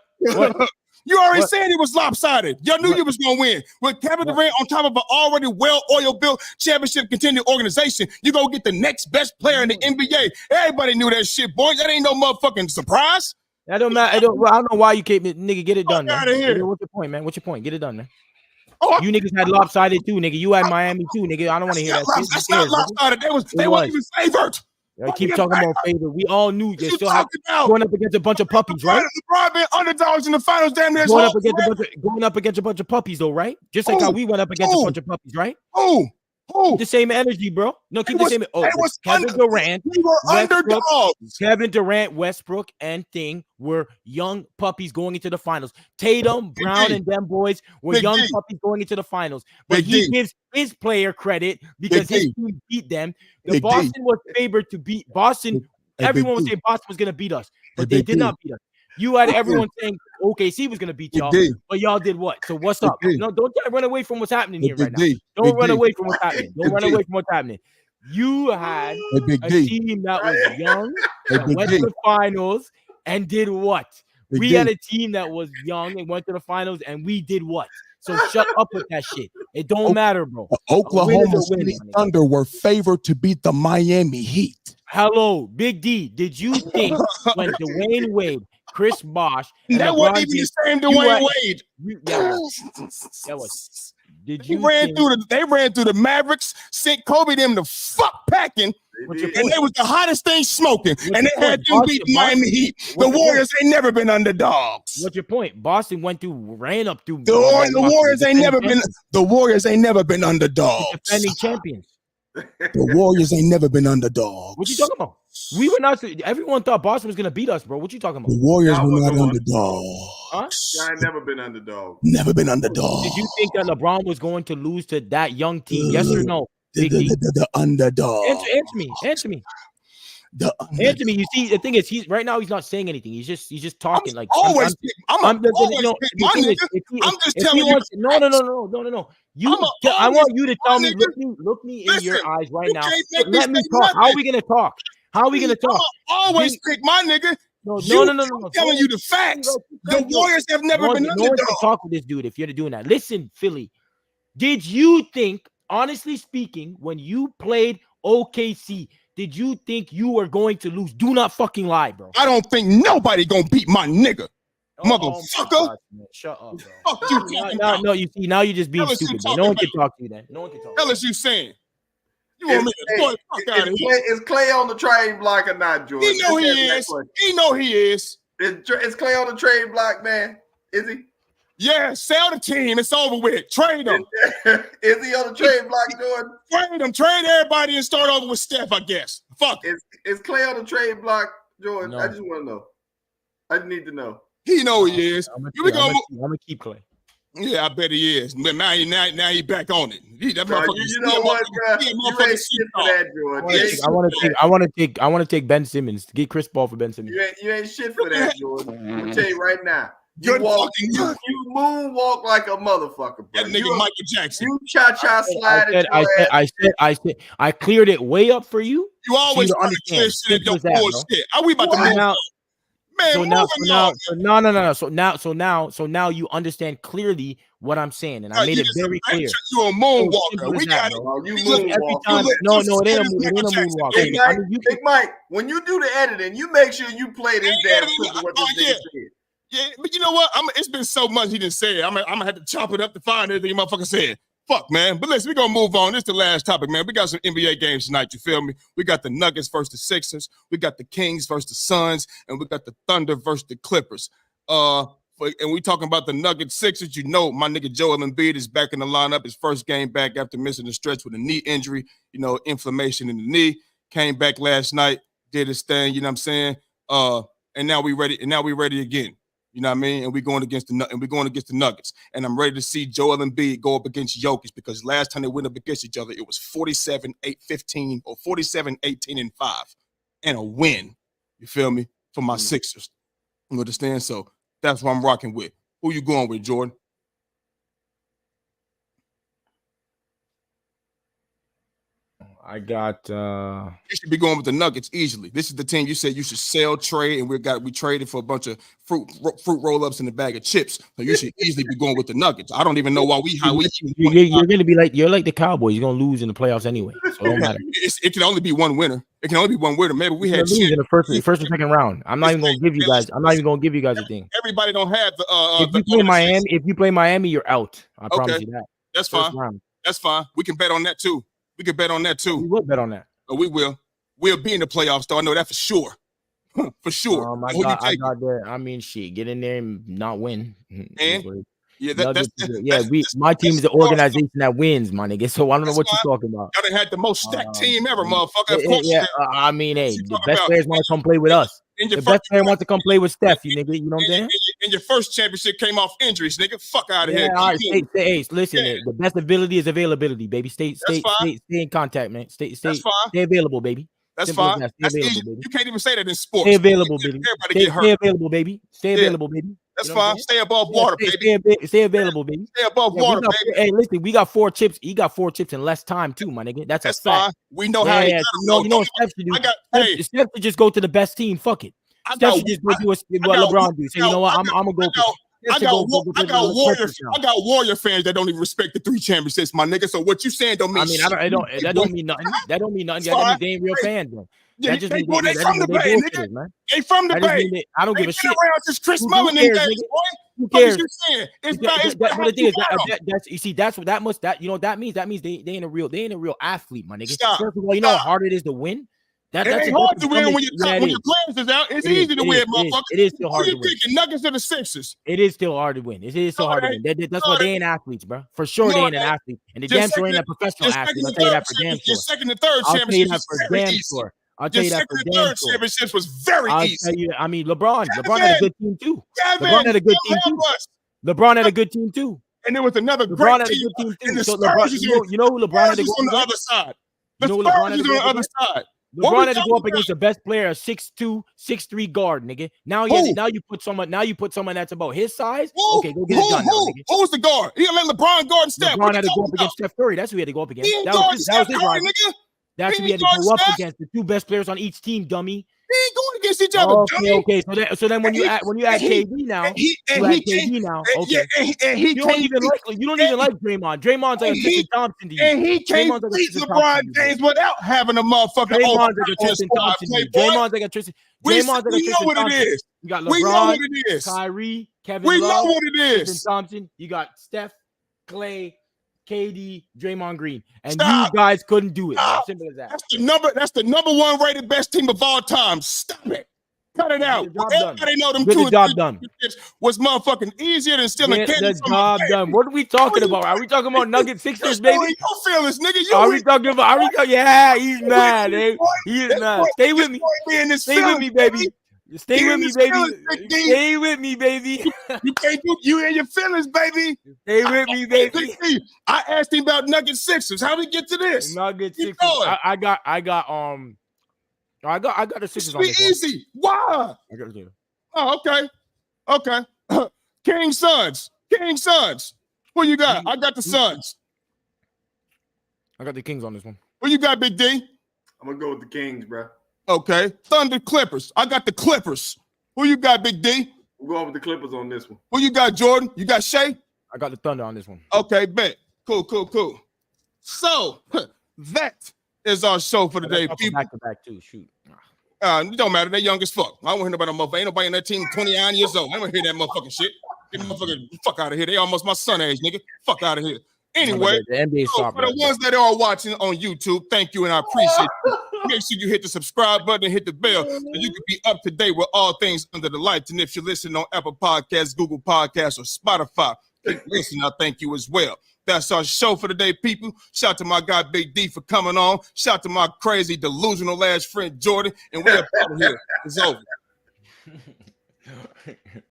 You already said it was lopsided. Y'all knew you was gonna win. With Kevin Durant on top of an already well-oiled built championship contending organization, you go get the next best player in the NBA. Everybody knew that shit, boy. That ain't no motherfucking surprise. That don't matter. I don't know why you keep it, nigga. Get it done, man. Here. What's your point, man? What's your point? Get it done, man. You niggas had lopsided too, nigga. You had Miami too, nigga. I don't want to hear that. That's not lopsided. They weren't even favored. I keep talking about favor. We all knew they still have going up against a bunch of puppies, right? LeBron been underdogs in the finals, damn near. Going up against a bunch of puppies, though, right? Just like how we went up against a bunch of puppies, right? The same energy, bro. No, keep the same. Kevin Durant. We were underdogs. Kevin Durant, Westbrook, and Thing were young puppies going into the finals. Tatum, Brown, and them boys were young puppies going into the finals. But he gives his player credit because his team beat them. Boston was favored to beat Boston. Everyone was saying Boston was going to beat us, but they did not beat us. You had everyone saying OKC was going to beat y'all, but y'all did what? So what's up? No, don't run away from what's happening here right now. Don't run away from what's happening. Don't run away from what's happening. You had a team that was young, that went to the finals, and did what? We had a team that was young and went to the finals, and we did what? So shut up with that shit. It don't matter, bro. Oklahoma City Thunder were favored to beat the Miami Heat. Hello, Big D. Did you think when Dwayne Wade, Chris Bosh, that wasn't even the same Dwayne Wade? That was. Did you? They ran through the Mavericks, sent Kobe them the fuck packing, and they was the hottest thing smoking, and they had them beat Miami Heat. The Warriors ain't never been underdogs. What's your point? Boston ran up through. The Warriors ain't never been. The Warriors ain't never been underdogs. Defending champions. The Warriors ain't never been underdogs. What you talking about? We were not. Everyone thought Boston was gonna beat us, bro. What you talking about? The Warriors were not underdogs. Huh? I ain't never been underdog. Never been underdogs. Did you think that LeBron was going to lose to that young team? Yes or no? The underdog. Answer me. Answer me. You see, the thing is, he's right now. He's not saying anything. He's just talking. I'm just telling you. No. I want you to tell me. Look me in your eyes right now. Let me talk. How are we gonna talk? Always pick my nigga. No. I'm telling you the facts. The Warriors have never been underdogs. No one can talk with this dude if you're doing that. Listen, Philly. Did you think, honestly speaking, when you played OKC? Did you think you were going to lose? Do not fucking lie, bro. I don't think nobody gonna beat my nigga. Motherfucker. God, shut up, bro. Fuck you. No, you see, now you're just being stupid. No one can talk to you then. No one can talk. Hell is you saying? You want me to go the fuck out of here? Is Clay on the trade block or not, George? He know he is. Is Clay on the trade block, man? Is he? Yeah, sell the team. It's over with. Trade him. Is he on the trade block, Jordan? Trade him. Trade everybody and start over with Steph, I guess. Fuck. Is Clay on the trade block, Jordan? No. I just want to know. I need to know. He know he is. I'm gonna keep Clay. Yeah, I bet he is. But now he back on it. You know what, bro? You ain't shit for that, Jordan. I want to take Ben Simmons. Get Chris Paul for Ben Simmons. You ain't shit for that, Jordan. I'm gonna tell you right now. You moonwalk like a motherfucker, bro. That nigga Michael Jackson. You cha-cha slide. I cleared it way up for you. You always want to clear shit and don't bullshit. Are we about to move now? Man, So now you understand clearly what I'm saying, and I made it very clear. You a moonwalker. We got it. Every time. No, it ain't a moonwalk. Big Mike, when you do the editing, you make sure you play this damn what this nigga said. Yeah, but you know what? It's been so much he didn't say it. I'm gonna have to chop it up to find everything he motherfucker said. Fuck, man. But listen, we're gonna move on. This is the last topic, man. We got some NBA games tonight, you feel me? We got the Nuggets versus the Sixers, we got the Kings versus the Suns, and we got the Thunder versus the Clippers. For and we talking about the Nuggets Sixers, you know, my nigga Joel Embiid is back in the lineup. His first game back after missing the stretch with a knee injury, you know, inflammation in the knee. Came back last night, did his thing, you know what I'm saying? And now we ready, again. You know what I mean? And we're going against the Nuggets. And I'm ready to see Joel Embiid go up against Jokic, because last time they went up against each other, it was 47-8-15 or 47-18-5 and a win. You feel me? For my Sixers. You understand? So that's what I'm rocking with. Who you going with, Jordan? I got you should be going with the Nuggets easily. This is the team you said you should sell, trade, and we traded for a bunch of fruit roll-ups in a bag of chips. So you should easily be going with the Nuggets. I don't even know why you're gonna be like the Cowboys. You're gonna lose in the playoffs anyway. So it don't matter. It can only be one winner. Maybe we had lose in the first or second round. I'm not even gonna give you guys a thing. Everybody don't have the if you play Miami, you're out. I promise you that. That's fine. That's fine. We can bet on that too. We will bet on that. Oh, we will. We'll be in the playoffs, though. I know that for sure. For sure. I got that. I mean, shit. Get in there and not win. And my team is the organization that wins, my nigga. So I don't know what you're talking about. Y'all done had the most stacked team ever, motherfucker. Of course. I mean, hey, the best players want to come play with us. The best player wants to come play with Steph, you nigga. You know what I'm saying? And your first championship came off injuries, nigga. Fuck out of here. All right, listen. The best ability is availability, baby. Stay in contact, man. Stay available, baby. That's fine. That's easy. You can't even say that in sports. Stay available, baby. Everybody get hurt. Stay available, baby. Stay available, baby. That's fine. Stay above water, baby. Stay available, baby. Stay above water, baby. Hey, listen, we got 4 chips. He got 4 chips in less time too, my nigga. That's a fact. Fine. We know how. You know what Steph should do. Steph should just go to the best team. Fuck it. Steph should just go do what LeBron do. So you know what? I'm gonna go. I got Warrior fans that don't even respect the 3 championships, my nigga. So what you saying don't mean. That don't mean nothing. That don't mean nothing. That means they ain't real fans, man. Yeah, they from the Bay, nigga. Man. They from the Bay. I don't give a shit. Around since Chris Mullin and days, boy. Who cares? It's but the thing is you see that's what that means. That means they ain't a real athlete, my nigga. Stop. First of all, you know how hard it is to win. It ain't hard to win when your players is out. It's easy to win, motherfucker. It is still hard to win. Nuggets or the Sixers? It is still hard to win. It is so hard to win. That's why they ain't athletes, bro. For sure, they ain't an athlete. And the damn sure ain't a professional athlete. I'll tell you that for damn sure. Your second and third championships was very easy. I'll tell you that for damn sure. Championships was very easy. I'll tell you. I mean, LeBron had a good team too. LeBron had a good team too. LeBron had a good team too. And there was another great team. And the Spurs, you know who LeBron had to go on the other side. The Spurs was on the other side. LeBron had to go up against the best player, a 6'2", 6'3" guard, nigga. Now you put someone that's about his size. Okay, go get it done. Nigga. Who's the guard? He let LeBron guard and Steph. LeBron had to go up against Steph Curry. That's who he had to go up against. That was his rival. That's who he had to go up against. The 2 best players on each team, dummy. He ain't going against each other. Okay. So then when you add KD now, you don't even like Draymond. Draymond's like a Tristan Thompson to you. And he can't beat LeBron James without having a motherfucker. Draymond's like a Tristan Thompson to you. Draymond's like a Tristan. We know what it is. You got LeBron, we know what it is. Kyrie, Kevin Love. We know what it is. Tristan Thompson. You got Steph, Clay, KD, Draymond Green, and you guys couldn't do it. Simple as that. That's the number 1 rated best team of all time. Stop it. Cut it out. Everybody know them 2 job done. Was motherfucking easier than stealing candy. The job done. What are we talking about? Are we talking about Nuggets Sixers, baby? Your feelings, nigga. Are we talking about? Yeah, he's mad, eh? He is mad. Stay with me. Stay with me, baby. Stay with me, baby. Stay with me, baby. You can't do you and your feelings, baby. Stay with me, baby. I asked him about Nuggets Sixers. How we get to this? Nuggets Sixers. I got the Sixers on this one. Easy. Why? I got it. Oh, okay. King Suns. Who you got? I got the Suns. I got the Kings on this one. Who you got, Big D? I'm gonna go with the Kings, bro. Okay. Thunder Clippers. I got the Clippers. Who you got, Big D? We're going with the Clippers on this one. Who you got, Jordan? You got Shea? I got the Thunder on this one. Okay, bet. Cool. So that is our show for today, people. Back to back too. Shoot. It don't matter. They're young as fuck. I don't want to hear about no motherfucker. Ain't nobody in that team 29 years old. I don't want to hear that motherfucking shit. Get the motherfucker fuck out of here. They almost my son age, nigga. Fuck out of here. Anyway, the NBA for the ones that are watching on YouTube, thank you and I appreciate you. Make sure you hit the subscribe button and hit the bell so you can be up to date with all things under the lights. And if you're listening on Apple Podcasts, Google Podcasts, or Spotify, keep listening. I thank you as well. That's our show for today, people. Shout out to my guy Big D for coming on. Shout out to my crazy delusional ass friend Jordan. And we're out of here. It's over.